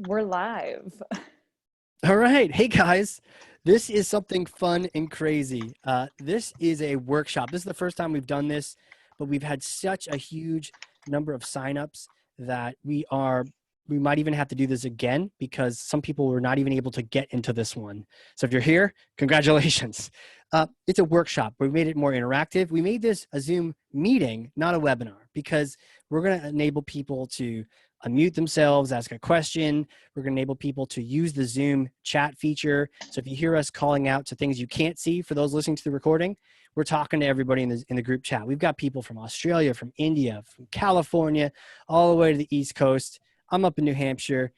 We're live. All right. Hey, guys. This is something fun and crazy. This is a workshop. This is the first time we've done this, but we've had such a huge number of signups that we might even have to do this again because some people were not even able to get into this one. So if you're here, congratulations. It's a workshop. We made it more interactive. We made this a Zoom meeting, not a webinar, because we're going to enable people to unmute themselves, ask a question. We're going to enable people to use the Zoom chat feature. So if you hear us calling out to things you can't see for those listening to the recording, we're talking to everybody in the group chat. We've got people from Australia, from India, from California, all the way to the East Coast. I'm up in New Hampshire.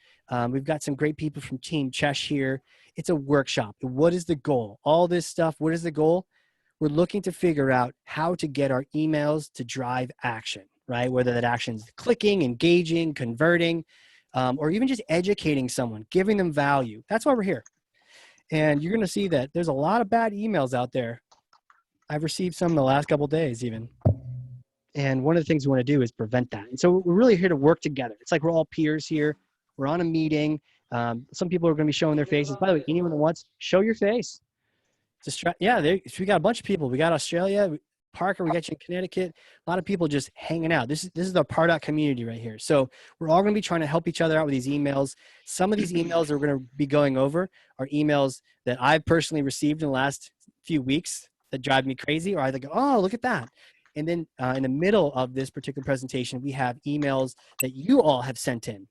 We've got some great people from Team Chesh here. It's a workshop. What is the goal? All this stuff, what is the goal? We're looking to figure out how to get our emails to drive action, right? Whether that action is clicking, engaging, converting, or even just educating someone, giving them value. That's why we're here. And you're going to see that there's a lot of bad emails out there. I've received some in the last couple of days even. And one of the things we want to do is prevent that. And so we're really here to work together. It's like we're all peers here. We're on a meeting. Some people are going to be showing their faces. By the way, anyone that wants, show your face. Just try, yeah, we got a bunch of people. We got Australia, Parker, we got you in Connecticut. A lot of people just hanging out. This is the Pardot community right here. So we're all going to be trying to help each other out with these emails. Some of these emails that we're going to be going over are emails that I've personally received in the last few weeks that drive me crazy, or I think, oh, look at that. And then in the middle of this particular presentation, we have emails that you all have sent in.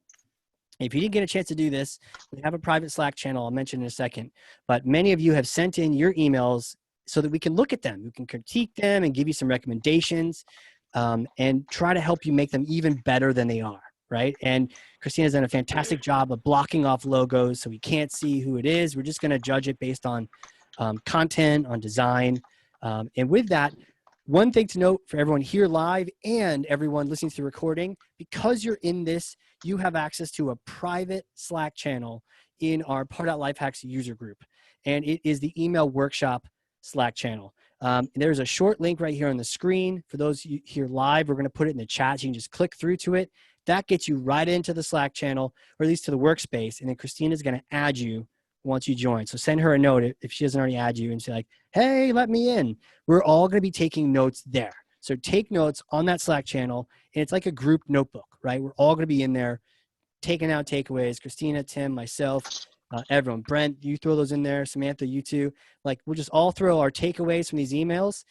If you didn't get a chance to do this, we have a private Slack channel I'll mention in a second. But many of you have sent in your emails so that we can look at them. We can critique them and give you some recommendations and try to help you make them even better than they are, right? And Christina's done a fantastic job of blocking off logos so we can't see who it is. We're just going to judge it based on content, on design. And with that, one thing to note for everyone here live and everyone listening to the recording, because you're in this, you have access to a private Slack channel in our Pardot Life Hacks user group. And it is the email workshop Slack channel. There's a short link right here on the screen. For those here live, we're going to put it in the chat. So you can just click through to it. That gets you right into the Slack channel, or at least to the workspace. And then Christina's going to add you once you join. So send her a note if she doesn't already add you and say like, hey, let me in. We're all going to be taking notes there. So take notes on that Slack channel. And it's like a group notebook, right? We're all going to be in there taking out takeaways. Christina, Tim, myself, everyone. Brent, you throw those in there. Samantha, you too. Like we'll just all throw our takeaways from these emails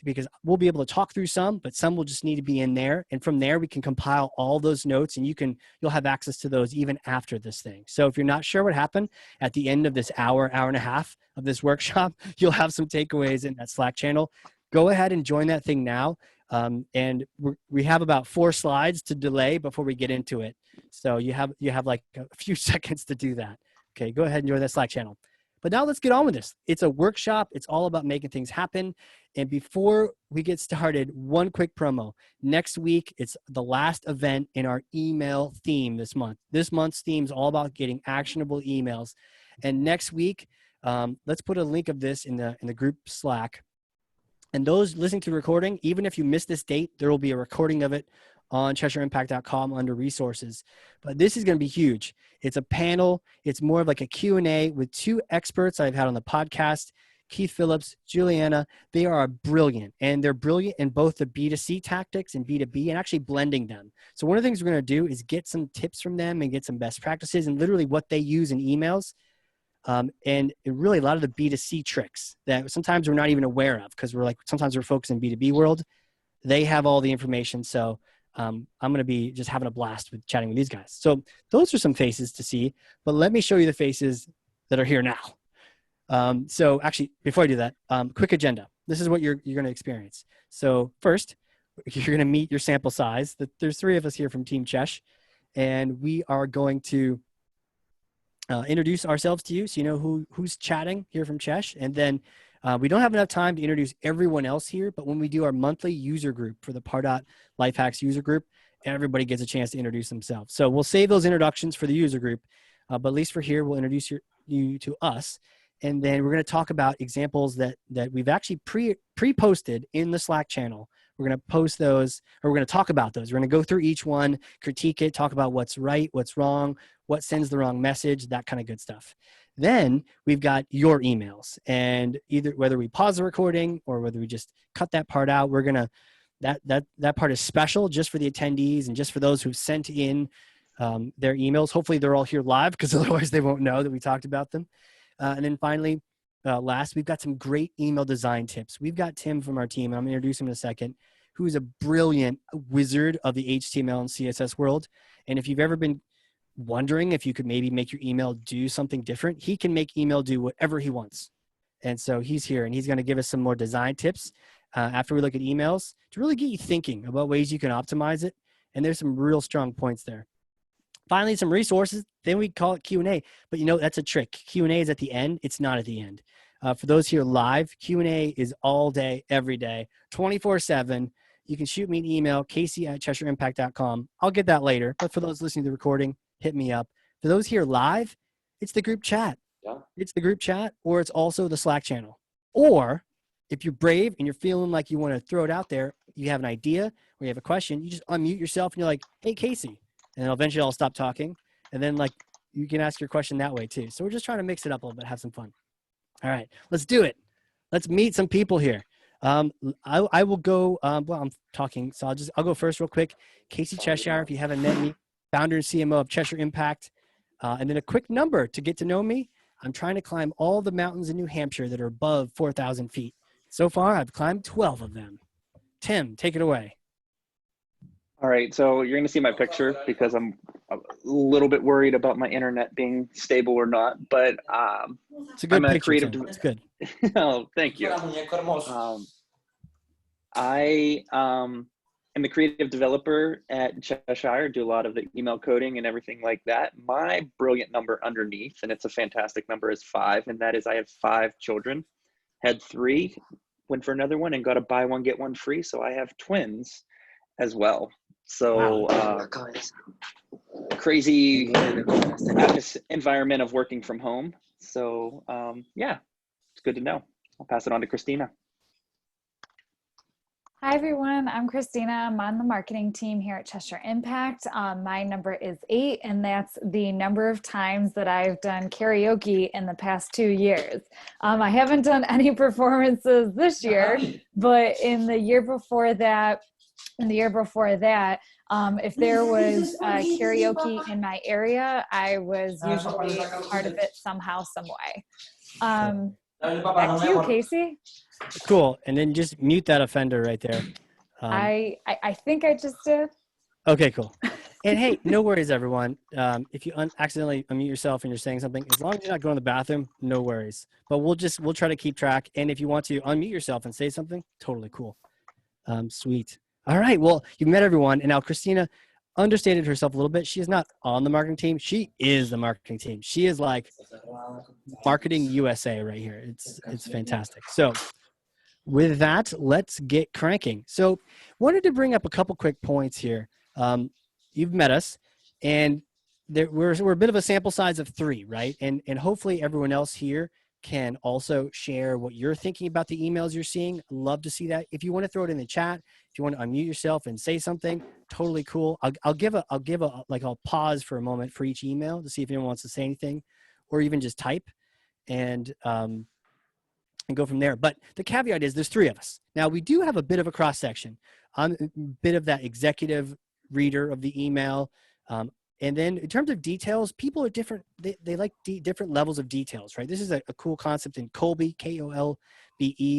because we'll be able to talk through some, but some will just need to be in there. And from there, we can compile all those notes and you'll have access to those even after this thing. So if you're not sure what happened at the end of this hour and a half of this workshop, you'll have some takeaways in that Slack channel. Go ahead and join that thing now. And we have about 4 slides to delay before we get into it. So you have like a few seconds to do that. Okay, go ahead and join that Slack channel. But now let's get on with this. It's a workshop. It's all about making things happen. And before we get started, one quick promo. Next week, it's the last event in our email theme this month. This month's theme is all about getting actionable emails. And next week, let's put a link of this in the group Slack. And those listening to the recording, even if you miss this date, there will be a recording of it on CheshireImpact.com under resources. But this is going to be huge. It's a panel. It's more of like a Q&A with 2 experts I've had on the podcast, Keith Phillips, Juliana. They are brilliant, and they're brilliant in both the B2C tactics and B2B and actually blending them. So one of the things we're going to do is get some tips from them and get some best practices and literally what they use in emails. And really a lot of the B2C tricks that sometimes we're not even aware of because sometimes we're focused in B2B world. They have all the information. So I'm going to be just having a blast with chatting with these guys. So those are some faces to see, but let me show you the faces that are here now. So actually, before I do that, quick agenda. This is what you're going to experience. So first, you're going to meet your sample size. There's 3 of us here from Team Chesh, and we are going to introduce ourselves to you so you know who's chatting here from Chesh. And then we don't have enough time to introduce everyone else here, but when we do our monthly user group for the Pardot Life Hacks user group, everybody gets a chance to introduce themselves. So we'll save those introductions for the user group, but at least for here, we'll introduce you to us. And then we're going to talk about examples that we've actually pre-posted in the Slack channel. We're going to post those, or we're going to talk about those. We're going to go through each one, critique it, talk about what's right, what's wrong, what sends the wrong message, that kind of good stuff. Then we've got your emails, and either whether we pause the recording or whether we just cut that part out, we're going to, that part is special just for the attendees and just for those who've sent in their emails. Hopefully they're all here live, because otherwise they won't know that we talked about them. And then finally, last, we've got some great email design tips. We've got Tim from our team, and I'm going to introduce him in a second, who is a brilliant wizard of the HTML and CSS world. And if you've ever been wondering if you could maybe make your email do something different, he can make email do whatever he wants. And so he's here, and he's going to give us some more design tips after we look at emails to really get you thinking about ways you can optimize it. And there's some real strong points there. Finally, some resources. Then we call it Q&A. But that's a trick. Q&A is at the end. It's not at the end. For those here live, Q&A is all day, every day, 24/7. You can shoot me an email, casey@CheshireImpact.com. I'll get that later. But for those listening to the recording, hit me up. For those here live, it's the group chat. Yeah. It's the group chat, or it's also the Slack channel. Or if you're brave and you're feeling like you want to throw it out there, you have an idea or you have a question, you just unmute yourself and you're like, hey, Casey. And then eventually I'll stop talking. And then you can ask your question that way too. So we're just trying to mix it up a little bit, have some fun. All right, let's do it. Let's meet some people here. I will go, I'm talking, so I'll go first real quick. Casey Cheshire, if you haven't met me, founder and CMO of Cheshire Impact. And then a quick number to get to know me. I'm trying to climb all the mountains in New Hampshire that are above 4,000 feet. So far, I've climbed 12 of them. Tim, take it away. All right, so you're going to see my picture because I'm a little bit worried about my internet being stable or not. But it's a good I'm picture. It's good. Oh, thank you. I am a creative developer at Cheshire. Do a lot of the email coding and everything like that. My brilliant number underneath, and it's a fantastic number, is 5, and that is I have 5 children. Had 3, went for another one, and got a buy one get one free. So I have twins as well. So crazy environment of working from home. So yeah, it's good to know. I'll pass it on to Christina. Hi everyone, I'm Christina. I'm on the marketing team here at Cheshire Impact. My number is 8, and that's the number of times that I've done karaoke in the past 2 years. I haven't done any performances this year, but in the year before that, if there was karaoke in my area, I was usually part of it somehow, some way. Back to you, Casey. Cool. And then just mute that offender right there. I think I just did. Okay, cool. And hey, no worries, everyone. If you accidentally unmute yourself and you're saying something, as long as you're not going to the bathroom, no worries. But we'll try to keep track. And if you want to unmute yourself and say something, totally cool. Sweet. All right. Well, you've met everyone. And now Christina understated herself a little bit. She is not on the marketing team. She is the marketing team. She is like marketing USA right here. It's fantastic. So with that, let's get cranking. So wanted to bring up a couple quick points here. You've met us, and we're a bit of a sample size of 3, right? And hopefully everyone else here can also share what you're thinking about the emails you're seeing. Love to see that. If you want to throw it in the chat, if you want to unmute yourself and say something, totally cool. I'll pause for a moment for each email to see if anyone wants to say anything, or even just type and go from there. But the caveat is there's 3 of us. Now we do have a bit of a cross section. I'm a bit of that executive reader of the email. And then in terms of details, people are different. They like different levels of details, right? This is a cool concept in Kolbe, Kolbe,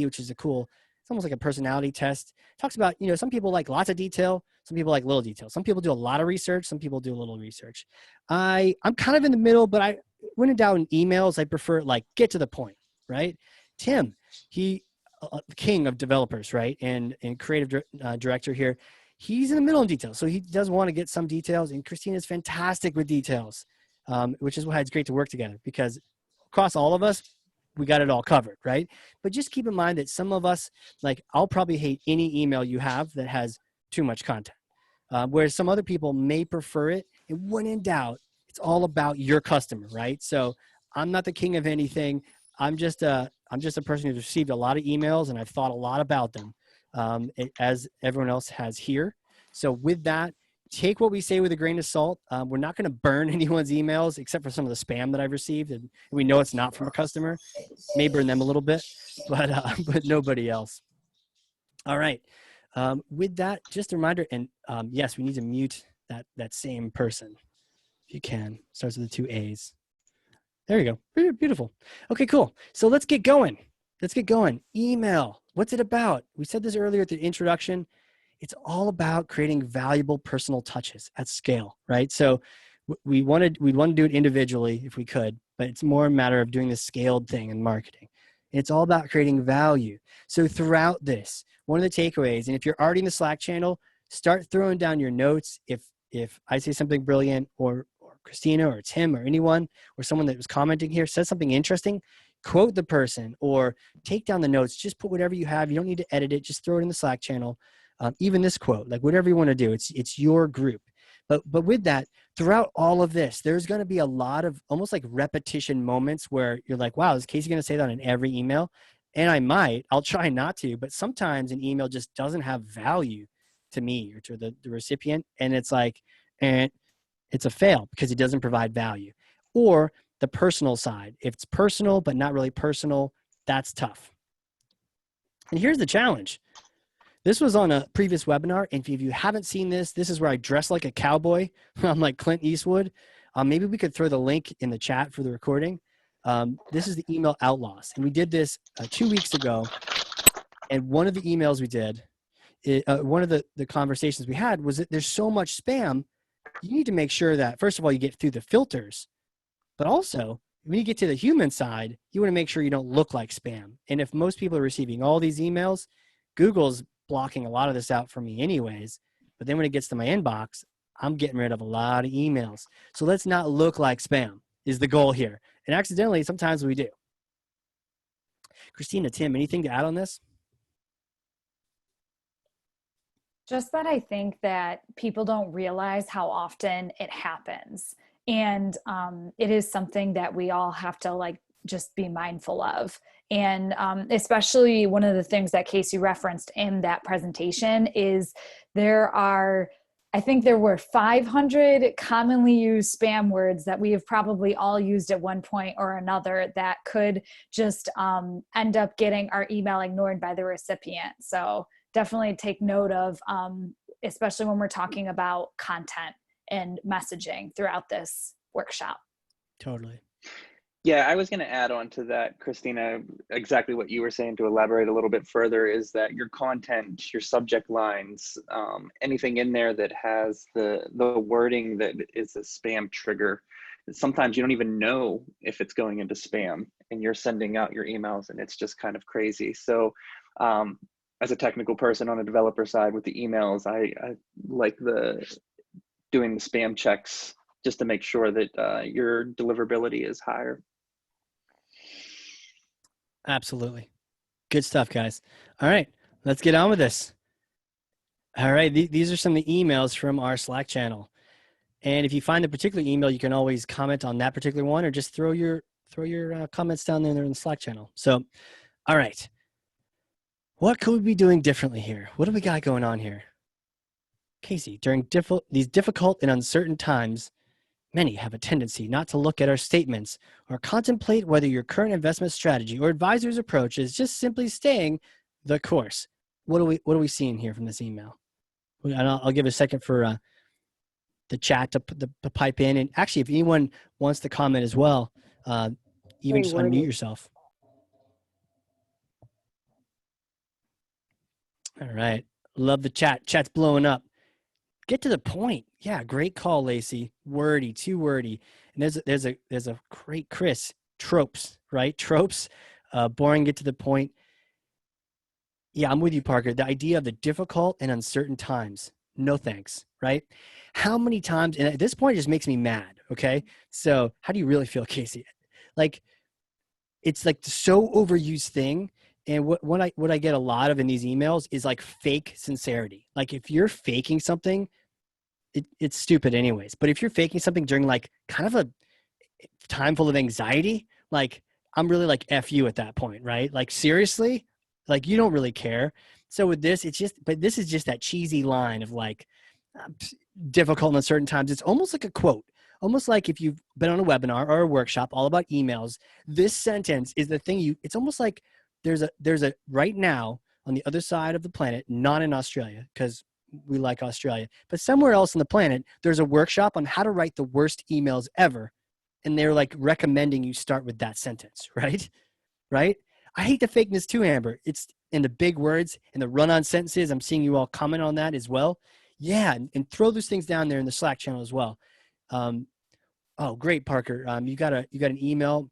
which is it's almost like a personality test. It talks about, some people like lots of detail. Some people like little detail. Some people do a lot of research. Some people do a little research. I'm kind of in the middle, but when in doubt in emails, I prefer get to the point, right? Tim, the king of developers, right? And creative director here. He's in the middle of details. So he does want to get some details, and Christina's fantastic with details, which is why it's great to work together, because across all of us, we got it all covered, right? But just keep in mind that some of us, I'll probably hate any email you have that has too mumuch content, whereas some other people may prefer it. And when in doubt, it's all about your customer, right? So I'm not the king of anything. I'm just a person who's received a lot of emails, and I've thought a lot about them. as everyone else has here. So with that, take what we say with a grain of salt. We're not going to burn anyone's emails except for some of the spam that I've received. And we know it's not from a customer. May burn them a little bit, but nobody else. All right. With that, just a reminder, and yes, we need to mute that same person if you can. Starts with the 2 A's. There you go. Beautiful. Okay, cool. So let's get going. Email. What's it about? We said this earlier at the introduction. It's all about creating valuable personal touches at scale, right? So we'd want to do it individually if we could, but it's more a matter of doing this scaled thing in marketing. It's all about creating value. So throughout this, one of the takeaways, and if you're already in the Slack channel, start throwing down your notes. If I say something brilliant, or Christina or Tim or anyone or someone that was commenting here says something interesting, quote the person or take down the notes. Just put whatever you have. You don't need to edit it. Just throw it in the Slack channel. Even this quote, like whatever you want to do, it's your group. But with that, throughout all of this, there's going to be a lot of almost like repetition moments where you're like, wow, is Casey going to say that in every email? And I'll try not to, but sometimes an email just doesn't have value to me or to the recipient. And it's like, and it's a fail because it doesn't provide value. Or the personal side. If it's personal, but not really personal, that's tough. And here's the challenge. This was on a previous webinar. And if you haven't seen this is where I dress like a cowboy. I'm like Clint Eastwood. Maybe we could throw the link in the chat for the recording. This is the email outlaws. And we did this 2 weeks ago. And one of the emails we did, one of the conversations we had was that there's so much spam. You need to make sure that, first of all, you get through the filters. But also, when you get to the human side, you want to make sure you don't look like spam. And if most people are receiving all these emails, Google's blocking a lot of this out for me anyways. But then when it gets to my inbox, I'm getting rid of a lot of emails. So let's not look like spam is the goal here. And accidentally, sometimes we do. Christina, Tim, anything to add on this? Just that I think that people don't realize how often it happens. And it is something that we all have to like just be mindful of. And especially one of the things that Casey referenced in that presentation is I think there were 500 commonly used spam words that we have probably all used at one point or another that could just end up getting our email ignored by the recipient. So definitely take note of, especially when we're talking about content and messaging throughout this workshop. Totally. Yeah, I was going to add on to that, Christina, exactly what you were saying to elaborate a little bit further is that your content, your subject lines, anything in there that has the wording that is a spam trigger, sometimes you don't even know if it's going into spam and you're sending out your emails and it's just kind of crazy. So as a technical person on the developer side with the emails, I like doing the spam checks just to make sure that your deliverability is higher. Absolutely. Good stuff, guys. All right, let's get on with this. All right, these are some of the emails from our Slack channel. And if you find a particular email, you can always comment on that particular one or just throw your comments down there in the Slack channel. So, all right. What could we be doing differently here? What do we got going on here? Casey, during these difficult and uncertain times, many have a tendency not to look at our statements or contemplate whether your current investment strategy or advisor's approach is just simply staying the course. What are we seeing here from this email? And I'll give a second for the chat to pipe in. And actually, if anyone wants to comment as well, even just unmute yourself. All right. Love the chat. Chat's blowing up. Get to the point. Yeah, great call, Lacey. Wordy, too wordy. And there's a great Chris. Tropes, right? Tropes, boring, get to the point. Yeah, I'm with you, Parker. The idea of the difficult and uncertain times. No thanks, right? How many times, and at this point it just makes me mad, okay? So how do you really feel, Casey? Like, it's like the so overused thing. And what I get a lot of in these emails is like fake sincerity. Like if you're faking something, it's stupid anyways. But if you're faking something during like kind of a time full of anxiety, like I'm really like F you at that point, right? Like seriously, like you don't really care. So with this, but this is just that cheesy line of like difficult in certain times. It's almost like a quote, almost like if you've been on a webinar or a workshop all about emails, this sentence is the thing it's almost like there's a right now on the other side of the planet, not in Australia, because we like Australia, but somewhere else on the planet, there's a workshop on how to write the worst emails ever. And they're like recommending you start with that sentence, right? Right? I hate the fakeness too, Amber. It's in the big words and the run-on sentences. I'm seeing you all comment on that as well. Yeah, and throw those things down there in the Slack channel as well. Oh, great, Parker. You got an email.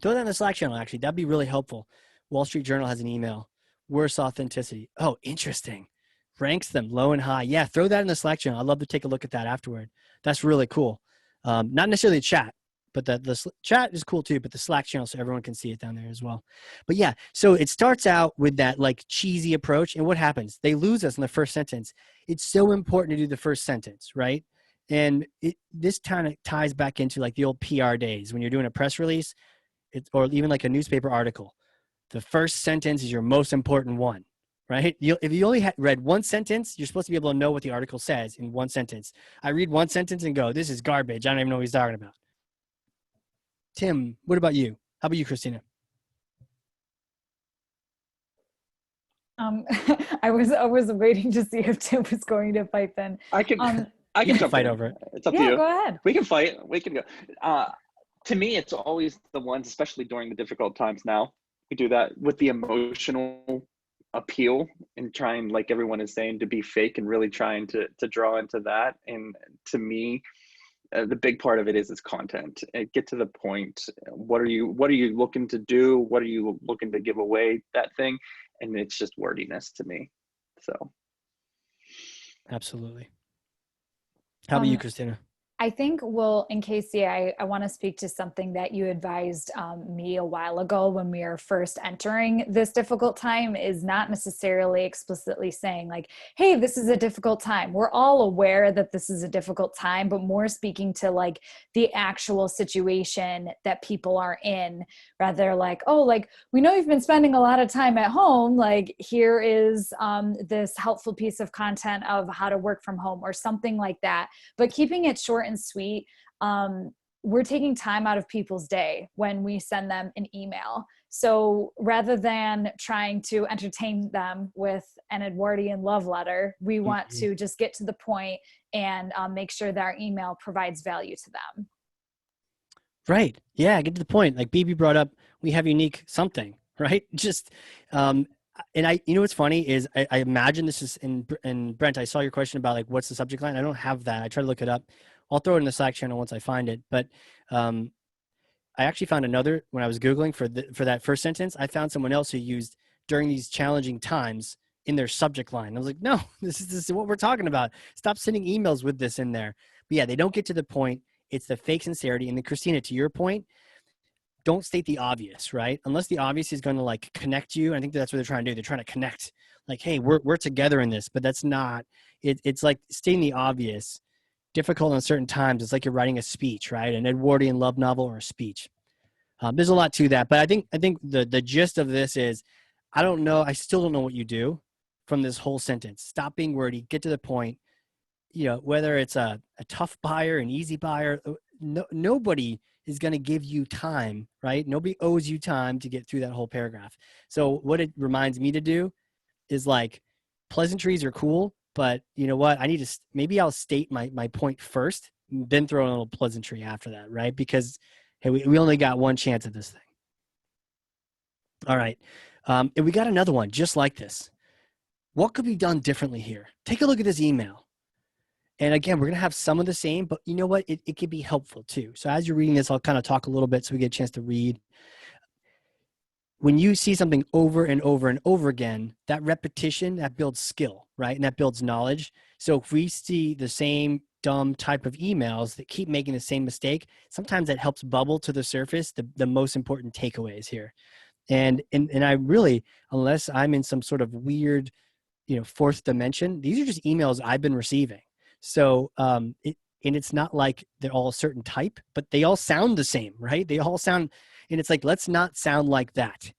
Throw that in the Slack channel, actually. That'd be really helpful. Wall Street Journal has an email. Worse authenticity. Oh, interesting. Ranks them low and high. Yeah, throw that in the Slack channel. I'd love to take a look at that afterward. That's really cool. Not necessarily a chat, but the chat is cool too, but the Slack channel so everyone can see it down there as well. But yeah, so it starts out with that like cheesy approach. And what happens? They lose us in the first sentence. It's so important to do the first sentence, right? And this kind of ties back into like the old PR days when you're doing a press release or even like a newspaper article. The first sentence is your most important one, right? If you only read one sentence, you're supposed to be able to know what the article says in one sentence. I read one sentence and go, this is garbage. I don't even know what he's talking about. Tim, what about you? How about you, Christina? I was waiting to see if Tim was going to pipe in. I can jump fight in. over it. It's up to you. Go ahead. We can fight. We can go. To me, it's always the ones, especially during the difficult times now. We do that with the emotional appeal and trying, like everyone is saying, to be fake and really trying to draw into that. And to me, the big part of it is content. Get to the point. What are you looking to do? What are you looking to give away? That thing, and it's just wordiness to me. So, absolutely. How about you, Christina? I think, well, in Casey, I want to speak to something that you advised me a while ago when we were first entering this difficult time, is not necessarily explicitly saying like, hey, this is a difficult time. We're all aware that this is a difficult time, but more speaking to like the actual situation that people are in, rather like, oh, like, we know you've been spending a lot of time at home. Like, here is this helpful piece of content of how to work from home or something like that, but keeping it short and sweet. We're taking time out of people's day when we send them an email. So rather than trying to entertain them with an Edwardian love letter, we want to just get to the point and make sure that our email provides value to them. Right. Yeah. Get to the point. Like BB brought up, we have unique something, right? Just, and you know, what's funny is I imagine this is in Brent, I saw your question about like, what's the subject line? I don't have that. I try to look it up. I'll throw it in the Slack channel once I find it. But I actually found another, when I was Googling for that first sentence, I found someone else who used during these challenging times in their subject line. I was like, no, this is what we're talking about. Stop sending emails with this in there. But yeah, they don't get to the point. It's the fake sincerity. And then Christina, to your point, don't state the obvious, right? Unless the obvious is going to like connect you. I think that's what they're trying to do. They're trying to connect like, hey, we're together in this, but that's not, it's like stating the obvious. Difficult in certain times. It's like you're writing a speech, right? An Edwardian love novel or a speech. There's a lot to that, but I think the gist of this is, I don't know. I still don't know what you do from this whole sentence. Stop being wordy. Get to the point. You know, whether it's a tough buyer, an easy buyer, nobody is going to give you time, right? Nobody owes you time to get through that whole paragraph. So what it reminds me to do is like, pleasantries are cool, but you know what? Maybe I'll state my point first, then throw in a little pleasantry after that, right? Because hey, we only got one chance at this thing. All right. And we got another one just like this. What could be done differently here? Take a look at this email. And again, we're going to have some of the same, but you know what? It could be helpful too. So as you're reading this, I'll kind of talk a little bit so we get a chance to read. When you see something over and over and over again, that repetition, that builds skill, right? And that builds knowledge. So if we see the same dumb type of emails that keep making the same mistake, sometimes that helps bubble to the surface the most important takeaways here. And I really, unless I'm in some sort of weird, fourth dimension, these are just emails I've been receiving. So it's not like they're all a certain type, but they all sound the same, right? They all sound, and it's like, let's not sound like that.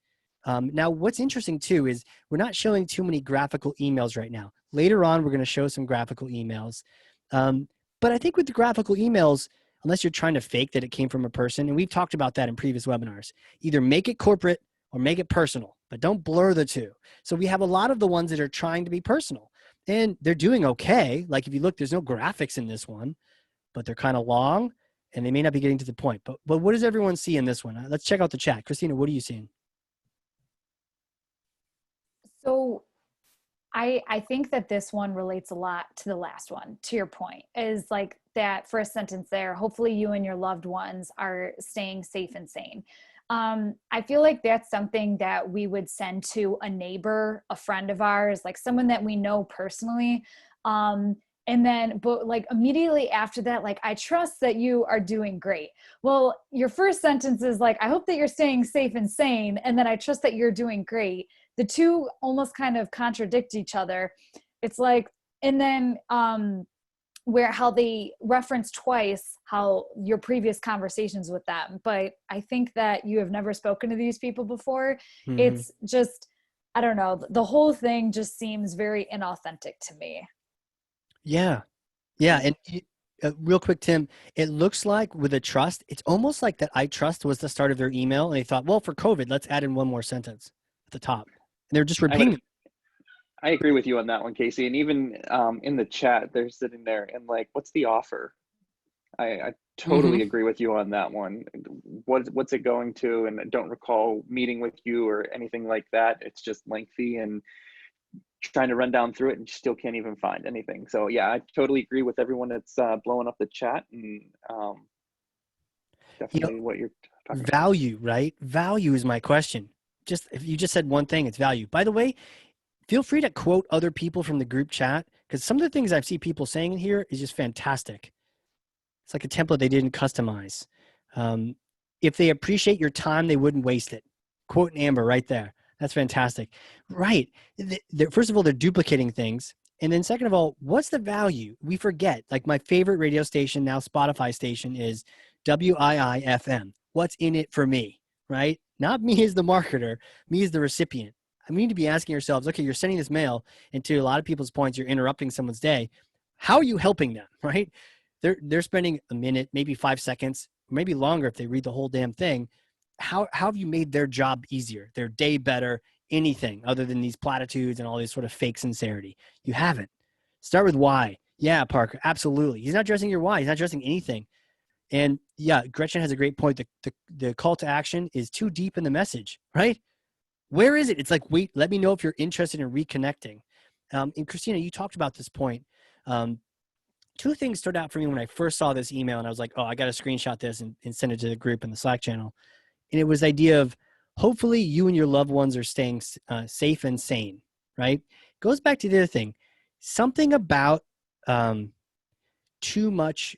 Now, what's interesting too is we're not showing too many graphical emails right now. Later on, we're going to show some graphical emails. But I think with the graphical emails, unless you're trying to fake that it came from a person, and we've talked about that in previous webinars, either make it corporate or make it personal, but don't blur the two. So we have a lot of the ones that are trying to be personal, and they're doing okay. Like if you look, there's no graphics in this one, but they're kind of long, and they may not be getting to the point. But what does everyone see in this one? Let's check out the chat. Christina, what are you seeing? So I think that this one relates a lot to the last one, to your point, is like that first sentence there. Hopefully you and your loved ones are staying safe and sane. I feel like that's something that we would send to a neighbor, a friend of ours, like someone that we know personally. And then, but like immediately after that, like, I trust that you are doing great. Well, your first sentence is like, I hope that you're staying safe and sane. And then I trust that you're doing great. The two almost kind of contradict each other. It's like, and then where how they reference twice how your previous conversations with them. But I think that you have never spoken to these people before. Mm-hmm. It's just, I don't know, the whole thing just seems very inauthentic to me. Yeah. Yeah. And real quick, Tim, it looks like with a trust, it's almost like that I trust was the start of their email. And they thought, well, for COVID, let's add in one more sentence at the top. And they're just repeating. I agree with you on that one, Casey. And even in the chat, they're sitting there and like, what's the offer? I totally agree with you on that one. What's it going to? And I don't recall meeting with you or anything like that. It's just lengthy and trying to run down through it and still can't even find anything. So yeah, I totally agree with everyone that's blowing up the chat, and definitely what you're talking about. Value, right? Value is my question. Just if you just said one thing, it's value. By the way, feel free to quote other people from the group chat, because some of the things I've seen people saying in here is just fantastic. It's like a template they didn't customize. If they appreciate your time, they wouldn't waste it. Quote Amber right there. That's fantastic. Right. First of all, they're duplicating things. And then second of all, what's the value? We forget. Like my favorite radio station, now Spotify station, is WIIFM. What's in it for me, right? Not me as the marketer, me as the recipient. I need to be asking ourselves, okay, you're sending this mail, and to a lot of people's points, you're interrupting someone's day. How are you helping them, right? They're spending a minute, maybe 5 seconds, maybe longer if they read the whole damn thing. How have you made their job easier, their day better, anything other than these platitudes and all this sort of fake sincerity? You haven't. Start with why. Yeah, Parker, absolutely. He's not addressing your why. He's not addressing anything. And yeah, Gretchen has a great point. The call to action is too deep in the message, right? Where is it? It's like, wait, let me know if you're interested in reconnecting. And Christina, you talked about this point. Two things stood out for me when I first saw this email, and I was like, oh, I got to screenshot this and send it to the group in the Slack channel. And it was the idea of hopefully you and your loved ones are staying safe and sane, right? Goes back to the other thing, something about too much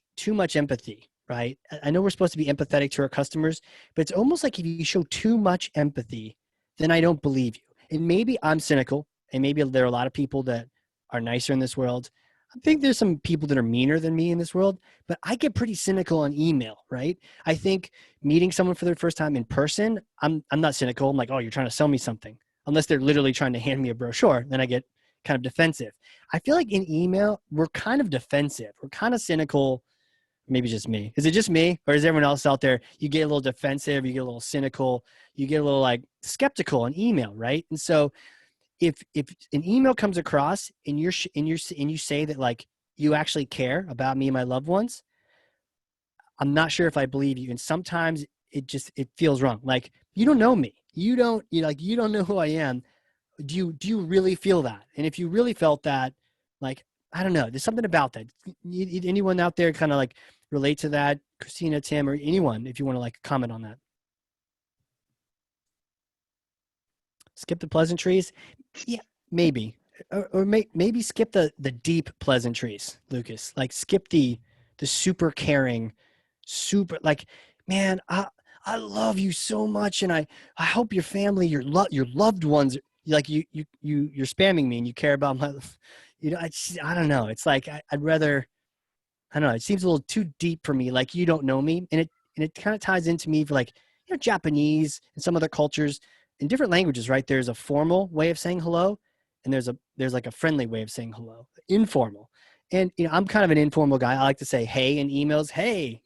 empathy, right? I know we're supposed to be empathetic to our customers, but it's almost like if you show too much empathy, then I don't believe you. And maybe I'm cynical, and maybe there are a lot of people that are nicer in this world. I think there's some people that are meaner than me in this world, but I get pretty cynical on email, right? I think meeting someone for the first time in person, I'm not cynical. I'm like, oh, you're trying to sell me something. Unless they're literally trying to hand me a brochure, then I get kind of defensive. I feel like in email, we're kind of defensive. We're kind of cynical. Maybe just me. Is it just me, or is everyone else out there? You get a little defensive, you get a little cynical, you get a little like skeptical on email, right? And so if an email comes across and you say that like you actually care about me and my loved ones, I'm not sure if I believe you. And sometimes it feels wrong. Like, you don't know me. You don't know who I am. Do you really feel that? And if you really felt that, like, I don't know, there's something about that. Anyone out there kind of like relate to that? Christina, Tim, or anyone, if you want to like comment on that. Skip the pleasantries. Yeah, maybe. Or maybe skip the deep pleasantries, Lucas. Like skip the super caring, super like, man, I love you so much, and I hope your family, your loved ones, like you're spamming me and you care about my, I don't know. It's like I'd rather, I don't know. It seems a little too deep for me. Like, you don't know me, and it kind of ties into me for like, Japanese and some other cultures. in different languages, right? There's a formal way of saying hello, and there's like a friendly way of saying hello, informal. And I'm kind of an informal guy. I like to say hey in emails. Hey,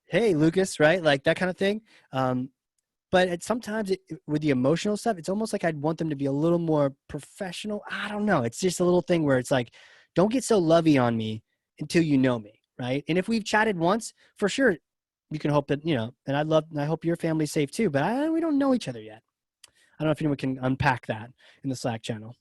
hey Lucas, right? Like that kind of thing. But sometimes with the emotional stuff, it's almost like I'd want them to be a little more professional. I don't know. It's just a little thing where it's like, don't get so lovey on me until you know me, right? And if we've chatted once, for sure, you can hope that, and I hope your family's safe too, but we don't know each other yet. I don't know if anyone can unpack that in the Slack channel.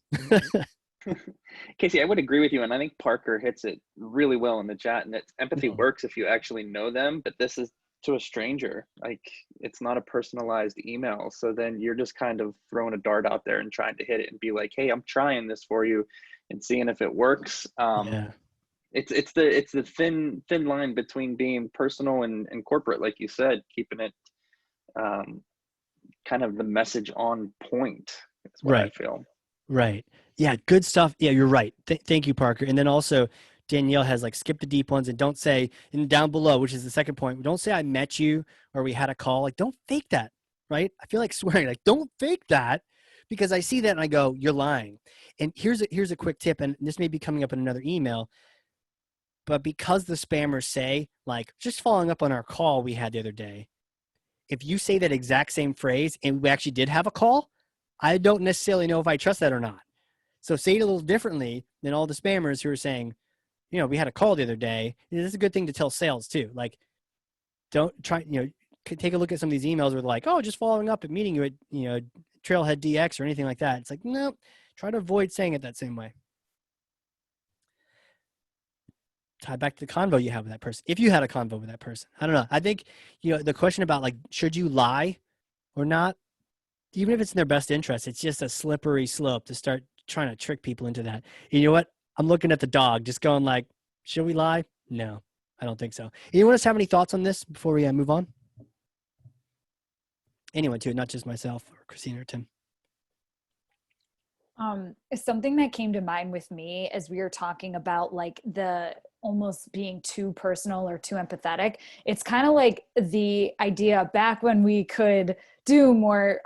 Casey, I would agree with you. And I think Parker hits it really well in the chat. And empathy works if you actually know them, but this is to a stranger. Like, it's not a personalized email. So then you're just kind of throwing a dart out there and trying to hit it and be like, hey, I'm trying this for you and seeing if it works. Yeah. It's the thin line between being personal and corporate, like you said, keeping it kind of the message on point. That's what I feel. Right. Yeah. Good stuff. Yeah, you're right. Thank you, Parker. And then also Danielle has like skip the deep ones and don't say, and down below, which is the second point, don't say I met you or we had a call. Like, don't fake that. Right. I feel like swearing, like, don't fake that, because I see that and I go, you're lying. And here's a quick tip. And this may be coming up in another email, but because the spammers say, like, just following up on our call we had the other day, if you say that exact same phrase and we actually did have a call, I don't necessarily know if I trust that or not. So say it a little differently than all the spammers who are saying, we had a call the other day. This is a good thing to tell sales too. Like, don't try, take a look at some of these emails where they're like, oh, just following up at meeting you at, Trailhead DX or anything like that. It's like, no, try to avoid saying it that same way. Tie back to the convo you have with that person. If you had a convo with that person, I don't know. I think, the question about like, should you lie or not? Even if it's in their best interest, it's just a slippery slope to start trying to trick people into that. You know what? I'm looking at the dog, just going like, should we lie? No, I don't think so. Anyone else have any thoughts on this before we move on? Anyone too, not just myself or Christina or Tim. Something that came to mind with me as we were talking about like the almost being too personal or too empathetic. It's kind of like the idea back when we could do more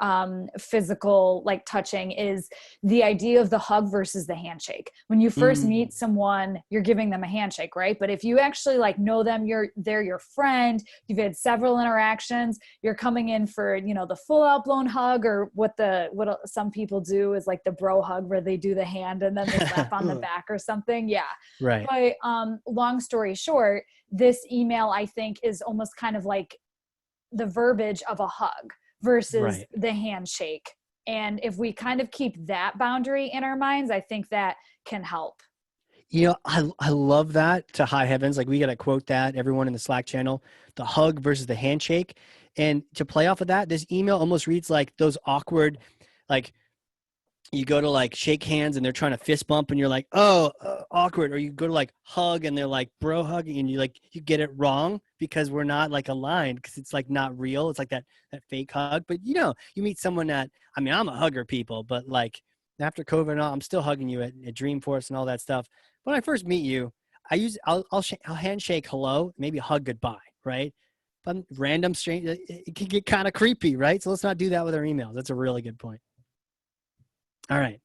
physical like touching is the idea of the hug versus the handshake. When you first meet someone, you're giving them a handshake, right? But if you actually like know them, they're your friend, you've had several interactions, you're coming in for, the full out blown hug, or what some people do is like the bro hug where they do the hand and then they slap on the back or something. Yeah. Right. But long story short, this email I think is almost kind of like the verbiage of a hug versus the handshake. And if we kind of keep that boundary in our minds, I think that can help. I love that to high heavens. Like, we got to quote that, everyone in the Slack channel, the hug versus the handshake. And to play off of that, this email almost reads like those awkward, like, you go to like shake hands and they're trying to fist bump and you're like, oh, awkward. Or you go to like hug and they're like bro hugging and you get it wrong because we're not like aligned, because it's like not real. It's like that fake hug. But you meet someone I'm a hugger, people, but like after COVID and all, I'm still hugging you at Dreamforce and all that stuff. When I first meet you, I'll handshake hello, maybe hug goodbye, right? But random strange, it can get kind of creepy, right? So let's not do that with our emails. That's a really good point. All right,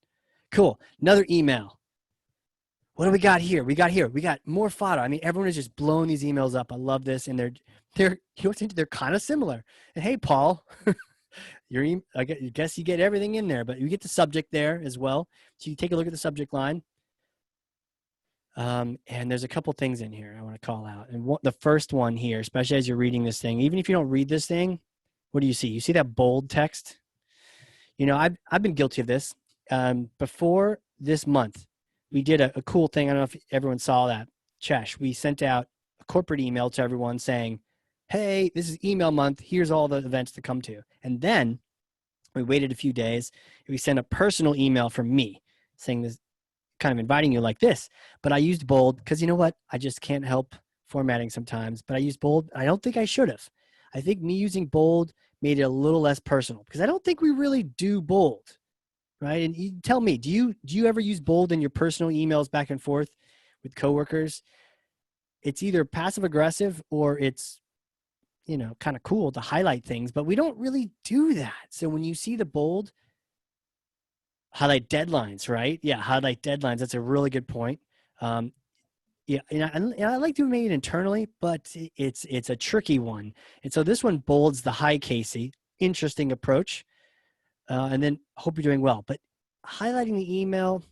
cool. Another email. What do we got here? We got more fodder. I mean, everyone is just blowing these emails up. I love this. And they're kind of similar. And hey, Paul, I guess you get everything in there, but you get the subject there as well. So you take a look at the subject line. And there's a couple things in here I want to call out. And the first one here, especially as you're reading this thing, even if you don't read this thing, what do you see? You see that bold text? I've been guilty of this. Before this month, we did a cool thing. I don't know if everyone saw that. Chesh, we sent out a corporate email to everyone saying, hey, this is email month. Here's all the events to come to. And then we waited a few days. We sent a personal email from me saying this, kind of inviting you like this. But I used bold because you know what? I just can't help formatting sometimes. But I used bold. I don't think I should have. I think me using bold made it a little less personal, because I don't think we really do bold. Right. And you tell me, do you ever use bold in your personal emails back and forth with coworkers? It's either passive aggressive or it's kind of cool to highlight things, but we don't really do that. So when you see the bold, highlight deadlines, right? Yeah, highlight deadlines. That's a really good point. Yeah, and I like doing it internally, but it's a tricky one. And so this one bolds the hi, Casey. Interesting approach. And then hope you're doing well. But highlighting the email,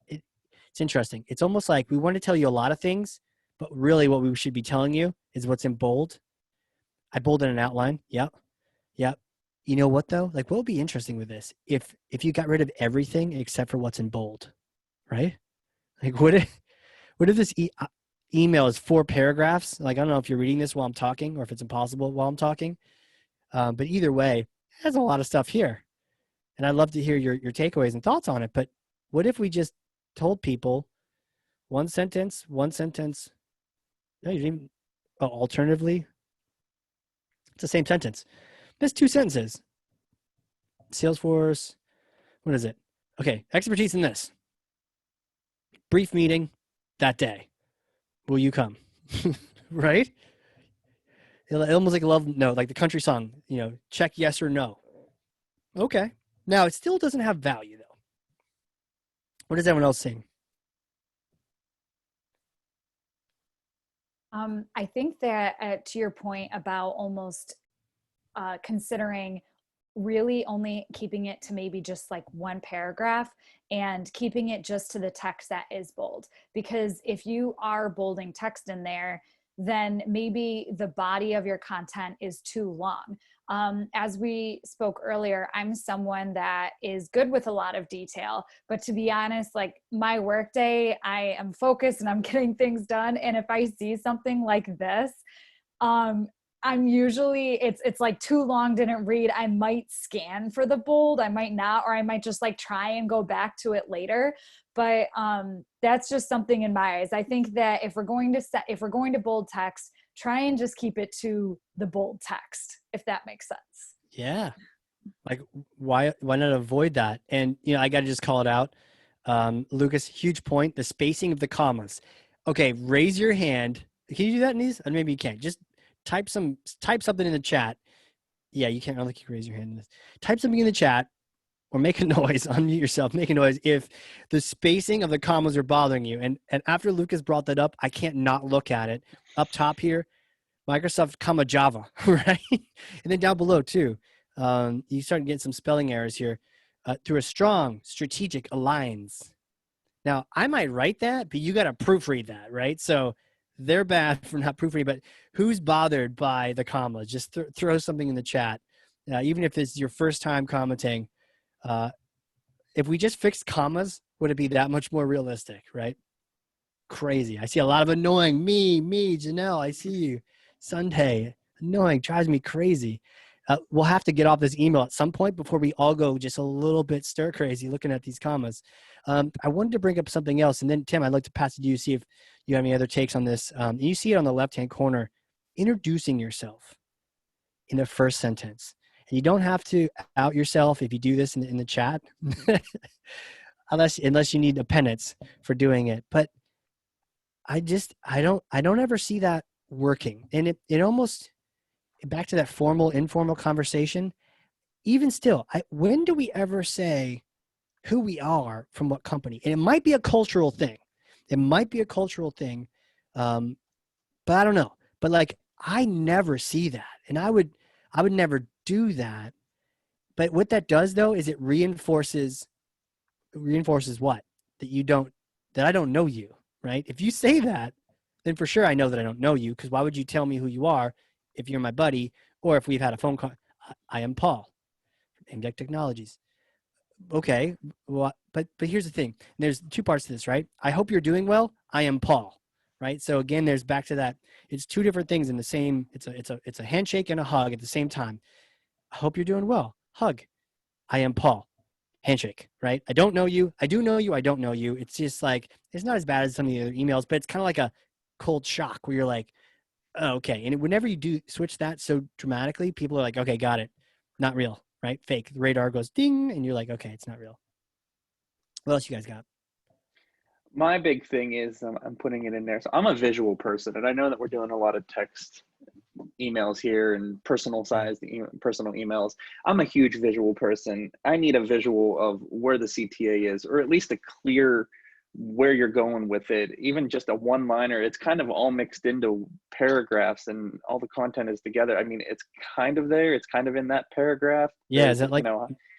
it's interesting. It's almost like we want to tell you a lot of things, but really what we should be telling you is what's in bold. I bolded an outline. Yep. Yep. You know what though? Like what would be interesting with this? If you got rid of everything except for what's in bold, right? Like what if this email is 4 paragraphs? Like I don't know if you're reading this while I'm talking or if it's impossible while I'm talking. But either way, there's a lot of stuff here. And I'd love to hear your takeaways and thoughts on it. But what if we just told people one sentence? No, you didn't even, alternatively, it's the same sentence. There's 2 sentences. Salesforce, what is it? Okay, expertise in this. Brief meeting that day. Will you come? Right? Almost like a love note, like the country song, check yes or no. Okay. Now, it still doesn't have value, though. What is everyone else saying? I think that to your point about almost considering really only keeping it to maybe just like 1 paragraph and keeping it just to the text that is bold. Because if you are bolding text in there, then maybe the body of your content is too long. As we spoke earlier, I'm someone that is good with a lot of detail, but to be honest, like my workday, I am focused and I'm getting things done. And if I see something like this, I'm usually, it's like too long, didn't read. I might scan for the bold, I might not, or I might just like try and go back to it later. But that's just something in my eyes. I think that if we're going to bold text, try and just keep it to the bold text, if that makes sense. Yeah. Like why not avoid that? And I got to just call it out. Lucas, huge point, the spacing of the commas. Okay, raise your hand. Can you do that in these? Or maybe you can't. Just type something in the chat. Yeah, you can't. I don't think you can raise your hand in this. Type something in the chat or make a noise, unmute yourself, make a noise if the spacing of the commas are bothering you. And after Lucas brought that up, I can't not look at it. Up top here, Microsoft, comma, Java, right? And then down below too, you start getting some spelling errors here. Through a strong strategic alliance. Now, I might write that, but you got to proofread that, right? So they're bad for not proofreading, but who's bothered by the commas? Just throw something in the chat. Even if it's your first time commenting, if we just fixed commas, would it be that much more realistic, right? Crazy. I see a lot of annoying. Me, Janelle, I see you. Sunday, annoying, drives me crazy. We'll have to get off this email at some point before we all go just a little bit stir crazy looking at these commas. I wanted to bring up something else. And then, Tim, I'd like to pass it to you, see if you have any other takes on this. You see it on the left-hand corner, introducing yourself in the first sentence. And you don't have to out yourself if you do this in the chat, unless you need a penance for doing it. But I don't ever see that working. And it almost, back to that formal, informal conversation, even still, when do we ever say who we are from what company? And it might be a cultural thing. But I don't know. But like, I never see that. And I would never do that. But what that does though, is it reinforces what? That I don't know you, right? If you say that, then for sure I know that I don't know you, because why would you tell me who you are if you're my buddy or if we've had a phone call? I am Paul from Amdeck Technologies. Okay, well, but here's the thing. There's 2 parts to this, right? I hope you're doing well. I am Paul, right? So again, there's back to that. It's 2 different things in the same. It's a handshake and a hug at the same time. I hope you're doing well. Hug. I am Paul. Handshake, right? I don't know you. I do know you. I don't know you. It's just like, it's not as bad as some of the other emails, but it's kind of like a cold shock where you're like, oh, okay. And whenever you do switch that so dramatically, people are like, okay, got it. Not real, right? Fake. The radar goes ding, and you're like, okay, it's not real. What else you guys got? My big thing is I'm putting it in there. So I'm a visual person, and I know that we're doing a lot of text emails here and personal emails. I'm a huge visual person. I need a visual of where the CTA is, or at least a clear where you're going with it. Even just a one liner, it's kind of all mixed into paragraphs and all the content is together. I mean, it's kind of there. It's kind of in that paragraph. Yeah. Is that like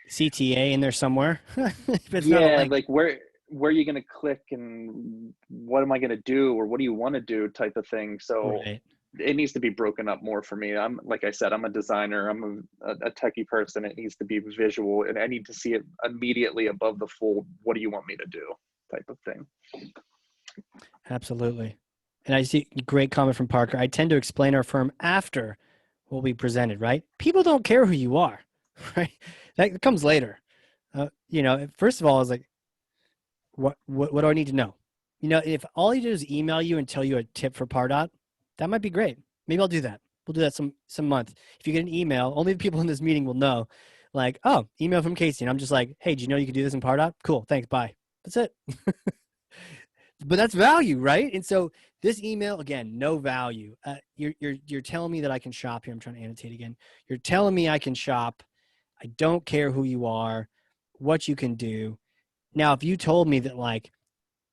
CTA in there somewhere? If it's not a link. Like where are you going to click and what am I going to do or what do you want to do type of thing. So Right. it needs to be broken up more for me. I'm, like I said, I'm a designer. I'm a techie person. It needs to be visual and I need to see it immediately above the fold. What do you want me to do type of thing. Absolutely. And I see a great comment from Parker. I tend to explain our firm after what we presented, right? People don't care who you are, right? That comes later. First of all, I was like, what do I need to know? If all you do is email you and tell you a tip for Pardot, that might be great. Maybe I'll do that. We'll do that some month. If you get an email, only the people in this meeting will know, like, oh, email from Casey. And I'm just like, hey, do you know you can do this in Pardot? Cool. Thanks. Bye. That's it. But that's value, right? And so this email, again, no value. You're telling me that I can shop here. I'm trying to annotate again. You're telling me I can shop. I don't care who you are, what you can do. Now, if you told me that like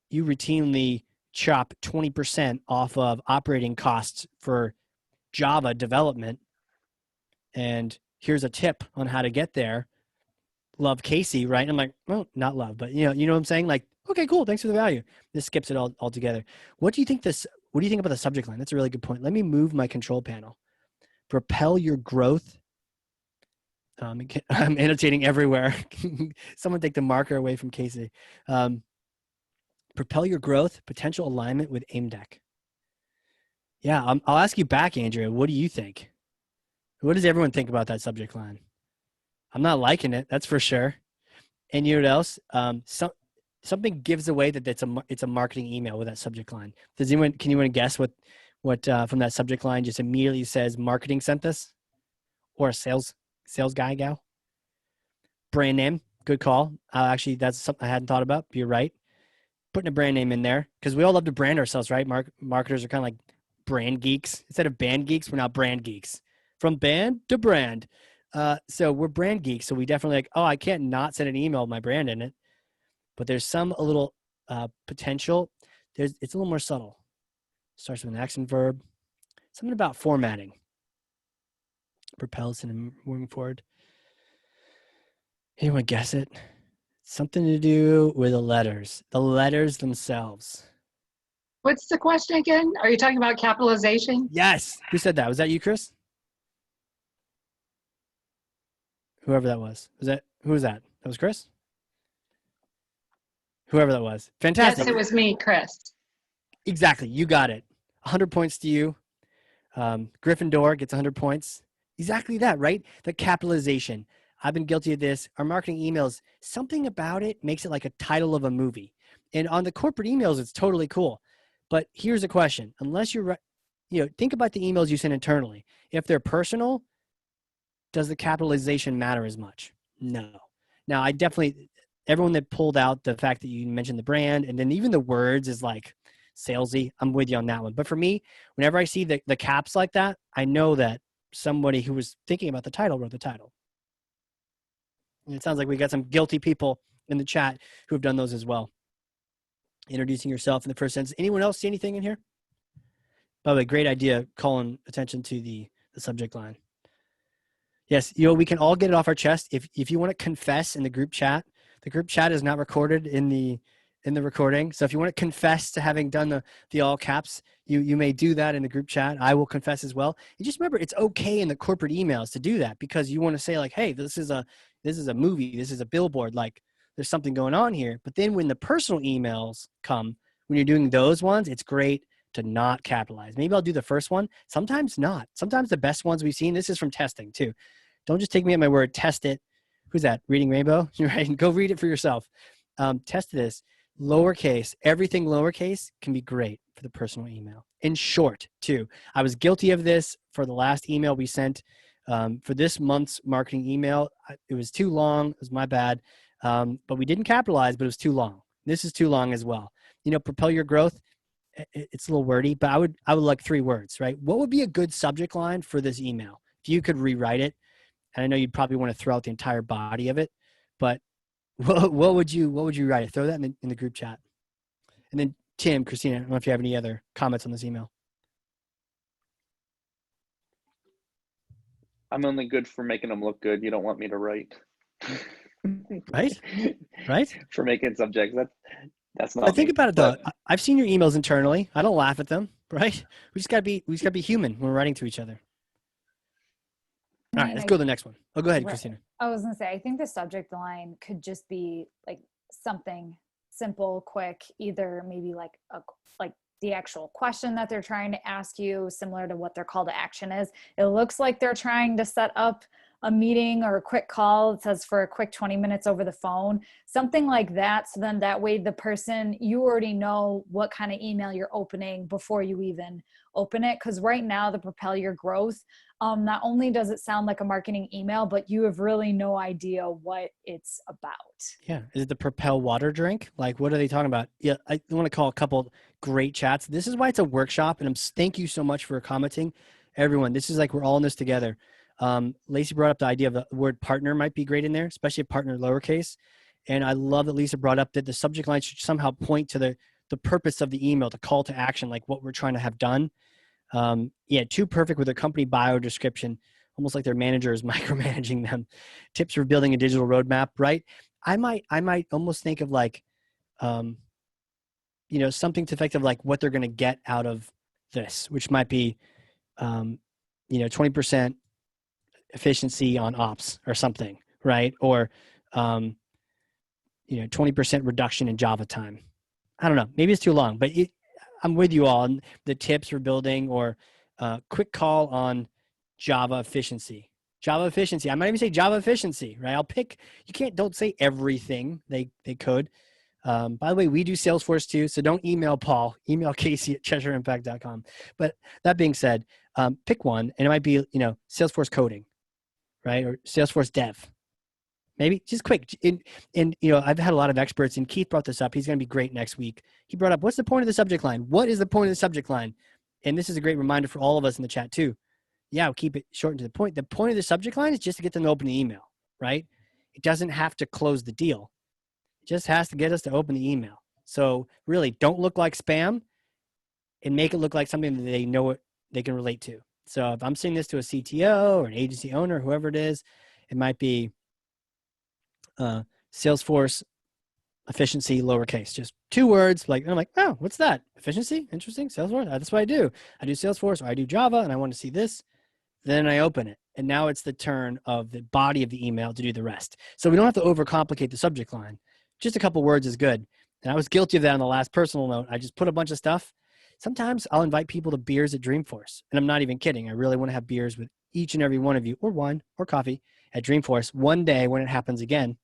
you routinely chop 20% off of operating costs for Java development, and here's a tip on how to get there, love Casey, right? And I'm like, well, not love, but you know what I'm saying? Like, okay, cool. Thanks for the value. This skips it all together. What do you think about the subject line? That's a really good point. Let me move my control panel. Propel your growth. I'm annotating everywhere. Someone take the marker away from Casey. Propel your growth, potential alignment with aim deck. Yeah, I'll ask you back, Andrea. What do you think? What does everyone think about that subject line? I'm not liking it, that's for sure. And you know what else? Something gives away that it's a marketing email with that subject line. Can anyone guess what from that subject line just immediately says marketing sent this? Or a sales guy, gal? Brand name, good call. Actually, that's something I hadn't thought about. You're right. Putting a brand name in there because we all love to brand ourselves, right? Marketers are kind of like brand geeks. Instead of band geeks, we're now brand geeks. From band to brand. So we're brand geeks. So we definitely like, oh, I can't not send an email with my brand in it. But there's a little potential. It's a little more subtle. Starts with an action verb. Something about formatting. Propels and moving forward. Anyone guess it? Something to do with the letters themselves. What's the question again? Are you talking about capitalization? Yes. Who said that? Was that you, Chris? Whoever that was. Who was that? That was Chris? Whoever that was. Fantastic. Yes, it was me, Chris. Exactly. You got it. 100 points to you. Gryffindor gets 100 points. Exactly that, right? The capitalization. I've been guilty of this. Our marketing emails, something about it makes it like a title of a movie. And on the corporate emails, it's totally cool. But here's a question. Unless you're, think about the emails you send internally. If they're personal, does the capitalization matter as much? No. Now, everyone that pulled out the fact that you mentioned the brand and then even the words is like salesy. I'm with you on that one. But for me, whenever I see the caps like that, I know that somebody who was thinking about the title wrote the title. And it sounds like we got some guilty people in the chat who have done those as well. Introducing yourself in the first sentence. Anyone else see anything in here? By the way, great idea calling attention to the subject line. Yes, we can all get it off our chest. If you want to confess in the group chat is not recorded in the recording. So if you want to confess to having done the all caps, you may do that in the group chat. I will confess as well. And just remember, it's okay in the corporate emails to do that because you want to say like, hey, this is a movie, this is a billboard, like there's something going on here. But then when the personal emails come, when you're doing those ones, it's great to not capitalize. Maybe I'll do the first one. Sometimes not. Sometimes the best ones we've seen, this is from testing too. Don't just take me at my word, test it. Who's that? Reading Rainbow? Right? Go read it for yourself. Test this. Lowercase, everything lowercase can be great for the personal email. In short, too. I was guilty of this for the last email we sent. For this month's marketing email, it was too long. It was my bad. But we didn't capitalize, but it was too long. This is too long as well. Propel your growth. it's a little wordy, but I would like 3 words, right? What would be a good subject line for this email? If you could rewrite it, and I know you'd probably want to throw out the entire body of it, but what would you write it? Throw that in the group chat. And then Tim, Christina, I don't know if you have any other comments on this email. I'm only good for making them look good. You don't want me to write. Right? Right? For making subjects. That's not But think me, about it though. but I've seen your emails internally. I don't laugh at them, right? We just gotta be human when we're writing to each other. All right, let's go to the next one. Oh, go ahead, Right. Christina. I was gonna say, I think the subject line could just be like something simple, quick, either maybe like the actual question that they're trying to ask you, similar to what their call to action is. It looks like they're trying to set up a meeting or a quick call. It says for a quick 20 minutes over the phone, something like that. So then that way the person, you already know what kind of email you're opening before you even open it. Because right now, the Propel Your Growth, not only does it sound like a marketing email, but you have really no idea what it's about. Yeah. Is it the Propel water drink? Like, what are they talking about? Yeah. I want to call a couple great chats. This is why it's a workshop. And thank you so much for commenting. Everyone, this is like, we're all in this together. Lacey brought up the idea of the word partner might be great in there, especially a partner lowercase. And I love that Lisa brought up that the subject line should somehow point to the purpose of the email, the call to action, like what we're trying to have done. Yeah, too perfect with a company bio description, almost like their manager is micromanaging them. Tips for building a digital roadmap, right? I might almost think of like, something to effective like what they're going to get out of this, which might be, 20% efficiency on ops or something, right? Or, 20% reduction in Java time. I don't know. Maybe it's too long, but I'm with you all on the tips for building or quick call on Java efficiency. Java efficiency. I might even say Java efficiency, right? Don't say everything they could. By the way, we do Salesforce too, so don't email Paul. Email Casey at CheshireImpact.com. But that being said, pick one, and it might be, Salesforce coding, right? Or Salesforce dev. Maybe just quick. I've had a lot of experts, and Keith brought this up. He's going to be great next week. He brought up, what's the point of the subject line? What is the point of the subject line? And this is a great reminder for all of us in the chat too. Yeah, we'll keep it short and to the point. The point of the subject line is just to get them to open the email, right? It doesn't have to close the deal. It just has to get us to open the email. So really, don't look like spam and make it look like something that they know what they can relate to. So if I'm sending this to a CTO or an agency owner, whoever it is, it might be Salesforce efficiency lowercase, just 2 words. Like, I'm like, oh, what's that? Efficiency? Interesting. Salesforce. That's what I do. I do Salesforce or I do Java, and I want to see this. Then I open it, and now it's the turn of the body of the email to do the rest. So we don't have to overcomplicate the subject line. Just a couple words is good. And I was guilty of that on the last personal note. I just put a bunch of stuff. Sometimes I'll invite people to beers at Dreamforce, and I'm not even kidding. I really want to have beers with each and every one of you, or wine or coffee at Dreamforce one day when it happens again.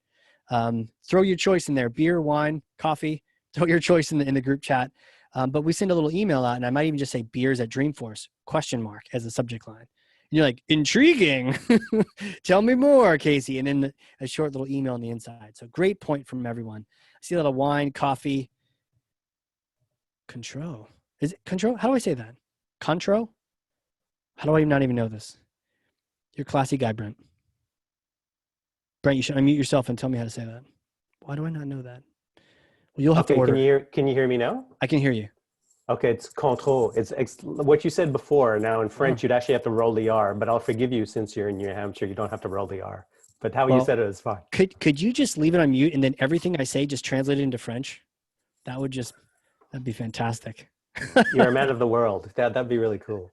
Throw your choice in there, beer, wine, coffee, throw your choice in the group chat. But we send a little email out, and I might even just say beers at Dreamforce, ? As a subject line. And you're like, intriguing. Tell me more, Casey. And then a short little email on the inside. So great point from everyone. I see a lot of wine, coffee. Contro. Is it contro? How do I say that? Contro? How do I not even know this? You're a classy guy, Brent. Brent, you should unmute yourself and tell me how to say that. Why do I not know that? Well, you'll have to order. Can you hear me now? I can hear you. Okay, it's control. It's what you said before. Now in French, you'd actually have to roll the R, but I'll forgive you since you're in New Hampshire. You don't have to roll the R. But how you said it is fine. Could you just leave it on mute and then everything I say just translate it into French? That'd be fantastic. You're a man of the world. That'd be really cool.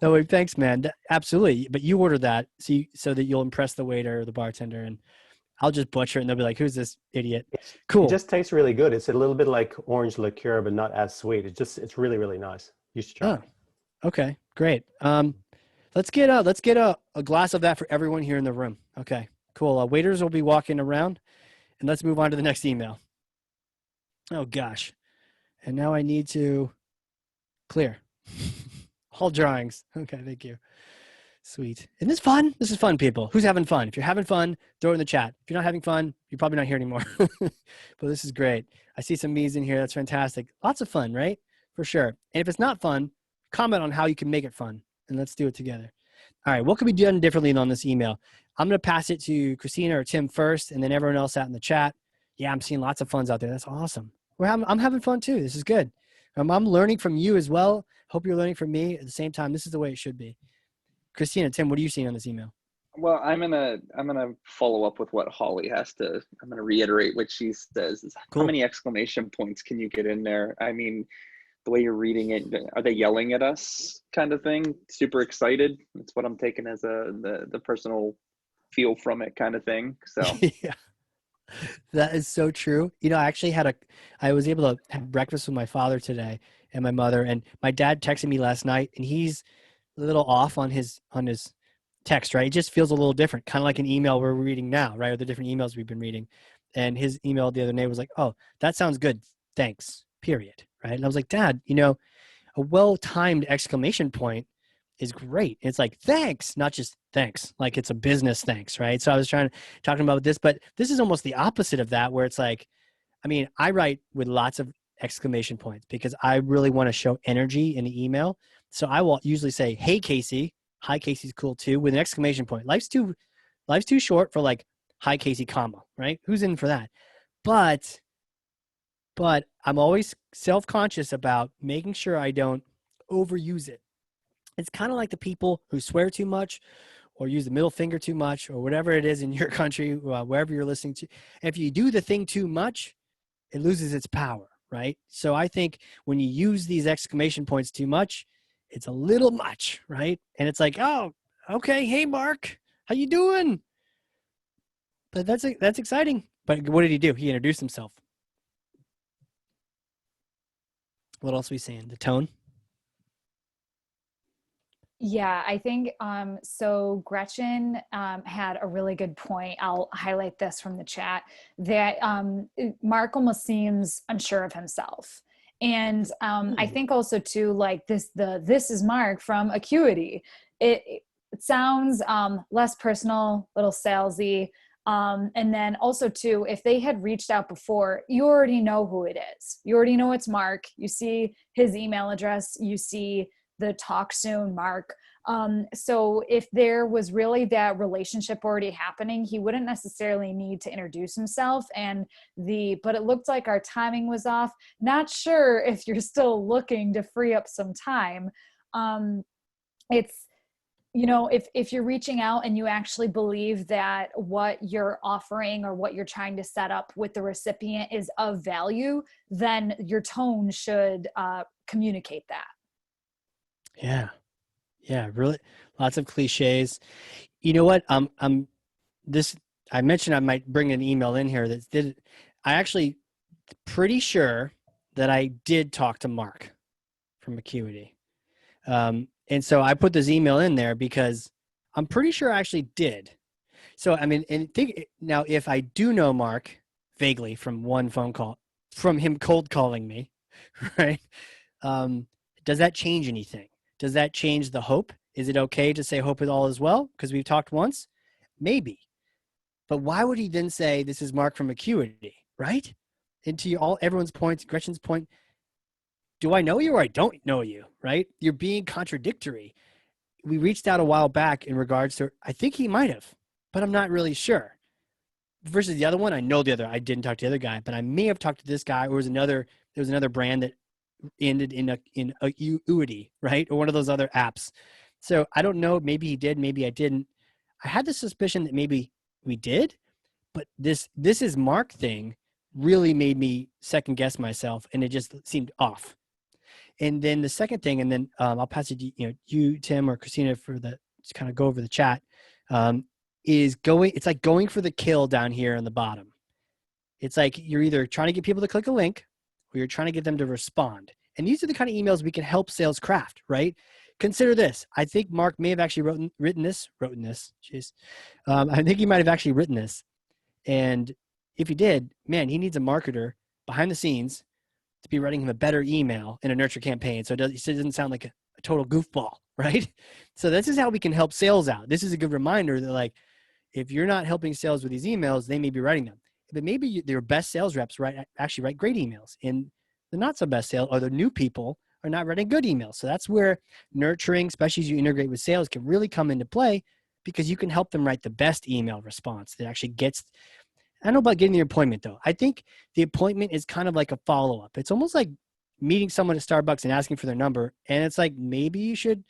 No, thanks, man. Absolutely. But you order that so that you'll impress the waiter or the bartender, and I'll just butcher it and they'll be like, who's this idiot? Cool. It just tastes really good. It's a little bit like orange liqueur, but not as sweet. It's really, really nice. You should try it. Okay, great. Let's get a glass of that for everyone here in the room. Okay, cool. Waiters will be walking around, and let's move on to the next email. Oh gosh. And now I need to clear all drawings. Okay, thank you. Sweet. Isn't this fun? This is fun, people. Who's having fun? If you're having fun, throw it in the chat. If you're not having fun, you're probably not here anymore. But this is great. I see some me's in here. That's fantastic. Lots of fun, right? for sure. And if it's not fun, comment on how you can make it fun, and let's do it together. All right, what could be done differently on this email? I'm going to pass it to Christina or Tim first, and then everyone else out in the chat. Yeah, I'm seeing lots of funds out there. That's awesome. I'm having fun too. This is good. I'm learning from you as well. Hope you're learning from me at the same time. This is the way it should be. Christina, Tim, what are you seeing on this email? Well, I'm gonna follow up with what Holly has to. I'm gonna reiterate what she says. Is Cool. How many exclamation points can you get in there? I mean, the way you're reading it, are they yelling at us, kind of thing? Super excited. That's what I'm taking as the personal feel from it, kind of thing. So Yeah, that is so true. You know, I was able to have breakfast with my father today and my mother, and my dad texted me last night, and he's a little off on his text, right? It just feels a little different, kind of like an email we're reading now, right? Or the different emails we've been reading. And his email the other day was like, "Oh, that sounds good. Thanks. Period." Right? And I was like, "Dad, you know, a well-timed exclamation point is great. It's like, thanks, not just thanks. Like it's a business thanks, right?" So I was talking about this, but this is almost the opposite of that, where it's like, I mean, I write with lots of exclamation points because I really want to show energy in the email. So I will usually say, "Hey, Casey." Hi, Casey's cool too, with an exclamation point. Life's too short for like, "Hi, Casey, comma," right? Who's in for that? But I'm always self-conscious about making sure I don't overuse it. It's kind of like the people who swear too much or use the middle finger too much or whatever it is in your country, wherever you're listening to. If you do the thing too much, it loses its power, right? So I think when you use these exclamation points too much, it's a little much, right? And it's like, "Oh, okay. Hey, Mark, how you doing?" But that's exciting. But what did he do? He introduced himself. What else are we saying? The tone? Yeah, I think so Gretchen had a really good point. I'll highlight this from the chat, that Mark almost seems unsure of himself. And I think also too, like this is Mark from Acuity. It sounds less personal, little salesy. And then also too, if they had reached out before, you already know who it is. You already know it's Mark. You see his email address. You see the talk soon Mark. So if there was really that relationship already happening, he wouldn't necessarily need to introduce himself. But it looked like our timing was off. Not sure if you're still looking to free up some time. It's, you know, if you're reaching out and you actually believe that what you're offering or what you're trying to set up with the recipient is of value, then your tone should communicate that. Yeah, really. Lots of cliches. You know what? I mentioned I might bring an email in here I actually pretty sure that I did talk to Mark from Acuity. And so I put this email in there because I'm pretty sure I actually did. So, I mean, and think now, if I do know Mark vaguely from one phone call, from him cold calling me, right? Does that change anything? Does that change the hope? Is it okay to say hope it all is well? Because we've talked once? Maybe. But why would he then say this is Mark from Acuity, right? And to everyone's points, Gretchen's point, do I know you or I don't know you, right? You're being contradictory. We reached out a while back in regards to, I think he might have, but I'm not really sure. Versus the other one, I know the other. I didn't talk to the other guy, but I may have talked to this guy. There was another brand that ended in a Uity, right? Or one of those other apps. So I don't know. Maybe he did. Maybe I didn't. I had the suspicion that maybe we did, but this is Mark thing really made me second guess myself, and it just seemed off. And then the second thing, and then I'll pass it to you, Tim or Christina, to kind of go over the chat. It's like going for the kill down here on the bottom. It's like you're either trying to get people to click a link or you're trying to get them to respond. And these are the kind of emails we can help sales craft, right? Consider this. I think Mark may have actually written this. Jeez. I think he might have actually written this. And if he did, man, he needs a marketer behind the scenes to be writing him a better email in a nurture campaign. So it doesn't sound like a total goofball, right? So this is how we can help sales out. This is a good reminder that, like, if you're not helping sales with these emails, they may be writing them. But maybe their best sales reps actually write great emails. And the not so best sales or the new people are not writing good emails. So that's where nurturing, especially as you integrate with sales, can really come into play, because you can help them write the best email response that actually gets. I don't know about getting the appointment though. I think the appointment is kind of like a follow-up. It's almost like meeting someone at Starbucks and asking for their number. And it's like, maybe you should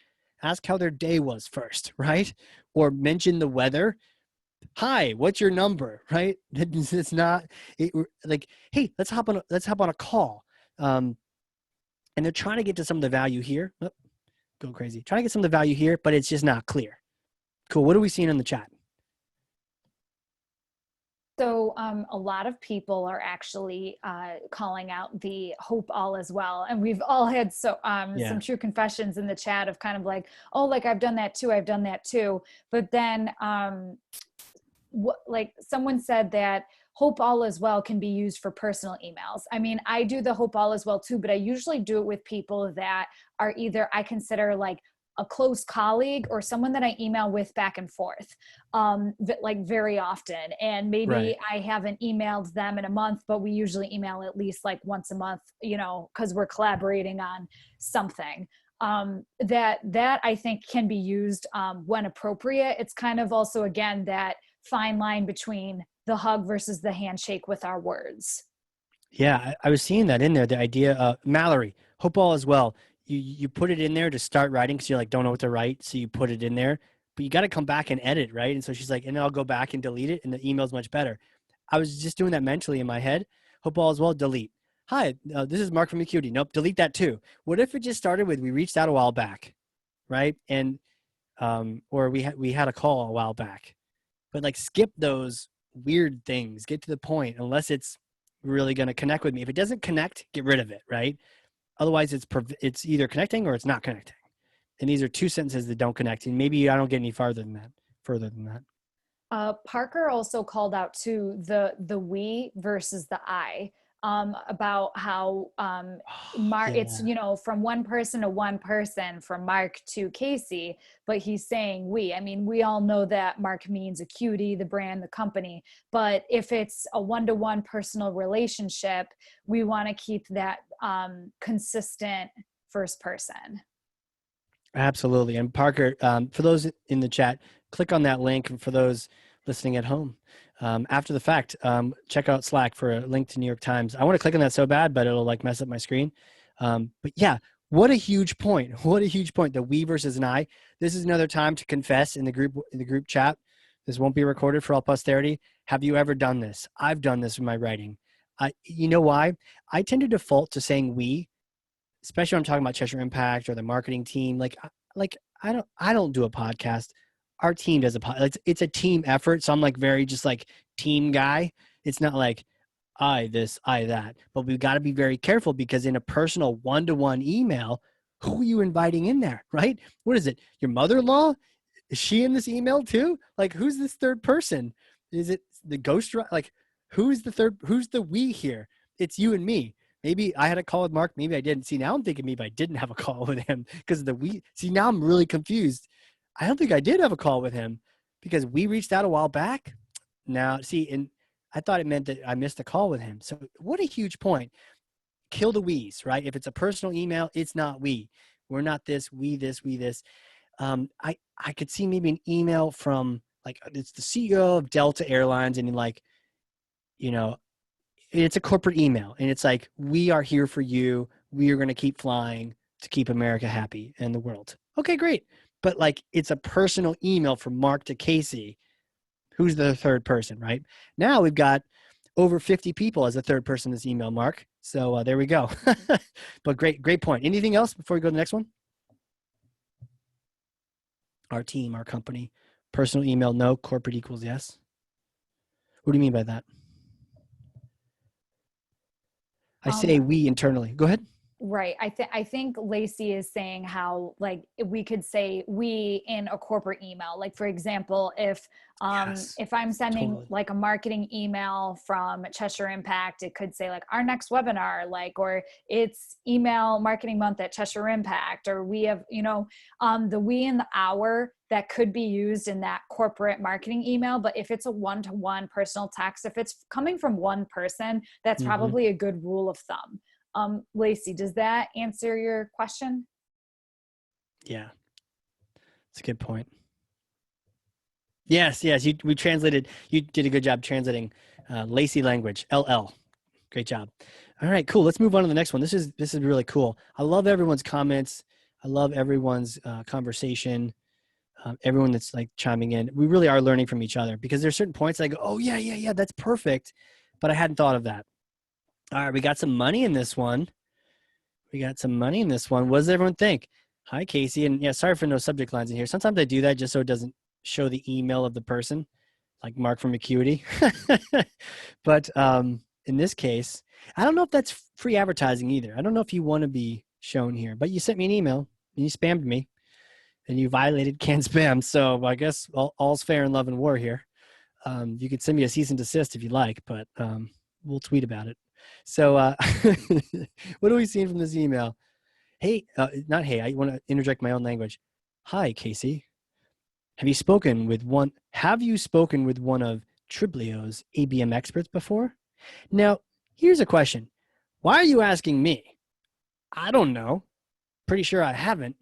ask how their day was first, right? Or mention the weather. Hi, what's your number? Right? It's not like, hey, let's hop on a call. And they're trying to get to some of the value here. Oh, go crazy. Trying to get some of the value here, but it's just not clear. Cool. What are we seeing in the chat? So a lot of people are actually calling out the hope all is well. And we've all had some true confessions in the chat of kind of like, oh, like I've done that too. But then like someone said that hope all is well can be used for personal emails. I mean, I do the hope all is well too, but I usually do it with people that are either I consider like a close colleague or someone that I email with back and forth, like very often. And maybe I haven't emailed them in a month, but we usually email at least like once a month, you know, because we're collaborating on something. That I think can be used when appropriate. It's kind of also, again, that fine line between the hug versus the handshake with our words. Yeah, I was seeing that in there. The idea, Mallory, hope all is well. You put it in there to start writing because you're like, don't know what to write. So you put it in there, but you got to come back and edit, right? And so she's like, and then I'll go back and delete it, and the email's much better. I was just doing that mentally in my head. Hope all is well, delete. Hi, this is Mark from Acuity. Nope, delete that too. What if it just started with, we reached out a while back, right? And, or we had a call a while back, but like skip those weird things, get to the point, unless it's really going to connect with me. If it doesn't connect, get rid of it, right? Otherwise, it's either connecting or it's not connecting. And these are two sentences that don't connect. And maybe I don't get any further than that. Parker also called out too the we versus the I, about how Mark, it's, you know, from one person to one person, from Mark to Casey, but he's saying we. I mean, we all know that Mark means Acuity, the brand, the company, but if it's a one-to-one personal relationship, we want to keep that consistent first person. Absolutely. And Parker, for those in the chat, click on that link. And for those listening at home, after the fact, check out Slack for a link to New York Times. I want to click on that so bad, but it'll like mess up my screen. But yeah, what a huge point. What a huge point. The we versus an I. This is another time to confess in the group chat. This won't be recorded for all posterity. Have you ever done this? I've done this with my writing. You know why? I tend to default to saying we, especially when I'm talking about Cheshire Impact or the marketing team. Like I don't do a podcast. Our team does a podcast. It's a team effort. So I'm like very just like team guy. It's not like I this, I that. But we've got to be very careful, because in a personal one-to-one email, who are you inviting in there, right? What is it? Your mother-in-law? Is she in this email too? Like, who's this third person? Is it the ghost? Like, who's the we here? It's you and me. Maybe I had a call with Mark. Maybe I didn't. See, now I'm thinking maybe I didn't have a call with him because of the we. See, now I'm really confused. I don't think I did have a call with him because we reached out a while back. Now, see, and I thought it meant that I missed a call with him. So what a huge point. Kill the we's, right? If it's a personal email, it's not we. We're not this, we this, we this. I could see maybe an email from like, it's the CEO of Delta Airlines, and like, you know, it's a corporate email, and it's like, we are here for you. We are going to keep flying to keep America happy and the world. Okay, great. But like, it's a personal email from Mark to Casey. Who's the third person, right? Now we've got over 50 people as a third person in this email, Mark. So there we go. But great point. Anything else before we go to the next one? Our team, our company, personal email, no, corporate equals yes. What do you mean by that? I say we internally. Go ahead. Right. I think Lacey is saying how like we could say we in a corporate email. Like, for example, if I'm sending like a marketing email from Cheshire Impact, it could say like our next webinar, like, or it's email marketing month at Cheshire Impact, or we have, you know, the we and the our that could be used in that corporate marketing email. But if it's a one-to-one personal text, if it's coming from one person, that's probably a good rule of thumb. Lacey, does that answer your question? Yeah, that's a good point. Yes, yes. You did a good job translating Lacey language, LL. Great job. All right, cool. Let's move on to the next one. This is really cool. I love everyone's comments. I love everyone's conversation. Everyone that's like chiming in. We really are learning from each other because there's certain points I go, oh yeah, that's perfect, but I hadn't thought of that. All right, we got some money in this one. What does everyone think? Hi, Casey. And yeah, sorry for no subject lines in here. Sometimes I do that just so it doesn't show the email of the person, like Mark from Acuity. But in this case, I don't know if that's free advertising either. I don't know if you want to be shown here, but you sent me an email and you spammed me and you violated canned spam. So I guess all's fair in love and war here. You could send me a cease and desist if you like, but we'll tweet about it. So what are we seeing from this email? Hey, not hey, I want to interject my own language. Hi, Casey. Have you spoken with one of Triblio's ABM experts before? Now, here's a question. Why are you asking me? I don't know. Pretty sure I haven't.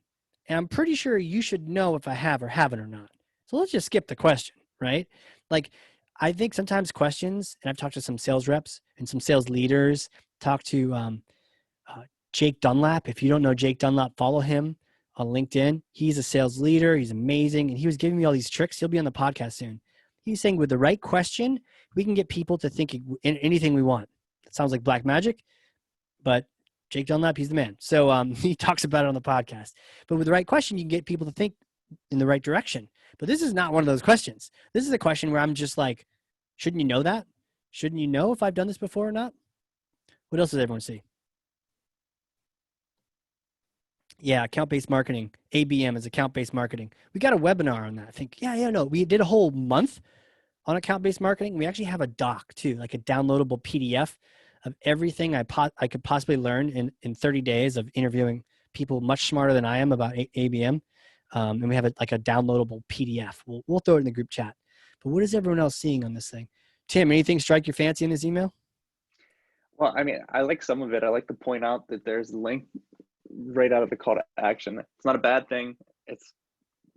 And I'm pretty sure you should know if I have or haven't or not. So let's just skip the question, right? Like, I think sometimes questions, and I've talked to some sales reps and some sales leaders, talked to Jake Dunlap. If you don't know Jake Dunlap, follow him on LinkedIn. He's a sales leader. He's amazing. And he was giving me all these tricks. He'll be on the podcast soon. He's saying with the right question, we can get people to think anything we want. It sounds like black magic, but Jake Dunlap, he's the man. So he talks about it on the podcast. But with the right question, you can get people to think in the right direction. But this is not one of those questions. This is a question where I'm just like, shouldn't you know that? Shouldn't you know if I've done this before or not? What else does everyone see? Yeah, account-based marketing. ABM is account-based marketing. We got a webinar on that. I think, no, we did a whole month on account-based marketing. We actually have a doc too, like a downloadable PDF of everything I could possibly learn in 30 days of interviewing people much smarter than I am about ABM. And we have a downloadable PDF. We'll throw it in the group chat. But what is everyone else seeing on this thing? Tim, anything strike your fancy in this email? Well, I mean, I like some of it. I like to point out that there's a link right out of the call to action. It's not a bad thing. It's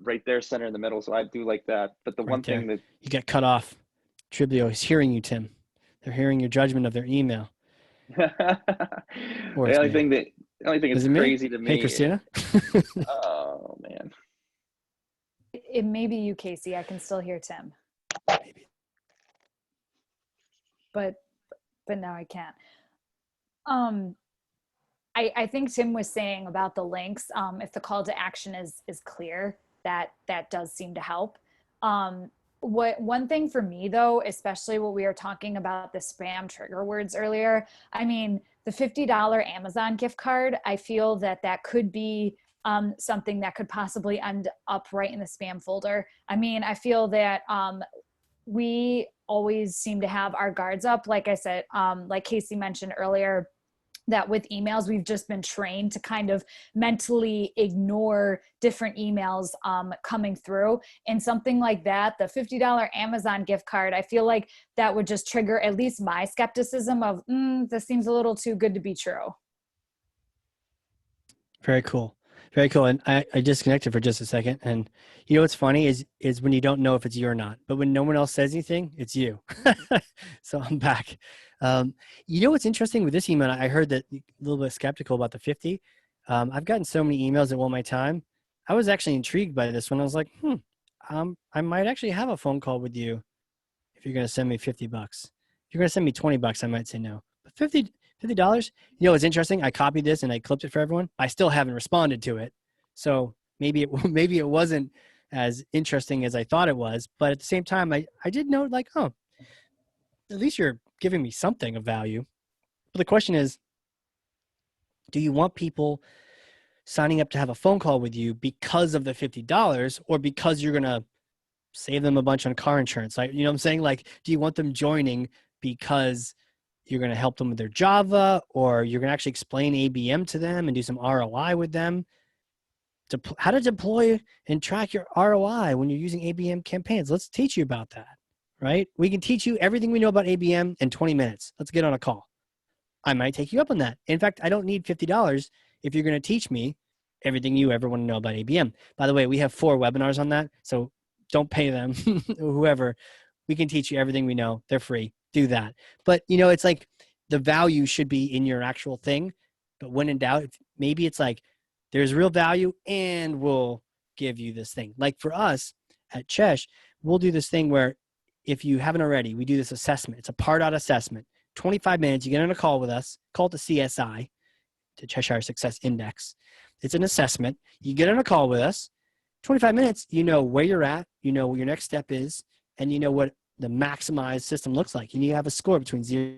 right there, center in the middle. So I do like that. But the right one there. Thing that you get cut off, Triblio is hearing you, Tim. They're hearing your judgment of their email. The only thing that's crazy to me. Hey, Christina. Oh man. It may be you, Casey. I can still hear Tim. Maybe. But now I can't. I think Tim was saying about the links. If the call to action is clear, that does seem to help. One thing for me though, especially what we were talking about the spam trigger words earlier, I mean, the $50 Amazon gift card, I feel that could be something that could possibly end up right in the spam folder. I mean, I feel that we always seem to have our guards up. Like I said, like Casey mentioned earlier, that with emails, we've just been trained to kind of mentally ignore different emails coming through. And something like that, the $50 Amazon gift card, I feel like that would just trigger at least my skepticism of, this seems a little too good to be true. Very cool. Very cool. And I disconnected for just a second. And you know what's funny is when you don't know if it's you or not. But when no one else says anything, it's you. So I'm back. You know what's interesting with this email? I heard that a little bit skeptical about the 50. I've gotten so many emails at one my time. I was actually intrigued by this one. I was like, I might actually have a phone call with you if you're going to send me $50. If you're going to send me $20, I might say no. But $50, you know what's interesting? I copied this and I clipped it for everyone. I still haven't responded to it. So maybe it wasn't as interesting as I thought it was. But at the same time, I did note like, at least you're giving me something of value. But the question is, do you want people signing up to have a phone call with you because of the $50 or because you're going to save them a bunch on car insurance? Like, you know what I'm saying? Like, do you want them joining because you're going to help them with their Java, or you're going to actually explain ABM to them and do some ROI with them? How to deploy and track your ROI when you're using ABM campaigns. Let's teach you about that, right? We can teach you everything we know about ABM in 20 minutes. Let's get on a call. I might take you up on that. In fact, I don't need $50 if you're going to teach me everything you ever want to know about ABM. By the way, we have 4 webinars on that, so don't pay them, whoever. We can teach you everything we know. They're free. Do that. But, it's like the value should be in your actual thing. But when in doubt, maybe it's like there's real value and we'll give you this thing. Like for us at Chesh, we'll do this thing where if you haven't already, we do this assessment. It's a Pardot assessment. 25 minutes, you get on a call with us, call it the CSI, to Cheshire Success Index. It's an assessment. You get on a call with us, 25 minutes, you know where you're at, you know what your next step is, and you know what the maximized system looks like. And you have a score between 0.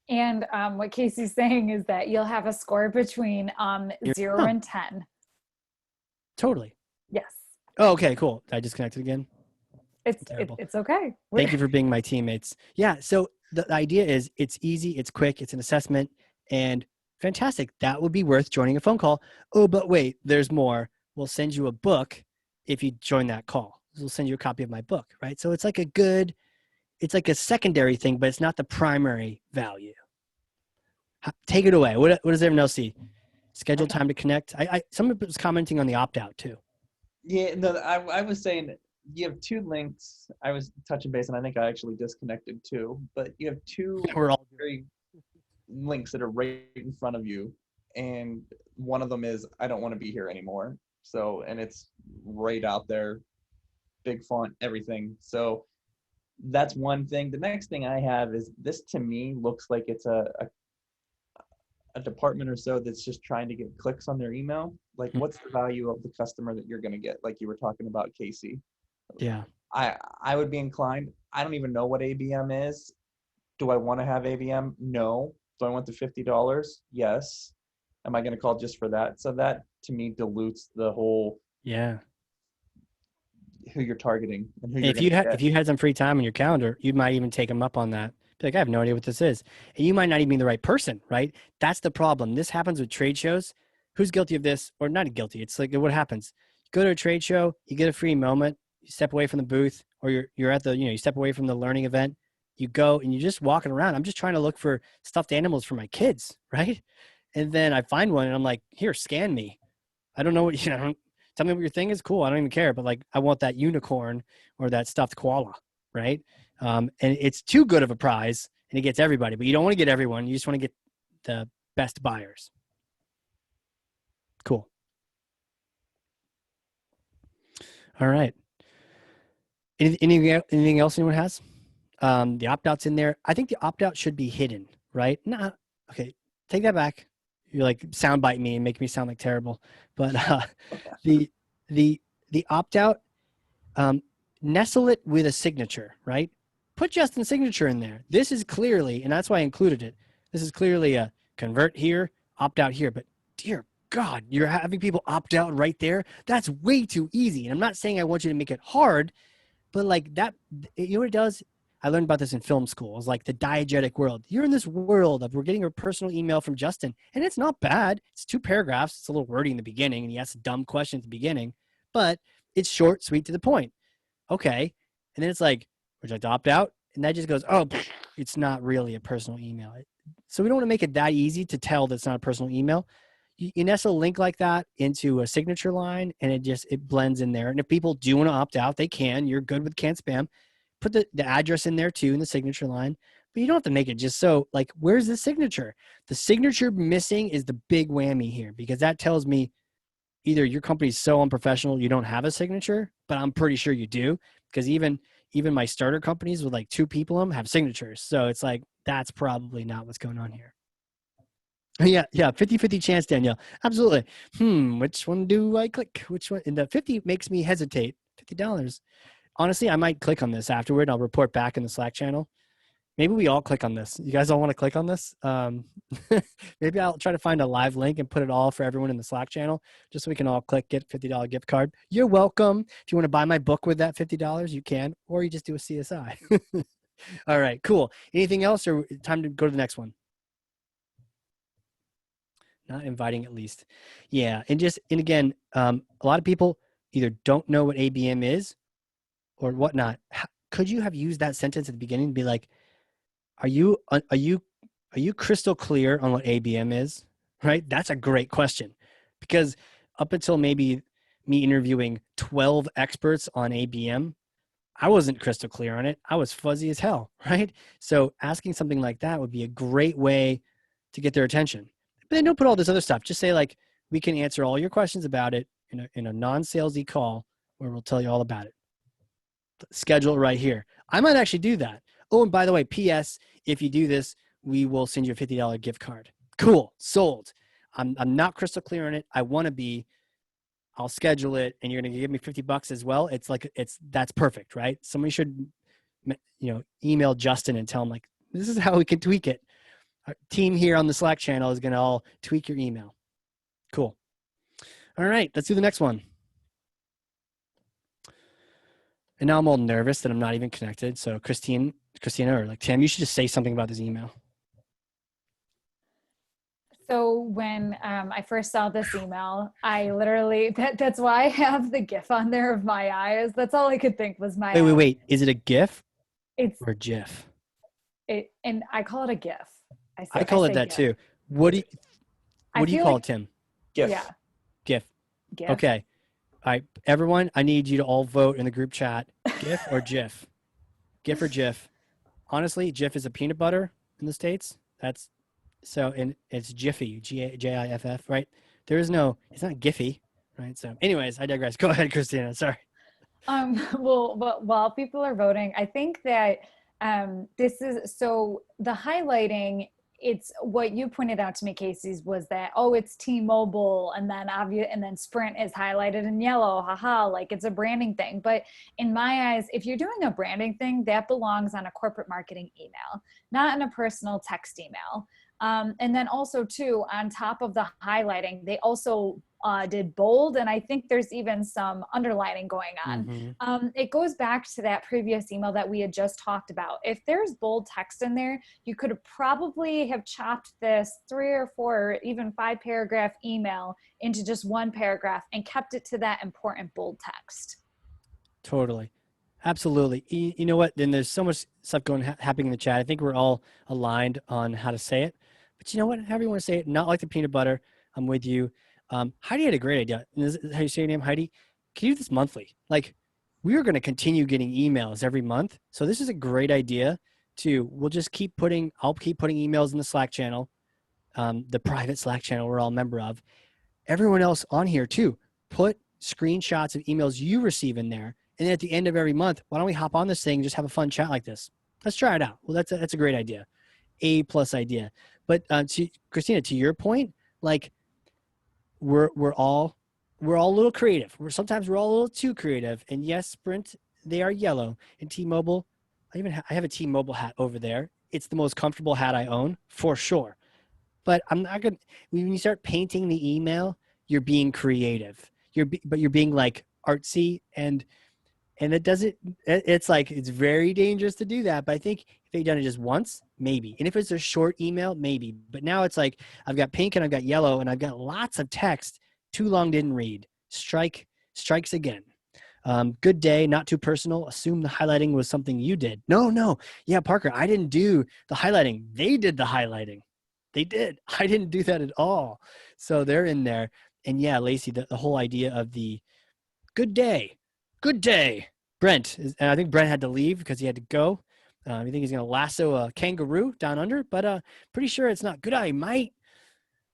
And what Casey's saying is that you'll have a score between 0 and 10. Totally. Yes. Oh, okay, cool. Did I disconnect it again? It's okay. Thank you for being my teammates. Yeah, so the idea is it's easy, it's quick, it's an assessment, and fantastic. That would be worth joining a phone call. Oh, but wait, there's more. We'll send you a book if you join that call. We'll send you a copy of my book, right? So it's like it's like a secondary thing, but it's not the primary value. Take it away. What does everyone else see? Schedule time to connect. Someone was commenting on the opt-out too. Yeah, no, I was saying you have 2 links. I was touching base, and I think I actually disconnected too. But you have 2 We're all very links that are right in front of you, and one of them is I don't want to be here anymore. So, and it's right out there, big font, everything. So that's one thing. The next thing I have is this, to me, looks like it's a department or so that's just trying to get clicks on their email. Like, what's the value of the customer that you're going to get? Like you were talking about, Casey. Yeah. I would be inclined. I don't even know what ABM is. Do I want to have ABM? No. Do I want the $50? Yes. Am I going to call just for that? So that, to me, dilutes the whole who you're targeting and who if you had some free time on your calendar, you might even take them up on that. Be like, I have no idea what this is. And you might not even be the right person, right? That's the problem. This happens with trade shows. Who's guilty of this? Or not guilty. It's like what happens. You go to a trade show, you get a free moment, you step away from the booth, or you're at the, you step away from the learning event, you go and you're just walking around. I'm just trying to look for stuffed animals for my kids, right? And then I find one and I'm like, here, scan me. I don't know what, tell me what your thing is. Cool. I don't even care. But like, I want that unicorn or that stuffed koala, right? And it's too good of a prize and it gets everybody, but you don't want to get everyone. You just want to get the best buyers. Cool. All right. Anything else anyone has? The opt-out's in there. I think the opt-out should be hidden, right? Nah. Okay. Take that back. You're like soundbite me and make me sound like terrible. But the opt-out, nestle it with a signature, right? Put Justin's signature in there. This is clearly, and that's why I included it. This is clearly a convert here, opt out here. But dear God, you're having people opt out right there. That's way too easy. And I'm not saying I want you to make it hard, but like that, you know what it does? I learned about this in film school. It's like the diegetic world. You're in this world of we're getting a personal email from Justin, and it's not bad. It's 2 paragraphs. It's a little wordy in the beginning, and he asks a dumb question at the beginning, but it's short, sweet, to the point. Okay. And then it's like, would you like to opt out? And that just goes, oh, it's not really a personal email. So we don't want to make it that easy to tell that it's not a personal email. You nestle a link like that into a signature line, and it blends in there. And if people do want to opt out, they can. You're good with can't spam. Put the address in there too in the signature line. But you don't have to make it just so, like, where's the signature? The signature missing is the big whammy here, because that tells me either your company's so unprofessional you don't have a signature, but I'm pretty sure you do, because even my starter companies with like 2 people in them have signatures. So it's like, that's probably not what's going on here. Yeah. 50-50 chance, Danielle. Absolutely. Which one do I click? Which one? And the 50 makes me hesitate. $50. Honestly, I might click on this afterward. I'll report back in the Slack channel. Maybe we all click on this. You guys all want to click on this? Maybe I'll try to find a live link and put it all for everyone in the Slack channel, just so we can all click, get $50 gift card. You're welcome. If you want to buy my book with that $50, you can, or you just do a CSI. All right, cool. Anything else, or time to go to the next one? Not inviting, at least. Yeah, and again, a lot of people either don't know what ABM is or whatnot. could you have used that sentence at the beginning to be like, are you crystal clear on what ABM is? Right? That's a great question, because up until maybe me interviewing 12 experts on ABM, I wasn't crystal clear on it. I was fuzzy as hell, right? So asking something like that would be a great way to get their attention. But then don't put all this other stuff. Just say like, we can answer all your questions about it in a non-salesy call where we'll tell you all about it. Schedule it right here. I might actually do that. Oh, and by the way, PS, if you do this, we will send you a $50 gift card. Cool, sold. I'm not crystal clear on it. I want to be. I'll schedule it, and you're going to give me $50 as well. That's perfect, right? Somebody should, email Justin and tell him like, this is how we can tweak it. Our team here on the Slack channel is going to all tweak your email. Cool. All right, let's do the next one. And now I'm all nervous that I'm not even connected. So Christina, or like Tim, you should just say something about this email. So when I first saw this email, I literally, that's why I have the GIF on there of my eyes. That's all I could think was my eyes. Wait. Is it a GIF It's or a GIF? And I call it a GIF. I call it that GIF. too. What do you call it, Tim? GIF. Yeah. GIF. GIF. Okay. All right, everyone, I need you to all vote in the group chat. GIF or GIF? GIF or GIF? Honestly, GIF is a peanut butter in the States. And it's Jiffy, Jiff, right? It's not Giphy, right? So anyways, I digress. Go ahead, Christina. Sorry. Well, but while people are voting, I think that this is, so the highlighting, it's what you pointed out to me, Casey, was that, it's T-Mobile, and then Sprint is highlighted in yellow, haha, like it's a branding thing. But in my eyes, if you're doing a branding thing, that belongs on a corporate marketing email, not in a personal text email. And then also too, on top of the highlighting, they also did bold, and I think there's even some underlining going on. Mm-hmm. It goes back to that previous email that we had just talked about. If there's bold text in there, you could have probably have chopped this 3 or 4 or even 5 paragraph email into just one paragraph and kept it to that important bold text. Totally. Absolutely. You know what? Then there's so much stuff happening in the chat. I think we're all aligned on how to say it. But you know what? However you want to say it, not like the peanut butter. I'm with you. Heidi had a great idea. Is how you say your name, Heidi? Can you do this monthly? Like, we are going to continue getting emails every month. So this is a great idea I'll keep putting emails in the Slack channel, the private Slack channel we're all a member of. Everyone else on here too, put screenshots of emails you receive in there. And then at the end of every month, why don't we hop on this thing and just have a fun chat like this? Let's try it out. Well, that's a great idea. A+ idea. But Christina, to your point, like we're all a little creative. Sometimes we're all a little too creative. And yes, Sprint, they are yellow. And T-Mobile, I have a T-Mobile hat over there. It's the most comfortable hat I own for sure. But I'm not gonna. When you start painting the email, you're being creative. But you're being like artsy and it doesn't. It's like it's very dangerous to do that. But I think if they've done it just once, maybe. And if it's a short email, maybe. But now it's like I've got pink and I've got yellow and I've got lots of text. Too long, didn't read. Strikes again. Good day, not too personal. Assume the highlighting was something you did. No. Yeah, Parker, I didn't do the highlighting. They did the highlighting. They did. I didn't do that at all. So they're in there. And yeah, Lacey, the whole idea of the good day. Brent, and I think Brent had to leave because he had to go. I think he's going to lasso a kangaroo down under, but pretty sure it's not good day, mate.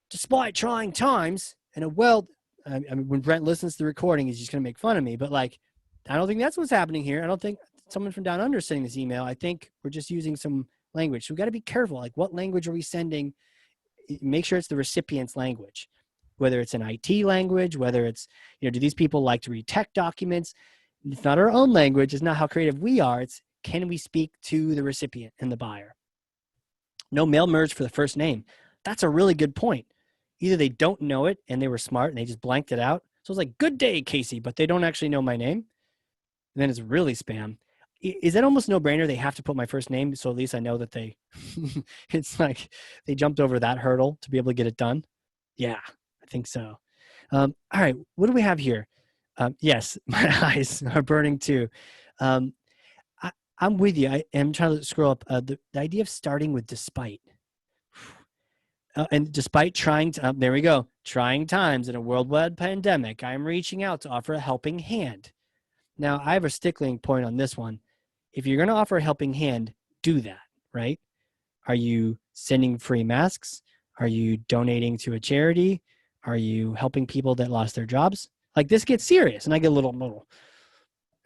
Despite trying times, and when Brent listens to the recording, he's just going to make fun of me. But like, I don't think that's what's happening here. I don't think someone from down under is sending this email. I think we're just using some language. So we got to be careful. Like, what language are we sending? Make sure it's the recipient's language, whether it's an IT language, whether it's, do these people like to read tech documents? It's not our own language. It's not how creative we are. It's, can we speak to the recipient and the buyer? No mail merge for the first name. That's a really good point. Either they don't know it and they were smart and they just blanked it out. So it's like, good day, Casey, but they don't actually know my name. And then it's really spam. Is that almost no brainer? They have to put my first name. So at least I know that it's like they jumped over that hurdle to be able to get it done. Yeah, I think so. All right. What do we have here? Yes, my eyes are burning too. I'm with you. I am trying to scroll up. The idea of starting with despite. And despite trying to, there we go, trying times in a worldwide pandemic, I am reaching out to offer a helping hand. Now, I have a stickling point on this one. If you're going to offer a helping hand, do that, right? Are you sending free masks? Are you donating to a charity? Are you helping people that lost their jobs? Like, this gets serious. And I get a little,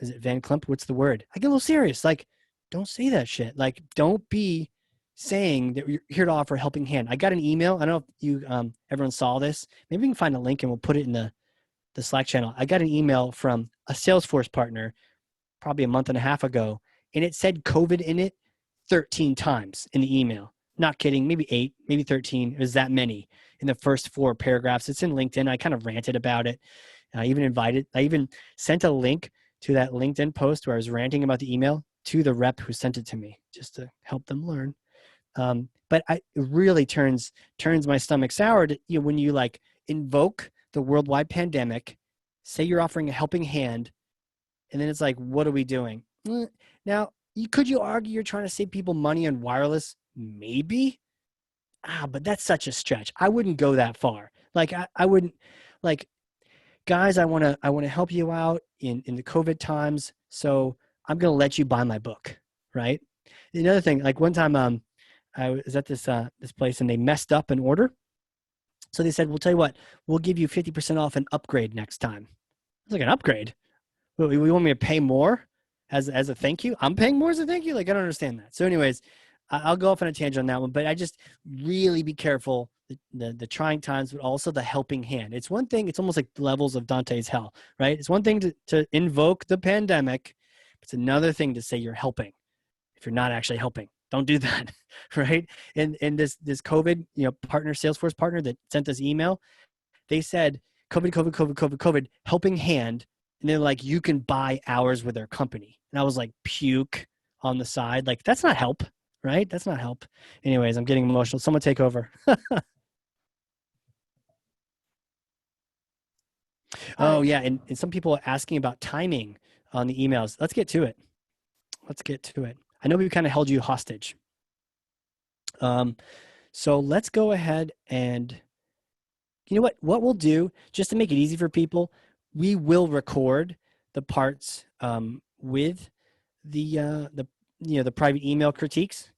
is it Van Klemp? What's the word? I get a little serious. Like, don't say that shit. Like, don't be saying that you're here to offer a helping hand. I got an email. I don't know if you, everyone saw this. Maybe we can find a link and we'll put it in the Slack channel. I got an email from a Salesforce partner probably a month and a half ago, and it said COVID in it 13 times in the email. Not kidding. Maybe 8, maybe 13. It was that many in the first 4 paragraphs. It's in LinkedIn. I kind of ranted about it. I even sent a link to that LinkedIn post where I was ranting about the email to the rep who sent it to me just to help them learn. But it really turns my stomach sour to, when you like invoke the worldwide pandemic, say you're offering a helping hand, and then it's like, what are we doing? Now, could you argue you're trying to save people money on wireless? Maybe. But that's such a stretch. I wouldn't go that far. Like I wouldn't, like, guys, I want to help you out in the COVID times, so I'm going to let you buy my book, right? Another thing, like one time I was at this place and they messed up an order. So they said, we'll tell you what, we'll give you 50% off an upgrade next time. I was like, an upgrade? We want me to pay more as a thank you? I'm paying more as a thank you? Like, I don't understand that. So anyways, I'll go off on a tangent on that one, but I just really be careful, the trying times, but also the helping hand. It's one thing, it's almost like levels of Dante's hell, right? It's one thing to invoke the pandemic. It's another thing to say you're helping if you're not actually helping. Don't do that, right? And this COVID, partner, Salesforce partner that sent this email, they said, COVID, helping hand. And they're like, you can buy hours with their company. And I was like, puke on the side. Like, that's not help, right? That's not help. Anyways, I'm getting emotional. Someone take over. Oh, yeah. And some people are asking about timing on the emails. Let's get to it. I know we kind of held you hostage. So let's go ahead and, you know what we'll do, just to make it easy for people, we will record the parts with the private email critiques.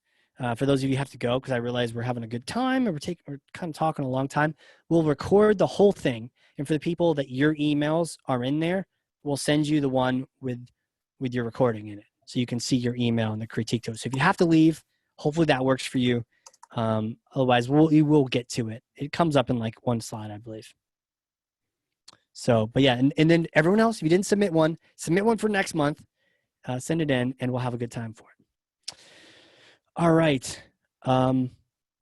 For those of you who have to go, because I realize we're having a good time and we're kind of talking a long time, we'll record the whole thing. And for the people that your emails are in there, we'll send you the one with your recording in it, so you can see your email and the critique to it. So if you have to leave, hopefully that works for you. Otherwise, we will get to it. It comes up in like one slide, I believe. So, but yeah, and then everyone else, if you didn't submit one for next month. Send it in, and we'll have a good time for it. All right.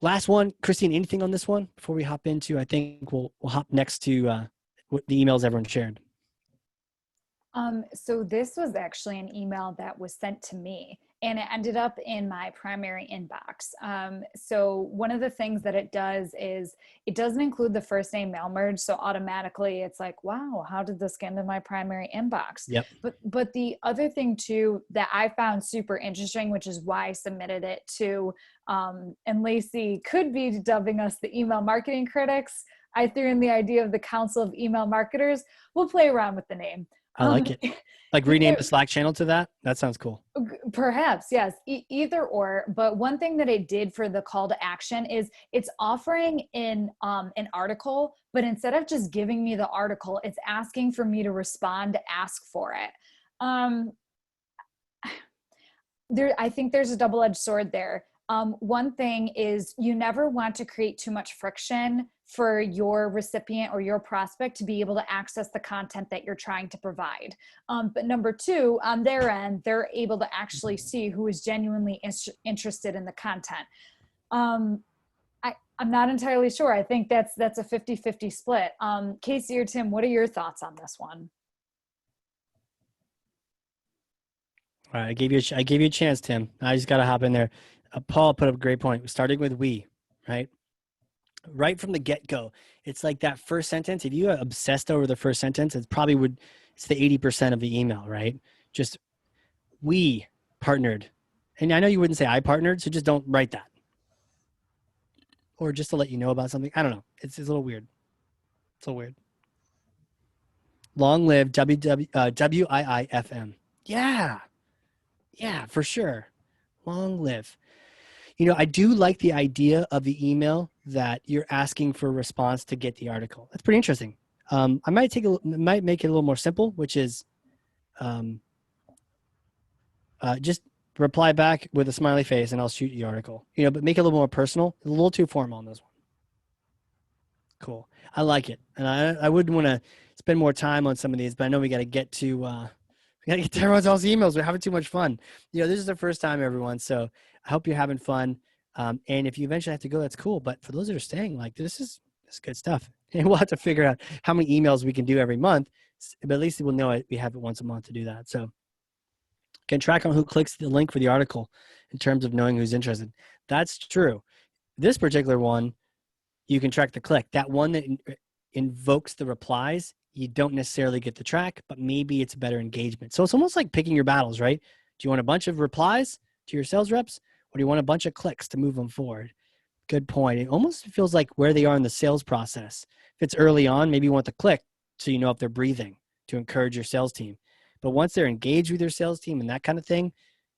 Last one, Christine. Anything on this one before we hop into? I think we'll hop next to what the emails everyone shared. So this was actually an email that was sent to me, and it ended up in my primary inbox. So one of the things that it does is it doesn't include the first name mail merge. So automatically it's like, wow, how did this get into my primary inbox? Yep. But the other thing too, that I found super interesting, which is why I submitted it to, and Lacey could be dubbing us the email marketing critics. I threw in the idea of the Council of Email Marketers. We'll play around with the name. I like it. Like rename the Slack channel to that? That sounds cool. Perhaps, yes. Either or. But one thing that it did for the call to action is it's offering in an article, but instead of just giving me the article, it's asking for me to respond to ask for it. I think there's a double-edged sword there. One thing is you never want to create too much friction for your recipient or your prospect to be able to access the content that you're trying to provide. But number two, on their end, they're able to actually see who is genuinely interested in the content. I'm not entirely sure. I think that's a 50-50 split. Casey or Tim, what are your thoughts on this one? All right, I gave you a chance, Tim. I just got to hop in there. Paul put up a great point. Starting with we, right? Right from the get-go. It's like that first sentence. If you are obsessed over the first sentence, it's the 80% of the email, right? Just we partnered. And I know you wouldn't say I partnered, so just don't write that. Or just to let you know about something. I don't know. It's a little weird. It's a little weird. Long live WIIFM. Yeah. Yeah, for sure. Long live. You know, I do like the idea of the email that you're asking for a response to get the article. That's pretty interesting. I might make it a little more simple, which is just reply back with a smiley face and I'll shoot you the article. You know, but make it a little more personal. A little too formal on this one. Cool. I like it. And I wouldn't want to spend more time on some of these, but I know we got to get to everyone else's emails. We're having too much fun. You know, this is the first time, everyone. So I hope you're having fun. And if you eventually have to go, that's cool. But for those that are staying, like this is good stuff. And we'll have to figure out how many emails we can do every month. But at least we'll know it. We have it once a month to do that. So can track on who clicks the link for the article in terms of knowing who's interested. That's true. This particular one, you can track the click. That one that invokes the replies, you don't necessarily get the track, but maybe it's better engagement. So it's almost like picking your battles, right? Do you want a bunch of replies to your sales reps, or do you want a bunch of clicks to move them forward? Good point. It almost feels like where they are in the sales process. If it's early on, maybe you want the click so you know if they're breathing to encourage your sales team. But once they're engaged with your sales team and that kind of thing,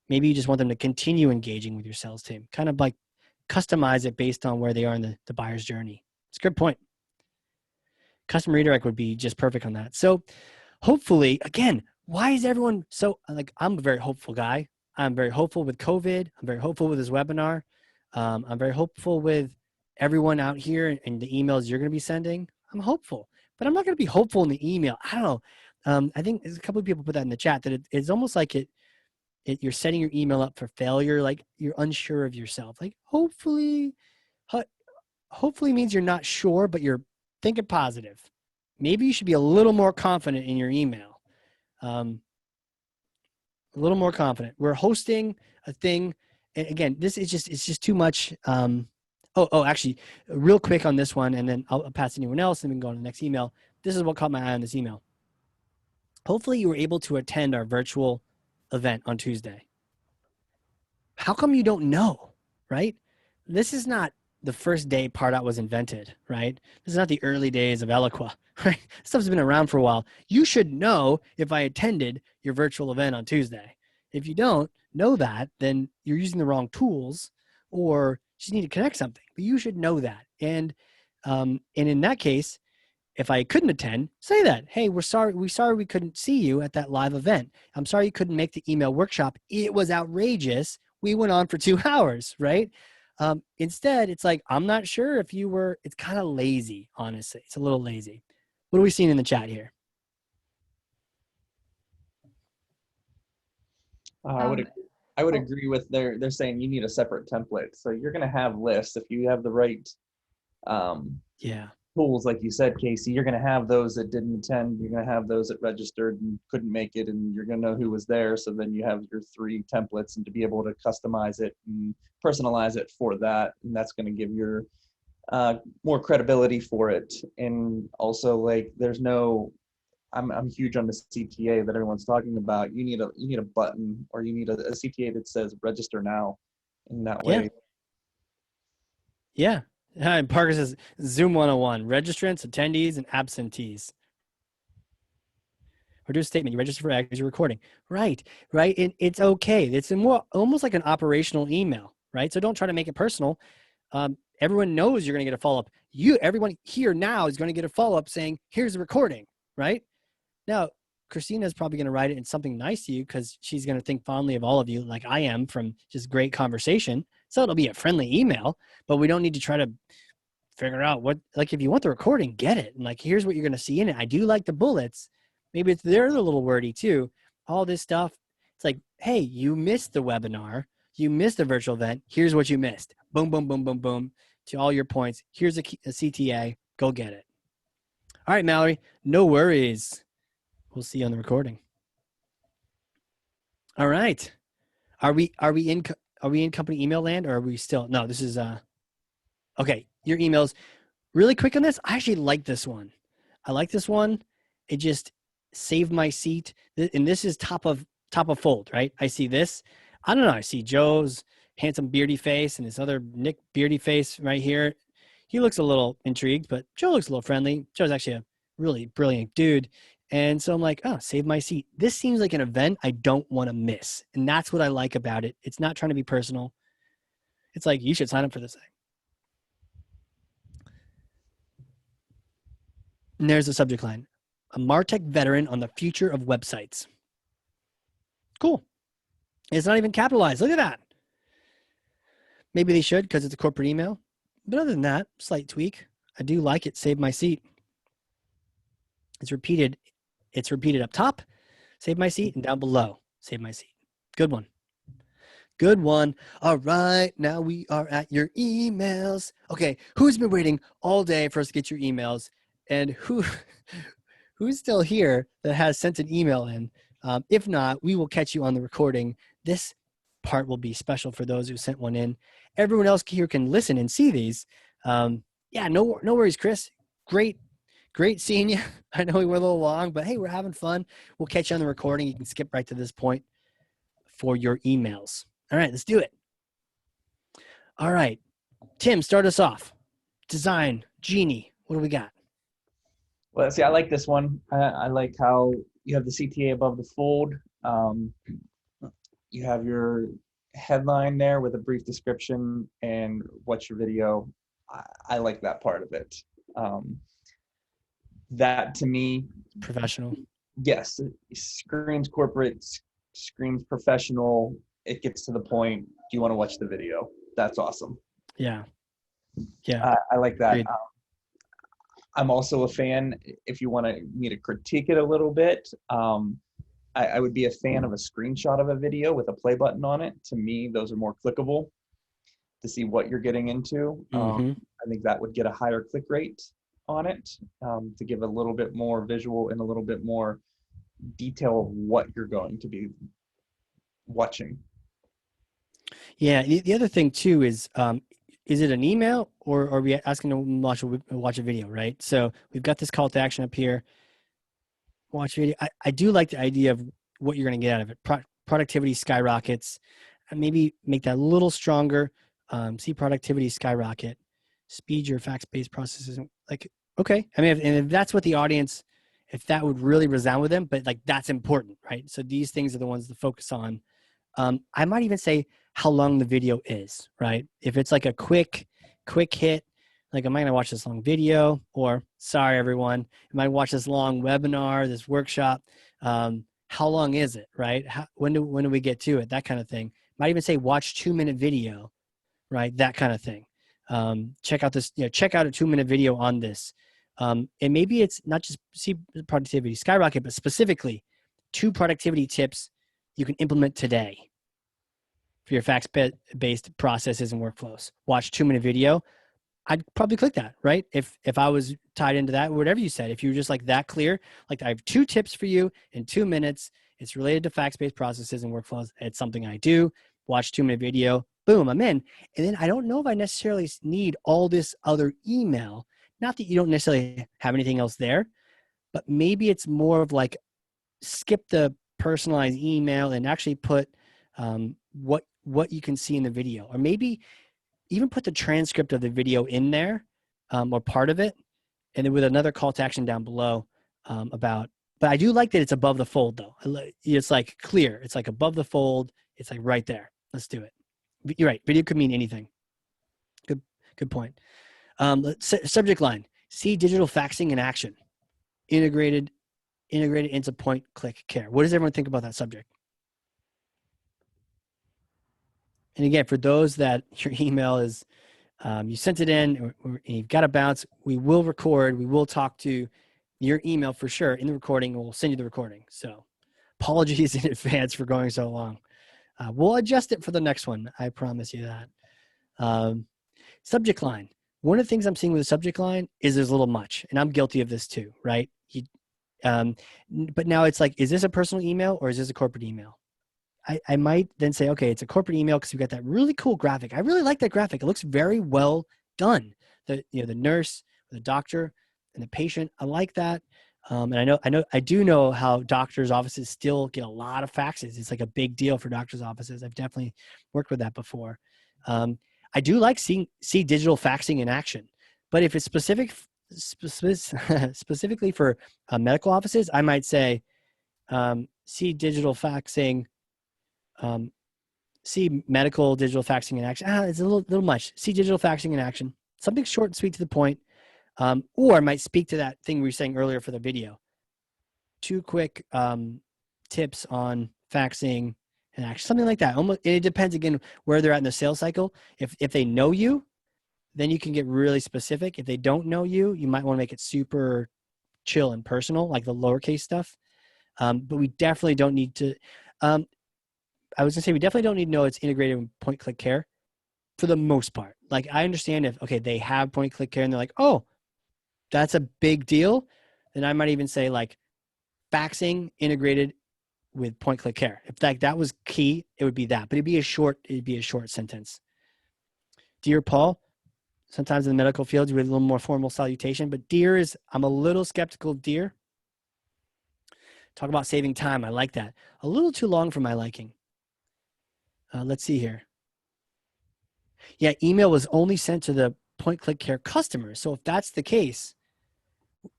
maybe you just want them to continue engaging with your sales team. Kind of like customize it based on where they are in the buyer's journey. It's a good point. Custom redirect would be just perfect on that. So hopefully, again, why is everyone so, like, I'm a very hopeful guy. I'm very hopeful with COVID. I'm very hopeful with this webinar. I'm very hopeful with everyone out here and the emails you're going to be sending. I'm hopeful, but I'm not going to be hopeful in the email. I don't know. I think there's a couple of people put that in the chat that it's almost like you're setting your email up for failure. Like you're unsure of yourself. Like hopefully means you're not sure, but you're thinking positive. Maybe you should be a little more confident in your email. A little more confident. We're hosting a thing. And again, it's just too much. Actually, real quick on this one, and then I'll pass to anyone else and we can go on to the next email. This is what caught my eye on this email. Hopefully you were able to attend our virtual event on Tuesday. How come you don't know, right? This is not the first day Pardot was invented, right? This is not the early days of Eloqua, right? This stuff's been around for a while. You should know if I attended your virtual event on Tuesday. If you don't know that, then you're using the wrong tools or just need to connect something. But you should know that. And in that case, if I couldn't attend, say that. Hey, we're sorry we couldn't see you at that live event. I'm sorry you couldn't make the email workshop. It was outrageous. We went on for 2 hours, right? Instead, it's like, I'm not sure if you were, it's kind of lazy, honestly. It's a little lazy. What are we seeing in the chat here? I would agree with they're saying you need a separate template. So you're going to have lists. If you have the right tools, like you said, Casey, you're going to have those that didn't attend. You're going to have those that registered and couldn't make it, and you're going to know who was there. So then you have your 3 templates, and to be able to customize it and personalize it for that, and that's going to give your more credibility for it. And also, like, there's no, I'm huge on the CTA that everyone's talking about. You need a button, or you need a CTA that says register now. In that way. Yeah. And Parker says Zoom 101, registrants, attendees, and absentees. Or do a statement. You register for X, you're recording. Right. And it's okay. It's almost like an operational email, right? So don't try to make it personal. Everyone knows you're going to get a follow-up. Everyone here now is going to get a follow-up saying, here's the recording, right? Now, Christina's probably going to write it in something nice to you because she's going to think fondly of all of you like I am from just great conversation. So it'll be a friendly email, but we don't need to try to figure out what, like, if you want the recording, get it. And like, here's what you're going to see in it. I do like the bullets. Maybe they're a little wordy too. All this stuff. It's like, hey, you missed the webinar. You missed the virtual event. Here's what you missed. Boom, boom, boom, boom, boom. To all your points. Here's a CTA. Go get it. All right, Mallory. No worries. We'll see you on the recording. All right. Are we in company email land, or are we still? No, this is okay. Your emails. Really quick on this. I actually like this one. I like this one. It just saved my seat. And this is top of fold, right? I see this. I don't know. I see Joe's handsome beardy face and this other Nick beardy face right here. He looks a little intrigued, but Joe looks a little friendly. Joe's actually a really brilliant dude. And so I'm like, oh, save my seat. This seems like an event I don't want to miss. And that's what I like about it. It's not trying to be personal. It's like, you should sign up for this thing. And there's the subject line. A MarTech veteran on the future of websites. Cool. It's not even capitalized. Look at that. Maybe they should because it's a corporate email. But other than that, slight tweak. I do like it. Save my seat. It's repeated. It's repeated up top. Save my seat. And down below. Save my seat. Good one. Good one. All right. Now we are at your emails. Okay. Who's been waiting all day for us to get your emails? And who's still here that has sent an email in? If not, we will catch you on the recording. This part will be special for those who sent one in. Everyone else here can listen and see these. Yeah, no worries, Chris. Great seeing you. I know we were a little long, but hey, we're having fun. We'll catch you on the recording. You can skip right to this point for your emails. All right, let's do it. All right, Tim, start us off. Design, Genie, what do we got? Well, see, I like this one. I like how you have the CTA above the fold. You have your headline there with a brief description and what's your video. I like that part of it. That to me, Professional. yes, screams corporate, screams professional. It gets to the point. Do you want to watch the video? That's awesome. Yeah. I like that. Great. I'm also a fan, if you want me to critique it a little bit, I would be a fan of a screenshot of a video with a play button on it. To me, those are more clickable to see what you're getting into. I think that would get a higher click rate on it, to give a little bit more visual and a little bit more detail of what you're going to be watching. Yeah. The other thing too is it an email or are we asking to watch a video, right? So we've got this call to action up here. Watch video. I do like the idea of what you're going to get out of it. Productivity skyrockets, and maybe make that a little stronger. See productivity skyrocket, speed your fact-based processes. Like, okay. I mean, if that's what the audience, if that would really resound with them, but like that's important, right? So these things are the ones to focus on. I might even say how long the video is, right? If it's like a quick hit, like, am I going to watch this long video? Or, sorry, everyone, am I going to watch this long webinar, this workshop? How long is it, right? When do we get to it? That kind of thing. Might even say watch 2-minute video, right? That kind of thing. Check out this, check out a 2-minute video on this. And maybe it's not just see productivity skyrocket, but specifically 2 productivity tips you can implement today for your facts-based processes and workflows. Watch 2-minute video. I'd probably click that, right? If I was tied into that, whatever you said, if you were just like that clear, like I have 2 tips for you in 2 minutes. It's related to facts-based processes and workflows. It's something I do. Watch 2-minute video. Boom, I'm in. And then I don't know if I necessarily need all this other email. Not that you don't necessarily have anything else there, but maybe it's more of like skip the personalized email and actually put what you can see in the video, or maybe even put the transcript of the video in there, or part of it, and then with another call to action down below but I do like that it's above the fold though. It's like clear. It's like above the fold. It's like right there. Let's do it. You're right. Video could mean anything. Good point. Subject line, see digital faxing in action. Integrated into point, click, care. What does everyone think about that subject? And again, for those that your email is, you sent it in and you've got to bounce, we will record, we will talk to your email for sure in the recording, and we'll send you the recording. So apologies in advance for going so long. We'll adjust it for the next one. I promise you that. Subject line. One of the things I'm seeing with the subject line is there's a little much, and I'm guilty of this too, right? But now it's like, is this a personal email or is this a corporate email? I might then say, okay, it's a corporate email because we've got that really cool graphic. I really like that graphic. It looks very well done. The nurse, the doctor, and the patient. I like that. And I do know how doctors' offices still get a lot of faxes. It's like a big deal for doctors' offices. I've definitely worked with that before. I do like see digital faxing in action, but if it's specifically for medical offices, I might say see digital faxing, see medical digital faxing in action. It's a little much. See digital faxing in action. Something short and sweet to the point, or I might speak to that thing we were saying earlier for the video. 2 quick tips on faxing and action, something like that. Almost, it depends again where they're at in the sales cycle. If they know you, then you can get really specific. If they don't know you, you might want to make it super chill and personal, like the lowercase stuff. But we definitely don't need to. I was gonna say we definitely don't need to know it's integrated with point click care for the most part. Like I understand if they have point click care and they're like, oh, that's a big deal, then I might even say like faxing integrated with point click care. If that was key, it would be that. But it'd be a short sentence. Dear Paul, sometimes in the medical field, with a little more formal salutation, but I'm a little skeptical of dear. Talk about saving time. I like that. A little too long for my liking. Let's see here. Yeah, email was only sent to the point click care customers. So if that's the case,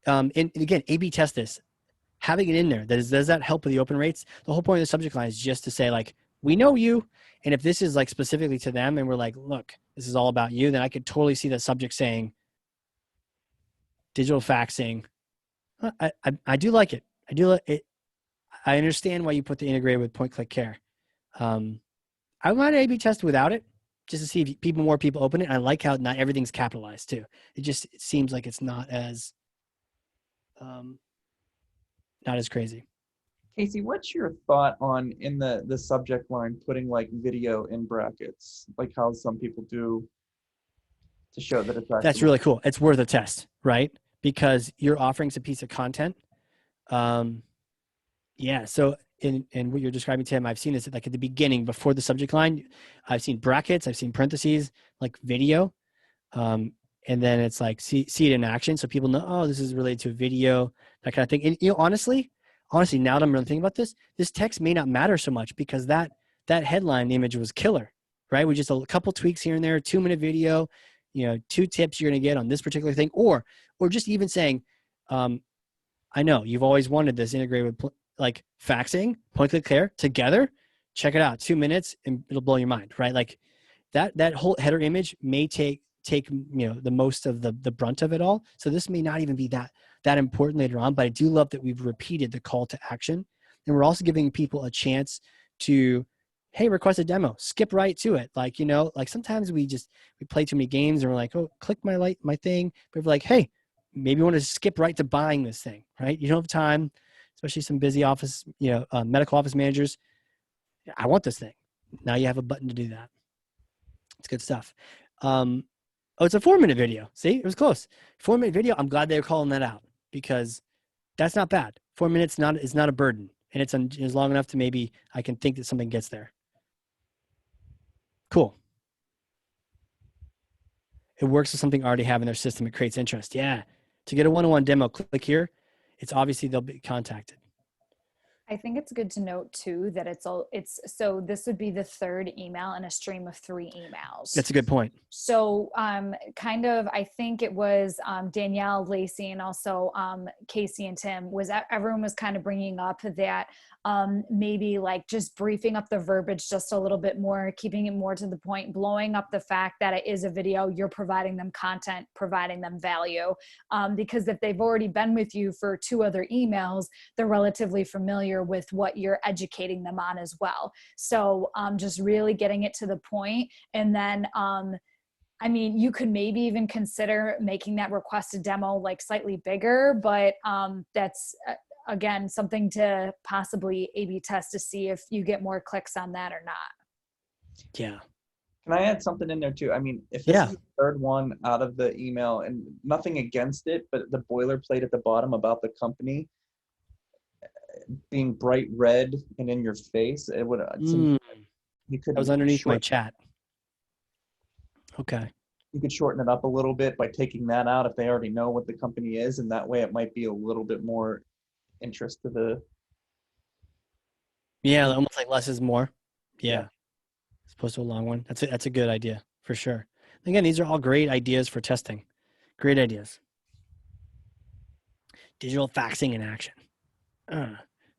and again, A/B test this. Having it in there, does that help with the open rates? The whole point of the subject line is just to say like, we know you. And if this is like specifically to them and we're like, look, this is all about you, then I could totally see the subject saying digital faxing. I do like it. I do like it. I understand why you put the integrated with point click care. I might A/B test without it just to see if more people open it. I like how not everything's capitalized too. It seems like it's not as crazy. Casey, what's your thought on in the subject line putting like video in brackets, like how some people do to show that it's actually. That's really cool. It's worth a test, right? Because you're offering some piece of content. Yeah. So in what you're describing, Tim, I've seen this like at the beginning before the subject line. I've seen brackets. I've seen parentheses, like video. And then it's like see it in action, so people know, oh, this is related to a video, that kind of thing. And honestly, now that I'm really thinking about this text may not matter so much because that headline image was killer, right? With just a couple tweaks here and there, 2-minute video, 2 tips you're going to get on this particular thing, or just even saying, I know you've always wanted this integrated with like faxing, point click care together. Check it out, 2 minutes, and it'll blow your mind, right? Like that whole header image may take the most of the brunt of it all. So this may not even be that important later on, but I do love that we've repeated the call to action, and we're also giving people a chance to, hey, request a demo, skip right to it. Like, like sometimes we play too many games and we're like, oh, click my thing. But we're like, hey, maybe you want to skip right to buying this thing, right? You don't have time, especially some busy office, medical office managers. I want this thing. Now you have a button to do that. It's good stuff. Oh, it's a 4-minute video. See, it was close. 4-minute video. I'm glad they were calling that out because that's not bad. 4 minutes is not a burden, and it's long enough to maybe I can think that something gets there. Cool. It works with something already have in their system. It creates interest. Yeah. To get a one-on-one demo, click here. It's obviously they'll be contacted. I think it's good to note too that so this would be the 3rd email in a stream of 3 emails. That's a good point. So kind of, I think it was Danielle, Lacey, and also Casey and Tim, everyone was kind of bringing up that maybe like just briefing up the verbiage just a little bit more, keeping it more to the point, blowing up the fact that it is a video, you're providing them content, providing them value. Because if they've already been with you for 2 other emails, they're relatively familiar with what you're educating them on as well. So just really getting it to the point. And then I mean, you could maybe even consider making that requested demo like slightly bigger, but that's again something to possibly A/B test to see if you get more clicks on that or not. Yeah. Can I add something in there too? I mean, if this is the 3rd one out of the email, and nothing against it, but the boilerplate at the bottom about the company being bright red and in your face, it would. You could. That was underneath my chat. Okay. you could shorten it up a little bit by taking that out if they already know what the company is, and that way it might be a little bit more interest to the. Yeah, almost like less is more. Yeah. Yeah. As opposed to a long one. That's a good idea for sure. Again, these are all great ideas for testing. Great ideas. Digital faxing in action.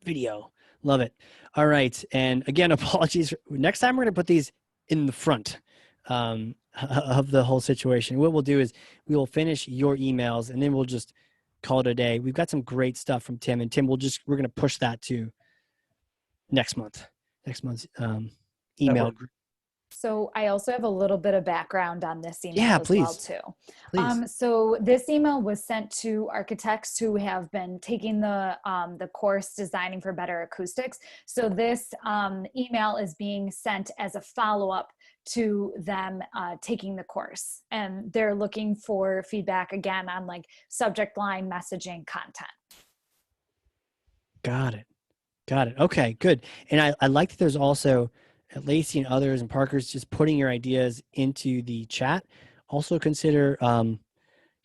Video. Love it. All right. And again, apologies. Next time we're going to put these in the front of the whole situation. What we'll do is we will finish your emails and then we'll just call it a day. We've got some great stuff from Tim, and Tim, we're going to push that to next month's email group. So I also have a little bit of background on this email as well too. Please. So this email was sent to architects who have been taking the course Designing for Better Acoustics. So this email is being sent as a follow-up to them taking the course, and they're looking for feedback again on like subject line, messaging, content. Got it. Okay, good. And I like that there's also Lacey and others and Parker's just putting your ideas into the chat. Also consider,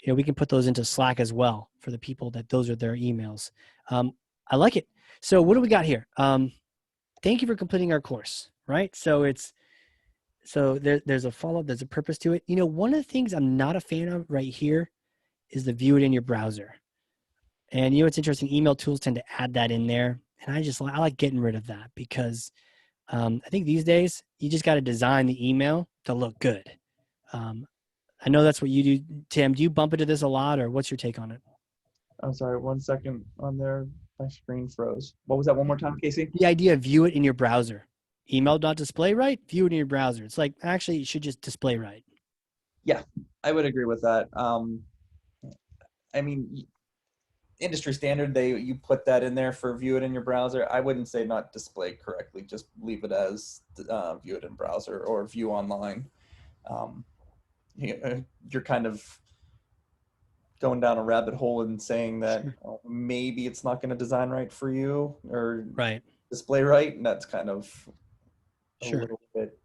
we can put those into Slack as well for the people that those are their emails. I like it. So what do we got here? Thank you for completing our course, right? So there's a follow-up, there's a purpose to it. One of the things I'm not a fan of right here is the view it in your browser. And it's interesting, email tools tend to add that in there. And I like getting rid of that because I think these days you just got to design the email to look good. I know that's what you do, Tim. Do you bump into this a lot, or what's your take on it? I'm sorry, 1 second on there. My screen froze. What was that one more time, Casey? The idea of view it in your browser. Email not display right, view it in your browser. It's like, actually, it should just display right. Yeah, I would agree with that. I mean, industry standard, you put that in there for view it in your browser. I wouldn't say not display correctly. Just leave it as view it in browser or view online. You're kind of going down a rabbit hole and saying that maybe it's not going to design right for you or display right, and that's kind of a little bit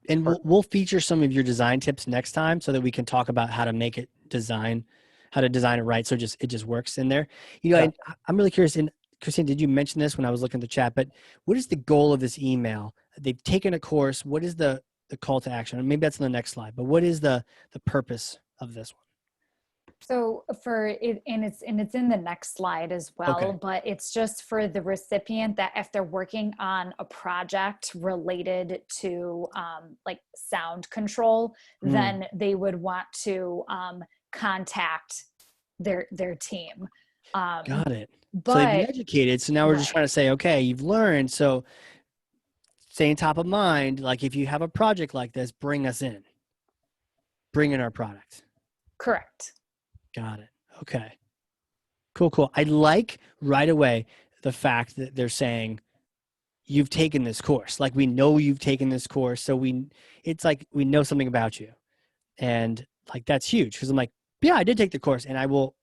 And we'll feature some of your design tips next time so that we can talk about how to make it how to design it right so it just works in there. I'm really curious, and Christine, did you mention this when I was looking at the chat, but what is the goal of this email? They've taken a course. What is the call to action? Maybe that's on the next slide, but what is the purpose of this one? So for it, and it's in the next slide as well, but it's just for the recipient that if they're working on a project related to like sound control, then they would want to contact their team. Got it. But, so they've been educated. So now we're just trying to say, okay, you've learned. So staying top of mind, like if you have a project like this, bring us in. Bring in our product. Correct. Got it. Okay. Cool. I like right away the fact that they're saying you've taken this course. Like we know you've taken this course. So it's like we know something about you. And like that's huge because I'm like, yeah, I did take the course and I will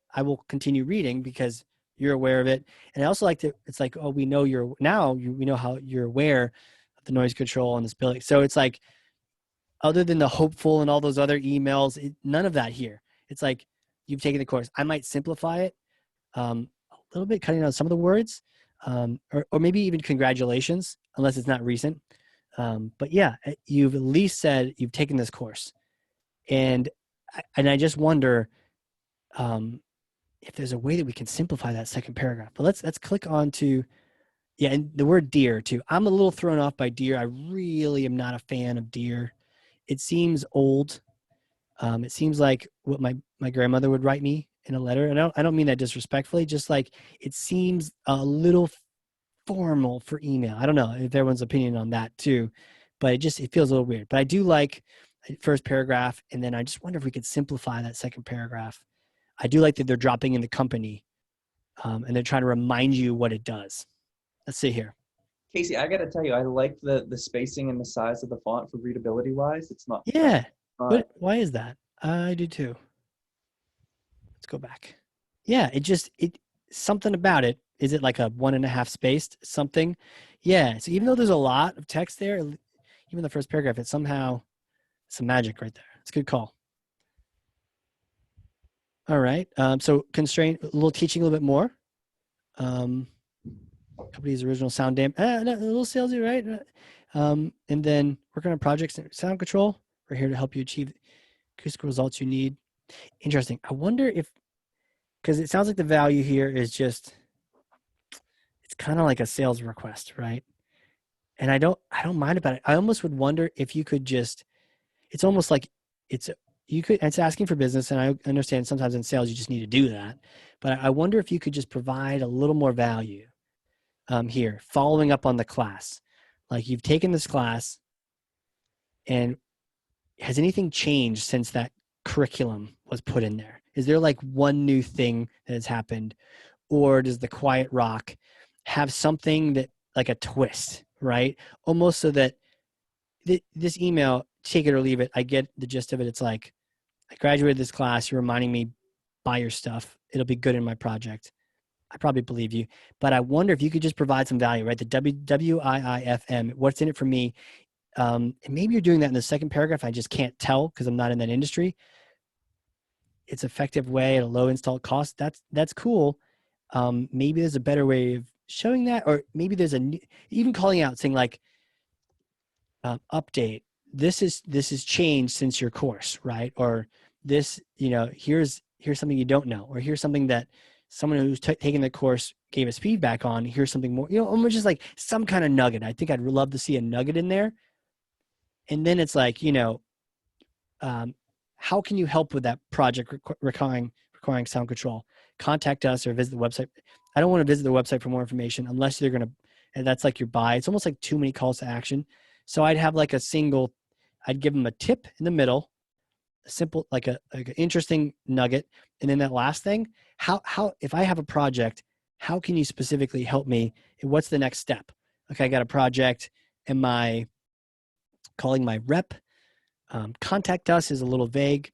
continue reading because you're aware of it. And I also like to, it's like, oh, we know we know how you're aware of the noise control and this building. So it's like, other than the hopeful and all those other emails, none of that here. It's like, you've taken the course. I might simplify it a little bit, cutting out some of the words, or maybe even congratulations, unless it's not recent. But yeah, you've at least said you've taken this course. And I just wonder if there's a way that we can simplify that second paragraph. But let's click on to, and the word dear too. I'm a little thrown off by dear. I really am not a fan of dear. It seems old. It seems like what my grandmother would write me in a letter. And I don't mean that disrespectfully, just like it seems a little formal for email. I don't know if everyone's opinion on that too, but it feels a little weird. But I do like first paragraph, and then I just wonder if we could simplify that second paragraph. I do like that they're dropping in the company, and they're trying to remind you what it does. Let's see here. Casey, I got to tell you, I like the spacing and the size of the font for readability wise. It's not. Yeah. But why is that? I do too. Let's go back. Yeah, it something about it. Is it like a 1.5 spaced something? Yeah. So even though there's a lot of text there, even the first paragraph, it's somehow some magic right there. It's a good call. All right. So constraint, a little teaching a little bit more. Company's original sound damp, a little salesy, right? And then working on projects and sound control. We're here to help you achieve acoustical results you need. Interesting. I wonder if, because it sounds like the value here is just, it's kind of like a sales request, right? And I don't mind about it. I almost would wonder if you could just, it's almost like it's asking for business. And I understand sometimes in sales, you just need to do that. But I wonder if you could just provide a little more value here, following up on the class. Like, you've taken this class, and has anything changed since that curriculum was put in there? Is there like one new thing that has happened? Or does the Quiet Rock have something that, like a twist, right? Almost so that this email, take it or leave it, I get the gist of it. It's like, I graduated this class, you're reminding me, buy your stuff. It'll be good in my project. I probably believe you, but I wonder if you could just provide some value, right? The WIIFM, what's in it for me? And maybe you're doing that in the second paragraph. I just can't tell because I'm not in that industry. It's effective way at a low install cost. That's cool. Maybe there's a better way of showing that, or maybe there's even calling out saying like, update. This is changed since your course, right? Or this, here's something you don't know, or here's something that someone who's taking the course gave us feedback on. Here's something more, almost just like some kind of nugget. I think I'd love to see a nugget in there. And then it's like, how can you help with that project requiring sound control? Contact us or visit the website. I don't want to visit the website for more information unless you're going to, and that's like your buy. It's almost like too many calls to action. So I'd have like I'd give them a tip in the middle, a simple, like an interesting nugget. And then that last thing, how, if I have a project, how can you specifically help me? What's the next step? Okay, I got a project. Am I calling my rep? Contact us is a little vague.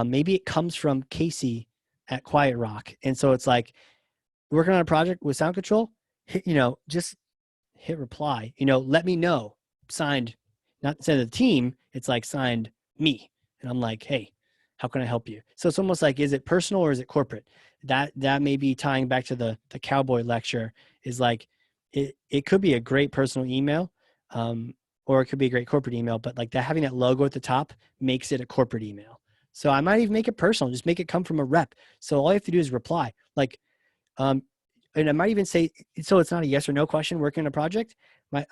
Maybe it comes from Casey at Quiet Rock. And so it's like, working on a project with sound control, just hit reply, let me know. Signed, not send the team, it's like signed me. And I'm like, hey, how can I help you? So it's almost like, is it personal or is it corporate? That may be tying back to the cowboy lecture, is like, it could be a great personal email, or it could be a great corporate email, but like that, having that logo at the top makes it a corporate email. So I might even make it personal, just make it come from a rep. So all you have to do is reply. Like, and I might even say, so it's not a yes or no question, working on a project.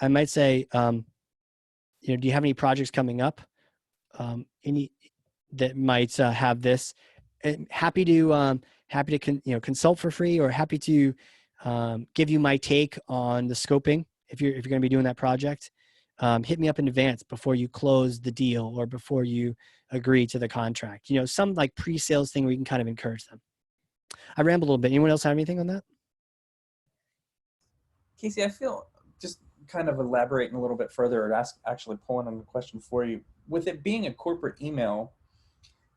I might say, do you have any projects coming up? Any that might have this? And happy to consult for free, or happy to give you my take on the scoping if you're going to be doing that project. Hit me up in advance before you close the deal or before you agree to the contract. Some like pre-sales thing where you can kind of encourage them. I rambled a little bit. Anyone else have anything on that? Casey, I feel, just kind of elaborating a little bit further, or actually pulling on the question for you. With it being a corporate email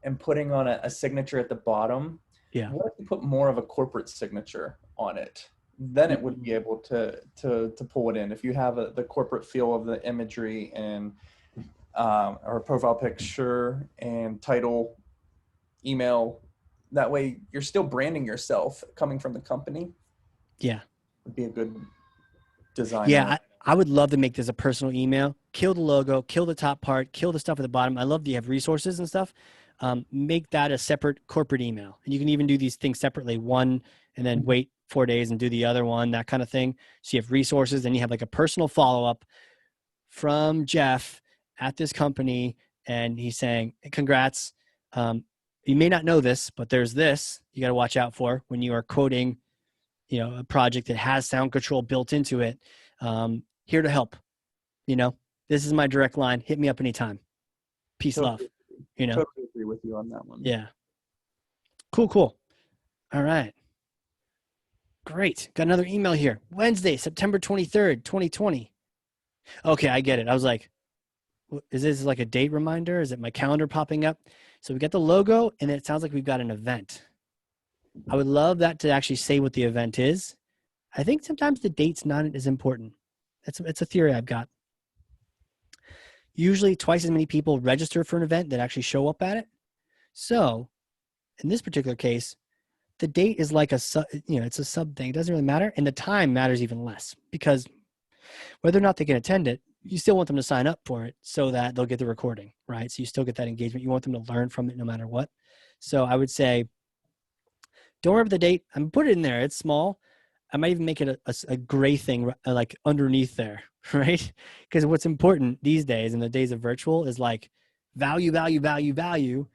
and putting on a signature at the bottom, yeah, what if you put more of a corporate signature on it? Then it would be able to pull it in. If you have the corporate feel of the imagery and or profile picture and title, email, that way you're still branding yourself coming from the company. Yeah, would be a good design. Yeah, I would love to make this a personal email. Kill the logo, kill the top part, kill the stuff at the bottom. I love that you have resources and stuff. Make that a separate corporate email. And you can even do these things separately, one and then wait 4 days and do the other one, that kind of thing. So you have resources, then you have like a personal follow-up from Jeff at this company. And he's saying, congrats. You may not know this, but there's this you got to watch out for when you are quoting, a project that has sound control built into it. Here to help. This is my direct line. Hit me up anytime. Peace, love. Totally agree with you on that one. Yeah. Cool. All right. Great. Got another email here. Wednesday, September 23rd, 2020. Okay, I get it. I was like, is this like a date reminder? Is it my calendar popping up? So we got the logo, and it sounds like we've got an event. I would love that to actually say what the event is. I think sometimes the date's not as important. It's a theory I've got. usually twice as many people register for an event that actually show up at it. So in this particular case, the date is like it's a sub thing. It doesn't really matter. And the time matters even less, because whether or not they can attend it, you still want them to sign up for it so that they'll get the recording, right? So you still get that engagement. You want them to learn from it no matter what. So I would say, don't worry about the date. I'm put it in there. It's small. I might even make it a gray thing like underneath there, right? Because what's important these days in the days of virtual is like value, value, value, value.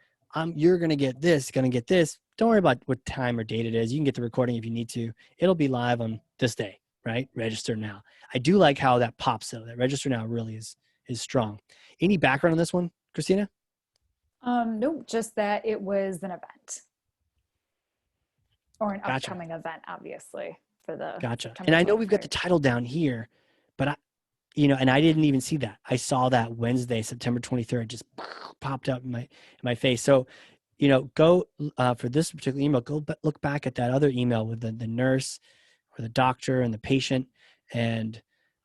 You're going to get this, going to get this. Don't worry about what time or date it is. You can get the recording if you need to. It'll be live on this day, right? Register now. I do like how that pops though. That register now really is strong. Any background on this one, Christina? No, just that it was an event or an Gotcha. upcoming event, obviously, for the Gotcha. September And I know we've got the 23rd. title down here, but and I didn't even see that. I saw that Wednesday, September 23rd, just popped up in my face. So, go for this particular email, look back at that other email with the nurse or the doctor and the patient. And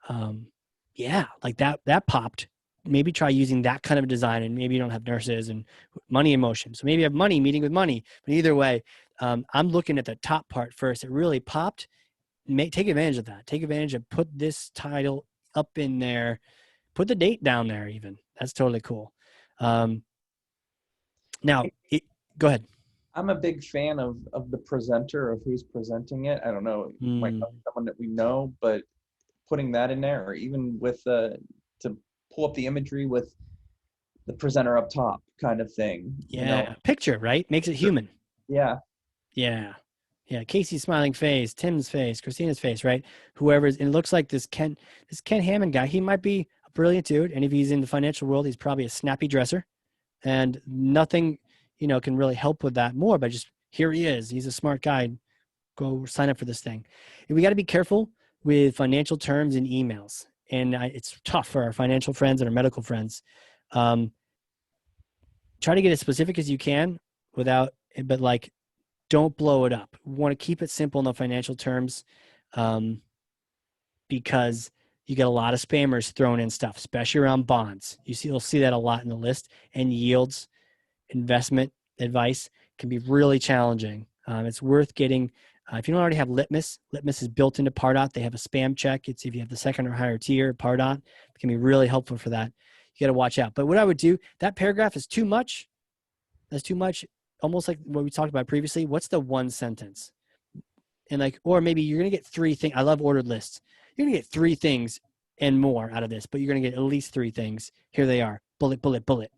like that popped. Maybe try using that kind of design, and maybe you don't have nurses and money and motion. So maybe you have money meeting with money, but either way, I'm looking at the top part first. It really popped. Take advantage of that. Take advantage of put this title up in there, put the date down there even. That's totally cool. Now, go ahead. I'm a big fan of the presenter, of who's presenting it. I don't know, it might not be someone that we know, but putting that in there, or even with to pull up the imagery with the presenter up top kind of thing. Yeah, picture, right? Makes it human. Yeah. Yeah. Yeah, Casey's smiling face, Tim's face, Christina's face, right? Whoever's, and it looks like this Ken Hammond guy, he might be a brilliant dude. And if he's in the financial world, he's probably a snappy dresser. And nothing, can really help with that more, but just here he is. He's a smart guy. Go sign up for this thing. And we got to be careful with financial terms and emails. And it's tough for our financial friends and our medical friends. Try to get as specific as you can but don't blow it up. We want to keep it simple in the financial terms, because you get a lot of spammers throwing in stuff, especially around bonds. You'll see that a lot in the list, and yields. Investment advice can be really challenging. It's worth getting. If you don't already have Litmus is built into Pardot. They have a spam check. It's if you have the second or higher tier, Pardot, it can be really helpful for that. You got to watch out. But what I would do, that paragraph is too much. That's too much. Almost like what we talked about previously. What's the one sentence? And or maybe you're going to get 3 things. I love ordered lists. You're going to get 3 things and more out of this, but you're going to get at least 3 things. Here they are. Bullet, bullet, bullet.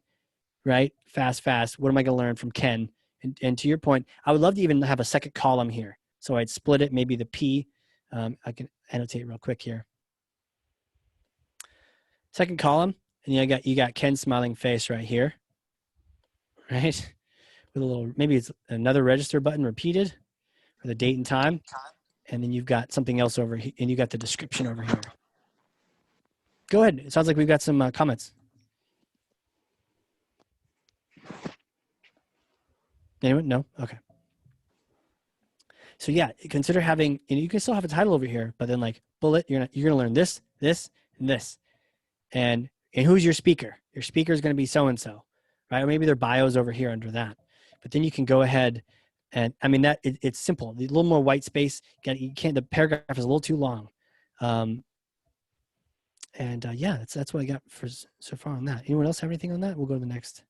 Right? Fast, fast. What am I going to learn from Ken? And to your point, I would love to even have a second column here. So I'd split it, maybe the P. I can annotate real quick here. Second column, and you got Ken's smiling face right here. Right? With a little, maybe it's another register button repeated for the date and time. And then you've got something else over here, and you got the description over here. Go ahead. It sounds like we've got some comments. Anyone? No? Okay. So yeah, consider having, and you can still have a title over here, but then bullet, you're gonna learn this, this, and this. And who's your speaker? Your speaker is gonna be so-and-so, right? Or maybe their bio's over here under that. But then you can go ahead and, it's simple. A little more white space. The paragraph is a little too long. That's what I got for so far on that. Anyone else have anything on that? We'll go to the next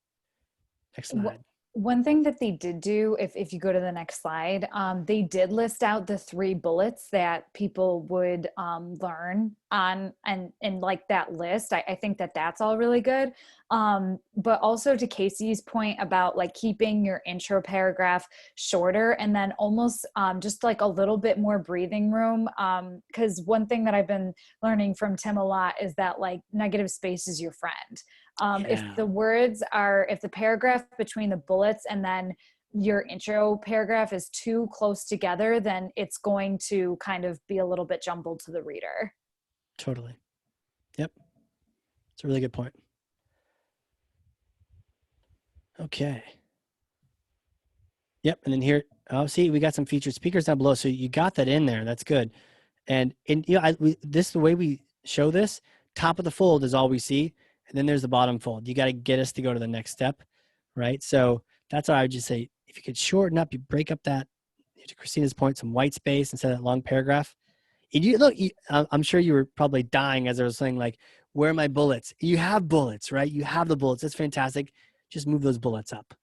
slide. One thing that they did do, if you go to the next slide, they did list out the 3 bullets that people would learn on, and like that list. I think that that's all really good. But also to Casey's point about keeping your intro paragraph shorter, and then almost just a little bit more breathing room. Because one thing that I've been learning from Tim a lot is that negative space is your friend. If the paragraph between the bullets and then your intro paragraph is too close together, then it's going to kind of be a little bit jumbled to the reader. Totally. Yep. It's a really good point. Okay. Yep. And then here, see, we got some featured speakers down below. So you got that in there. That's good. And the way we show this, top of the fold is all we see. and then there's the bottom fold. You got to get us to go to the next step, right? So that's why I would just say, if you could shorten up, you break up that, to Christina's point, some white space instead of that long paragraph. I'm sure you were probably dying as I was saying, like, where are my bullets? You have bullets, right? You have the bullets. That's fantastic. Just move those bullets up.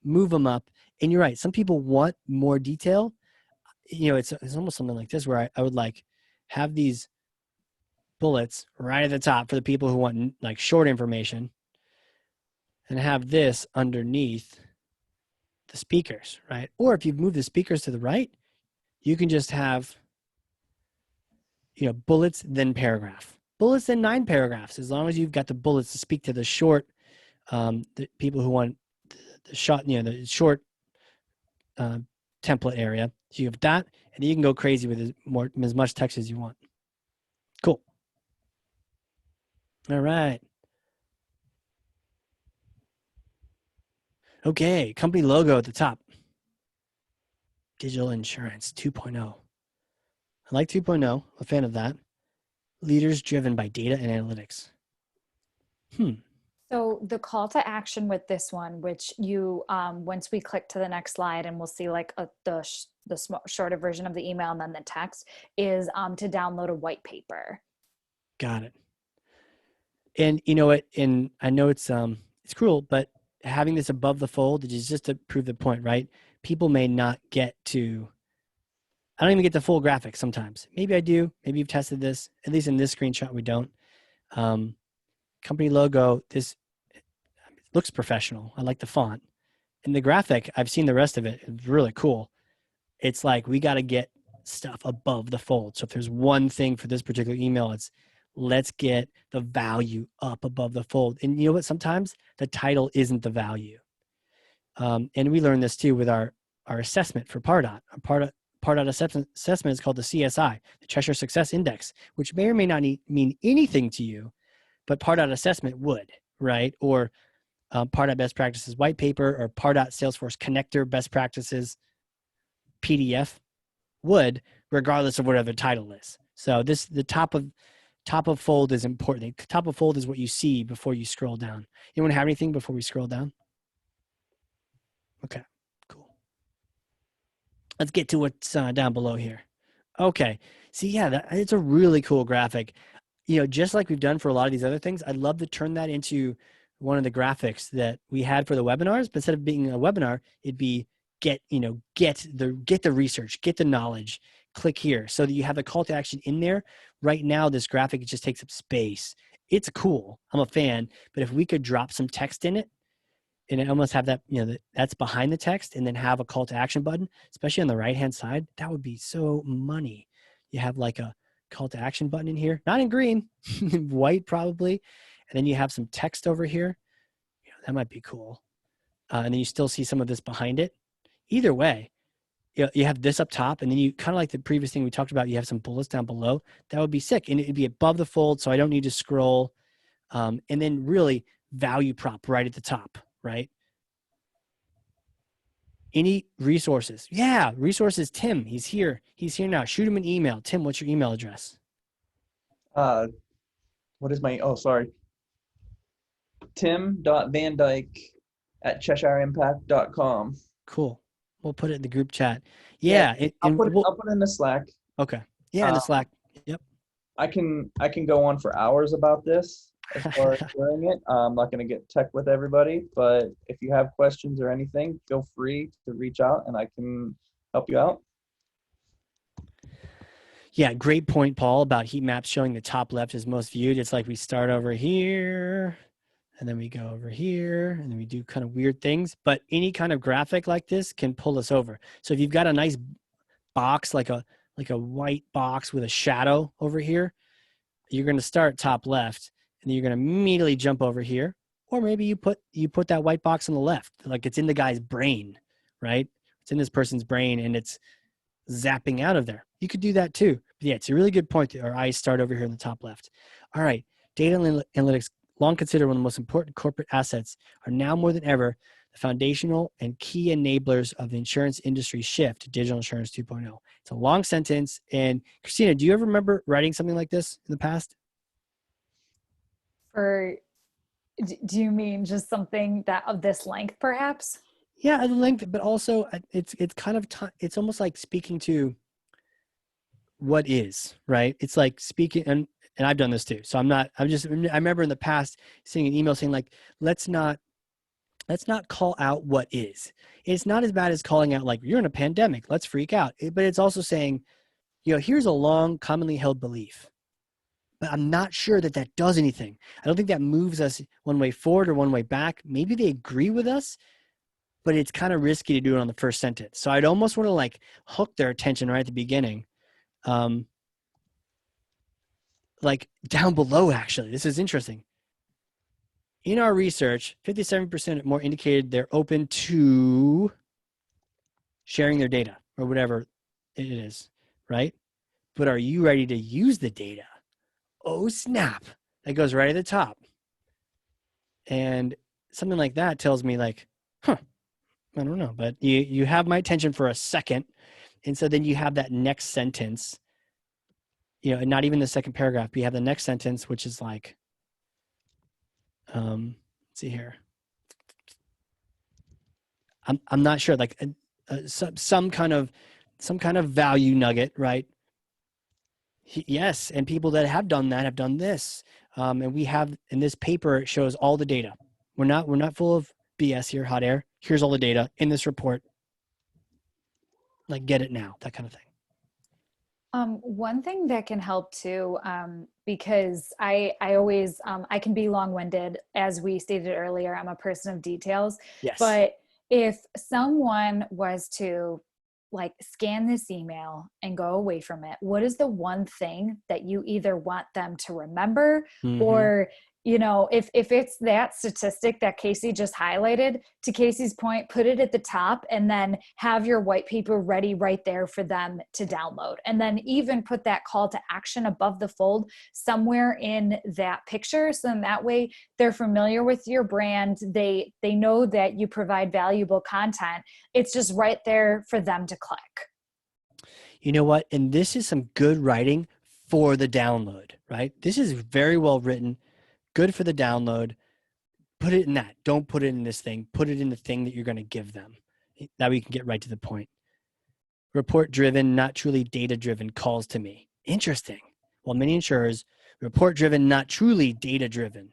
Move them up. And you're right. Some people want more detail. It's almost something like this where I would like have these bullets right at the top for the people who want like short information, and have this underneath the speakers, right? Or if you move the speakers to the right, you can just have, bullets, then paragraph. Bullets, then 9 paragraphs, as long as you've got the bullets to speak to the short, the people who want the short template area. So you have that, and then you can go crazy with as much text as you want. Cool. All right. Okay, company logo at the top. Digital Insurance 2.0. I like 2.0. A fan of that. Leaders driven by data and analytics. So the call to action with this one, which you, once we click to the next slide and we'll see like the shorter version of the email and then the text, is to download a white paper. Got it. And you know what? And I know it's cruel, but having this above the fold is just to prove the point, right? People may not get to, I don't even get the full graphic sometimes. Maybe I do. Maybe you've tested this. At least in this screenshot, we don't. Company logo, this looks professional. I like the font. And the graphic, I've seen the rest of it. It's really cool. It's like we got to get stuff above the fold. So if there's one thing for this particular email, it's let's get the value up above the fold. And you know what? Sometimes the title isn't the value. And we learned this too with our assessment for Pardot. Our Pardot assessment is called the CSI, the Cheshire Success Index, which may or may not mean anything to you, but Pardot assessment would, right? Or Pardot best practices white paper, or Pardot Salesforce connector best practices PDF would, regardless of whatever the title is. So the top of fold is important. The top of fold is what you see before you scroll down. You want to have anything before we scroll down? Okay, cool. Let's get to what's down below here. Okay, see, yeah, it's a really cool graphic. Just like we've done for a lot of these other things, I'd love to turn that into one of the graphics that we had for the webinars. But instead of being a webinar, it'd be get the research, get the knowledge, click here, so that you have the call to action in there. Right now, this graphic, it just takes up space. It's cool. I'm a fan. But if we could drop some text in it, and almost have that, that's behind the text, and then have a call to action button, especially on the right-hand side, that would be so money. You have like a call to action button in here, not in green, white probably. And then you have some text over here. That might be cool. And then you still see some of this behind it. Either way, you have this up top, and then you kind of like the previous thing we talked about, you have some bullets down below. That would be sick. And it'd be above the fold, so I don't need to scroll. And then really value prop right at the top, right? Any resources? Yeah, resources. Tim, he's here. He's here now. Shoot him an email. Tim, what's your email address? What is my, sorry. tim.vandyke@CheshireImpact.com. Cool. We'll put it in the group chat. Yeah. I'll put it in the Slack. Okay. Yeah, in the Slack. Yep. I can go on for hours about this as far as doing it. I'm not going to get tech with everybody, but if you have questions or anything, feel free to reach out and I can help you out. Yeah, great point, Paul, about heat maps showing the top left is most viewed. It's like we start over here, and then we go over here, and then we do kind of weird things. But any kind of graphic like this can pull us over. So if you've got a nice box, like a white box with a shadow over here, you're going to start top left, and then you're going to immediately jump over here. Or maybe you put that white box on the left, like it's in the guy's brain, right? It's in this person's brain, and it's zapping out of there. You could do that too. But yeah, it's a really good point that our eyes start over here in the top left. All right, data analytics, long considered one of the most important corporate assets, are now more than ever the foundational and key enablers of the insurance industry shift to digital insurance 2.0. It's a long sentence. And Christina, do you ever remember writing something like this in the past? For Do you mean just something that of this length, perhaps? Yeah, the length, but also it's kind of it's almost like speaking to what is, right? It's like speaking, and I've done this too. So I remember in the past seeing an email saying like, let's not call out what is. It's not as bad as calling out like, you're in a pandemic, let's freak out. But it's also saying, here's a long commonly held belief, but I'm not sure that that does anything. I don't think that moves us one way forward or one way back. Maybe they agree with us, but it's kind of risky to do it on the first sentence. So I'd almost want to like hook their attention right at the beginning. Like down below, actually, this is interesting. In our research, 57% more indicated they're open to sharing their data or whatever it is, right? But are you ready to use the data? Oh, snap. That goes right at the top. And something like that tells me like, I don't know, but you have my attention for a second. And so then you have that next sentence, and not even the second paragraph, but you have the next sentence, which is like, let's see here. I'm not sure, like some kind of value nugget, right? Yes, and people that have done that have done this, and we have in this paper it shows all the data. We're not full of BS here, hot air. Here's all the data in this report. Like, get it now, that kind of thing. One thing that can help too, because I always, I can be long-winded, as we stated earlier, I'm a person of details. Yes. But if someone was to like scan this email and go away from it, what is the one thing that you either want them to remember or, if it's that statistic that Casey just highlighted, to Casey's point, put it at the top and then have your white paper ready right there for them to download. And then even put that call to action above the fold somewhere in that picture. So then that way they're familiar with your brand. They know that you provide valuable content. It's just right there for them to click. You know what? And this is some good writing for the download, right? This is very well written. Good for the download. Put it in that. Don't put it in this thing. Put it in the thing that you're going to give them. That way you can get right to the point. Report driven, not truly data driven calls to me. Interesting. Well, many insurers, report driven, not truly data driven.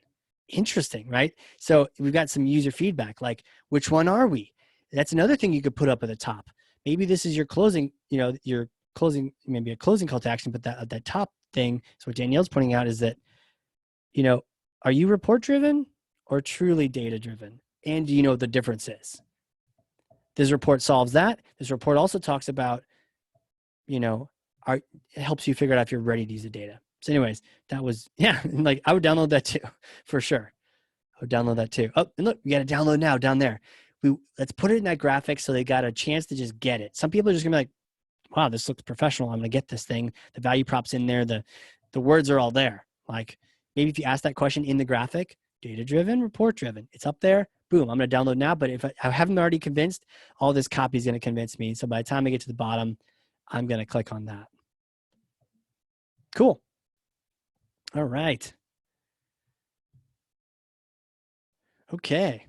Interesting, right? So we've got some user feedback, like which one are we? That's another thing you could put up at the top. Maybe this is your closing, maybe a closing call to action, but that top thing, so what Danielle's pointing out is that, are you report driven or truly data driven? And do you know what the difference is? This report solves that. This report also talks about, it helps you figure out if you're ready to use the data. So anyways, that was, like I would download that too, for sure. I would download that too. Oh, and look, we got to download now down there. Let's put it in that graphic so they got a chance to just get it. Some people are just gonna be like, wow, this looks professional. I'm gonna get this thing. The value prop's in there. The words are all there. Like, maybe if you ask that question in the graphic, data-driven, report-driven, it's up there. Boom, I'm going to download now. But if I haven't already convinced, all this copy is going to convince me. So by the time I get to the bottom, I'm going to click on that. Cool. All right. Okay.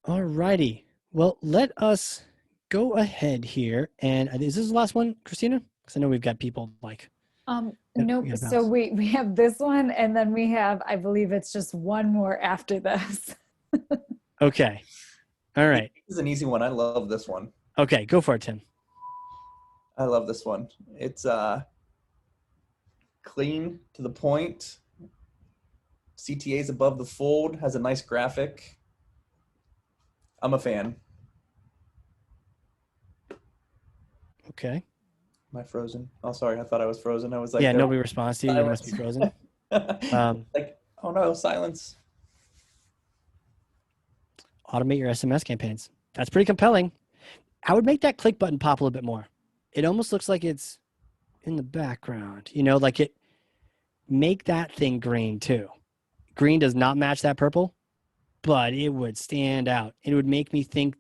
All righty. Well, let us go ahead here. And is this the last one, Christina? Because I know we've got people like... Nope. So we have this one, and then we have, I believe it's just one more after this. Okay. All right. This is an easy one. I love this one. Okay, go for it, Tim. I love this one. It's clean, to the point. CTA's above the fold, has a nice graphic. I'm a fan. Okay. Am I frozen? Oh, sorry. I thought I was frozen. I was like, yeah, nobody responds to you. You must be frozen. Like, oh no, silence. Automate your SMS campaigns. That's pretty compelling. I would make that click button pop a little bit more. It almost looks like it's in the background, like it, make that thing green too. Green does not match that purple, but it would stand out. It would make me think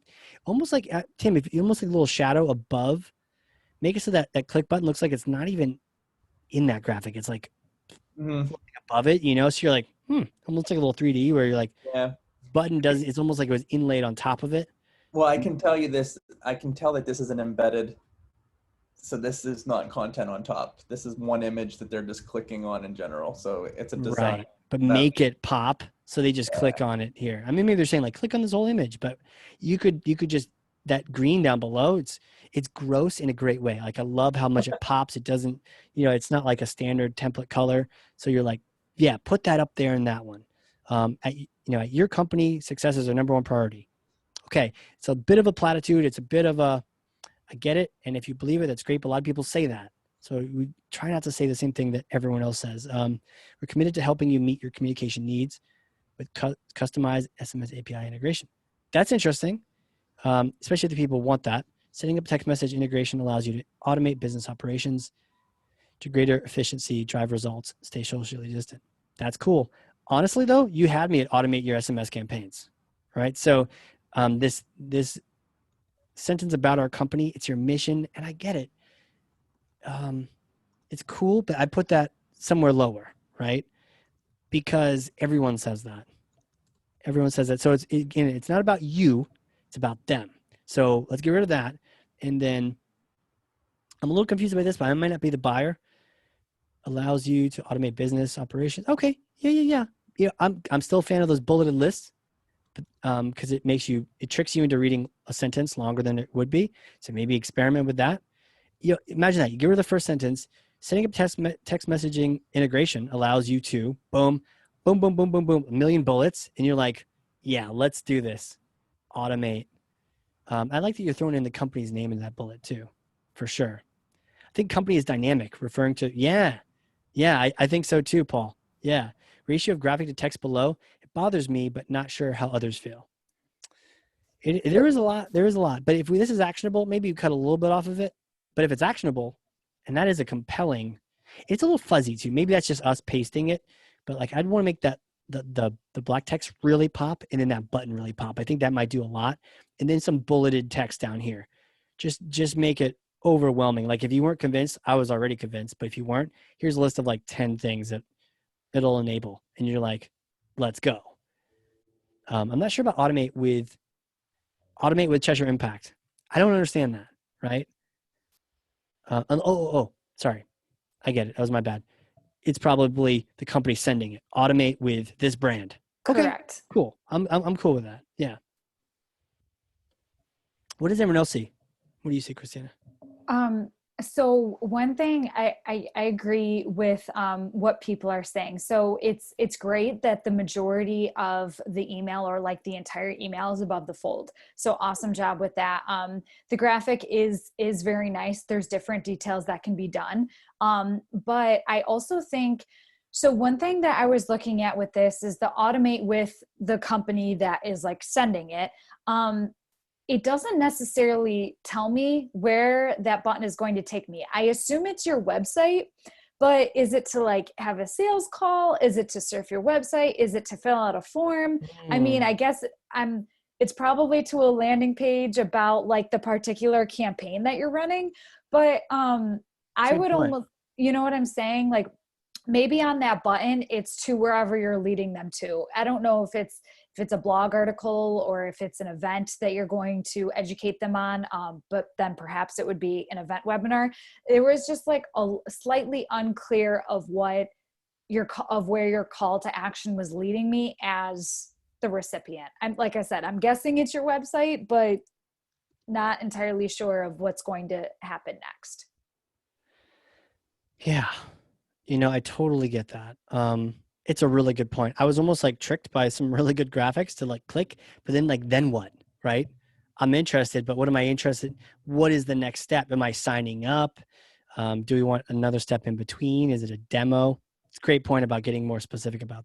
almost like, Tim, if you almost like a little shadow above, make it so that click button looks like it's not even in that graphic. It's like Mhm. above it, so you're like, almost like a little 3D where you're like, Yeah. button does, it's almost like it was inlaid on top of it. Well, I can tell you this. I can tell that this is an embedded. So this is not content on top. This is one image that they're just clicking on in general. So it's a design. Right. But that- make it pop. So they just click on it here. I mean, maybe they're saying like, click on this whole image, but you could just, that green down below, it's gross in a great way. Like I love how much it pops. It doesn't, it's not like a standard template color. So you're like, yeah, put that up there in that one. At your company, success is our number one priority. Okay. It's a bit of a platitude. It's a bit of a, I get it. And if you believe it, that's great. But a lot of people say that. So we try not to say the same thing that everyone else says. We're committed to helping you meet your communication needs with customized SMS API integration. That's interesting, especially if the people want that. Setting up text message integration allows you to automate business operations to greater efficiency, drive results, stay socially distant. That's cool. Honestly, though, you had me at automate your SMS campaigns, right? So this sentence about our company, it's your mission, and I get it. It's cool, but I put that somewhere lower, right? Because everyone says that. Everyone says that. So it's not about you, it's about them. So let's get rid of that. And then I'm a little confused about this, but I might not be the buyer. Allows you to automate business operations. Okay. Yeah. I'm still a fan of those bulleted lists, because it tricks you into reading a sentence longer than it would be. So maybe experiment with that. Imagine that. You give her the first sentence. Setting up text messaging integration allows you to boom, boom, boom, boom, boom, boom, a million bullets. And you're like, yeah, let's do this. Automate. I like that you're throwing in the company's name in that bullet too, for sure. I think company is dynamic, referring to, yeah, I think so too, Paul. Yeah. Ratio of graphic to text below. It bothers me, but not sure how others feel. There is a lot. But if this is actionable, maybe you cut a little bit off of it. But if it's actionable, and that is a compelling, it's a little fuzzy too. Maybe that's just us pasting it. But like, I'd want to make that the black text really pop, and then that button really pop. I think that might do a lot. And then some bulleted text down here. Just make it overwhelming. Like if you weren't convinced, I was already convinced. But if you weren't, here's a list of like 10 things that it'll enable, and you're like, let's go. I'm not sure about automate with Cheshire Impact. I don't understand that, right? Sorry. I get it. That was my bad. It's probably the company sending it. Automate with this brand. Correct. Okay, cool. I'm cool with that. Yeah. What does everyone else see? What do you see, Christina? So one thing I agree with what people are saying. So it's great that the majority of the email, or like the entire email, is above the fold. So awesome job with that. The graphic is very nice. There's different details that can be done. But I also think, so one thing that I was looking at with this is the automate with the company that is like sending it. It doesn't necessarily tell me where that button is going to take me. I assume it's your website, but is it to like have a sales call? Is it to surf your website? Is it to fill out a form? I mean, I guess it's probably to a landing page about like the particular campaign that you're running, but I would almost, you know what I'm saying? Like maybe on that button, it's to wherever you're leading them to. I don't know if it's a blog article or if it's an event that you're going to educate them on, but then perhaps it would be an event webinar. It was just like a slightly unclear of where your call to action was leading me as the recipient. Like I said, I'm guessing it's your website, but not entirely sure of what's going to happen next. Yeah. I totally get that. It's a really good point. I was almost like tricked by some really good graphics to like click, but then what, right? I'm interested, but what am I interested? What is the next step? Am I signing up? Do we want another step in between? Is it a demo? It's a great point about getting more specific about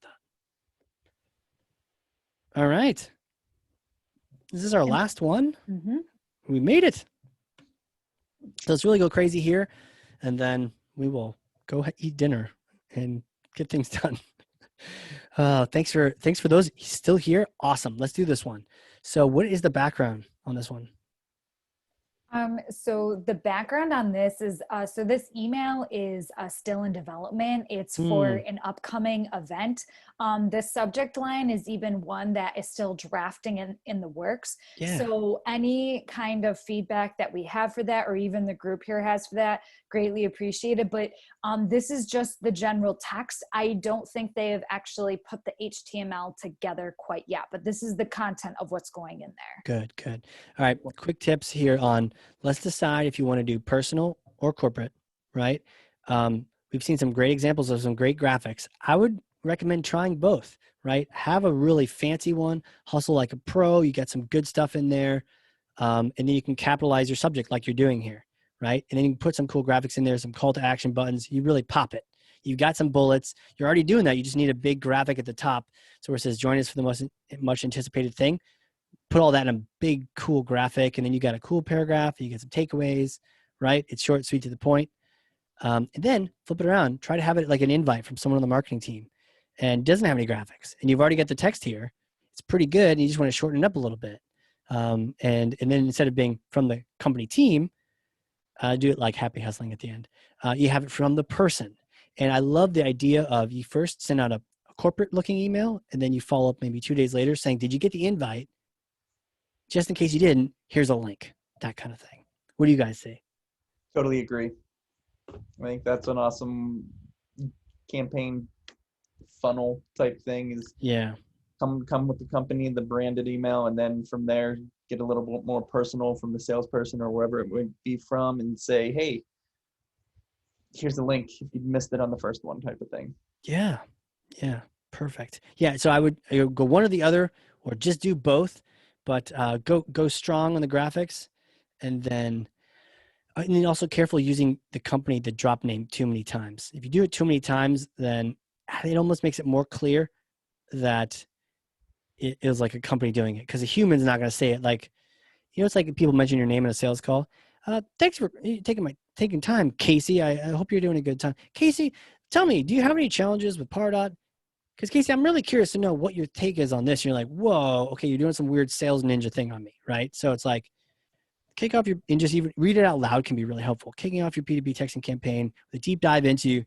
that. All right. This is our last one. Mm-hmm. We made it. So let's really go crazy here, and then we will go eat dinner and get things done. Thanks for those still here. Awesome. Let's do this one. So what is the background on this one? So the background on this is, so this email is still in development. It's for an upcoming event. The subject line is even one that is still drafting in the works. Yeah. So any kind of feedback that we have for that, or even the group here has for that, greatly appreciated. But this is just the general text. I don't think they have actually put the HTML together quite yet, but this is the content of what's going in there. Good, good. All right, quick tips here on, let's decide if you want to do personal or corporate, right? We've seen some great examples of some great graphics. I would recommend trying both, right? Have a really fancy one, hustle like a pro, you get some good stuff in there, and then you can capitalize your subject like you're doing here, right? And then you can put some cool graphics in there, some call to action buttons, you really pop it. You've got some bullets, you're already doing that, you just need a big graphic at the top, so where it says join us for the most much anticipated thing. Put all that in a big, cool graphic, and then you got a cool paragraph, you get some takeaways, right? It's short, sweet, to the point. And then flip it around, try to have it like an invite from someone on the marketing team and doesn't have any graphics, and you've already got the text here. It's pretty good, and you just want to shorten it up a little bit. And then instead of being from the company team, do it like happy hustling at the end. You have it from the person. And I love the idea of you first send out a corporate looking email, and then you follow up maybe 2 days later saying, did you get the invite? Just in case you didn't, here's a link, that kind of thing. What do you guys say? Totally agree. I think that's an awesome campaign funnel type thing, is Yeah. come with the company, the branded email, and then from there get a little bit more personal from the salesperson or wherever it would be from, and say, hey, here's the link if you missed it on the first one, type of thing. Yeah. Yeah. Perfect. Yeah. So I would go one or the other, or just do both, but go strong on the graphics, and then also careful using the company, the drop name too many times. If you do it too many times, then it almost makes it more clear that it is like a company doing it, because a human's not going to say it like, it's like people mention your name in a sales call. Thanks for taking time, Casey. I hope you're doing a good time. Casey, tell me, do you have any challenges with Pardot? Because Casey, I'm really curious to know what your take is on this. And you're like, whoa, okay, you're doing some weird sales ninja thing on me, right? So it's like, kick off and just even read it out loud can be really helpful. Kicking off your P2P texting campaign with a deep dive into,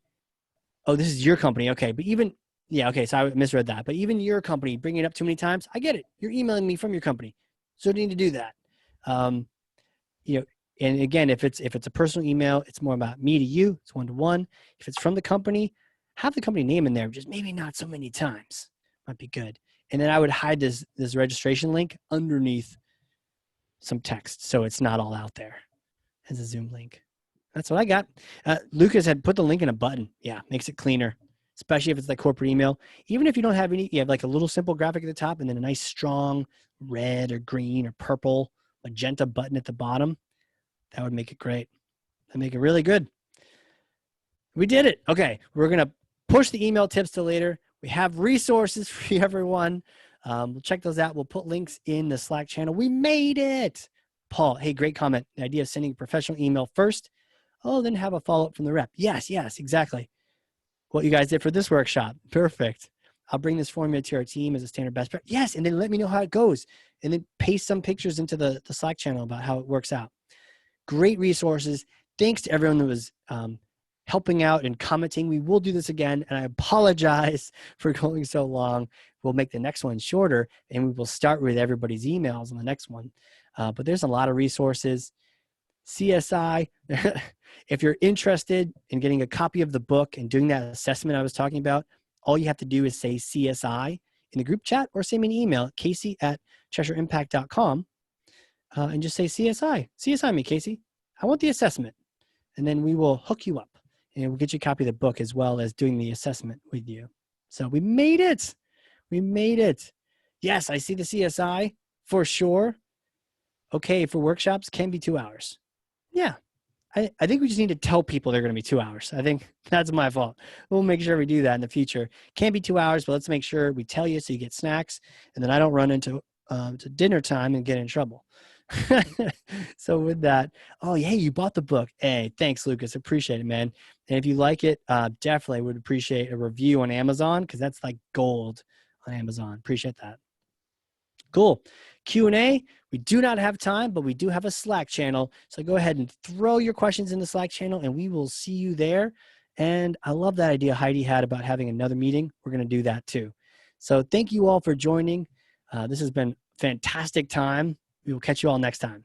oh, this is your company. Okay. But so I misread that. But even your company, bringing it up too many times, I get it. You're emailing me from your company. So you need to do that. And again, if it's a personal email, it's more about me to you. It's one-to-one. If it's from the company, have the company name in there, just maybe not so many times. Might be good. And then I would hide this registration link underneath some text, so it's not all out there as a Zoom link. That's what I got. Lucas had put the link in a button. Yeah, makes it cleaner, especially if it's like corporate email. Even if you don't have any, you have like a little simple graphic at the top and then a nice strong red or green or purple magenta button at the bottom. That would make it great. That'd make it really good. We did it. Okay, we're going to push the email tips to later. We have resources for everyone. We'll check those out. We'll put links in the Slack channel. We made it. Paul, hey, great comment. The idea of sending a professional email first. Oh, then have a follow-up from the rep. Yes, exactly. What you guys did for this workshop. Perfect. I'll bring this formula to our team as a standard best practice. Yes, and then let me know how it goes. And then paste some pictures into the Slack channel about how it works out. Great resources. Thanks to everyone that was helping out and commenting. We will do this again, and I apologize for going so long. We'll make the next one shorter, and we will start with everybody's emails on the next one. But there's a lot of resources. CSI, if you're interested in getting a copy of the book and doing that assessment I was talking about, all you have to do is say CSI in the group chat, or send me an email, casey@CheshireImpact.com, and just say CSI. CSI me, Casey. I want the assessment. And then we will hook you up, and we'll get you a copy of the book as well as doing the assessment with you. So we made it. We made it. Yes, I see the CSI for sure. Okay, for workshops, can be 2 hours. Yeah, I think we just need to tell people they're going to be 2 hours. I think that's my fault. We'll make sure we do that in the future. Can be 2 hours, but let's make sure we tell you so you get snacks, and then I don't run into to dinner time and get in trouble. So with that, oh yeah, you bought the book. Hey, thanks, Lucas. Appreciate it, man. And if you like it, definitely would appreciate a review on Amazon, because that's like gold on Amazon. Appreciate that. Cool. Q&A, we do not have time, but we do have a Slack channel. So go ahead and throw your questions in the Slack channel and we will see you there. And I love that idea Heidi had about having another meeting. We're going to do that too. So thank you all for joining. This has been fantastic time. We will catch you all next time.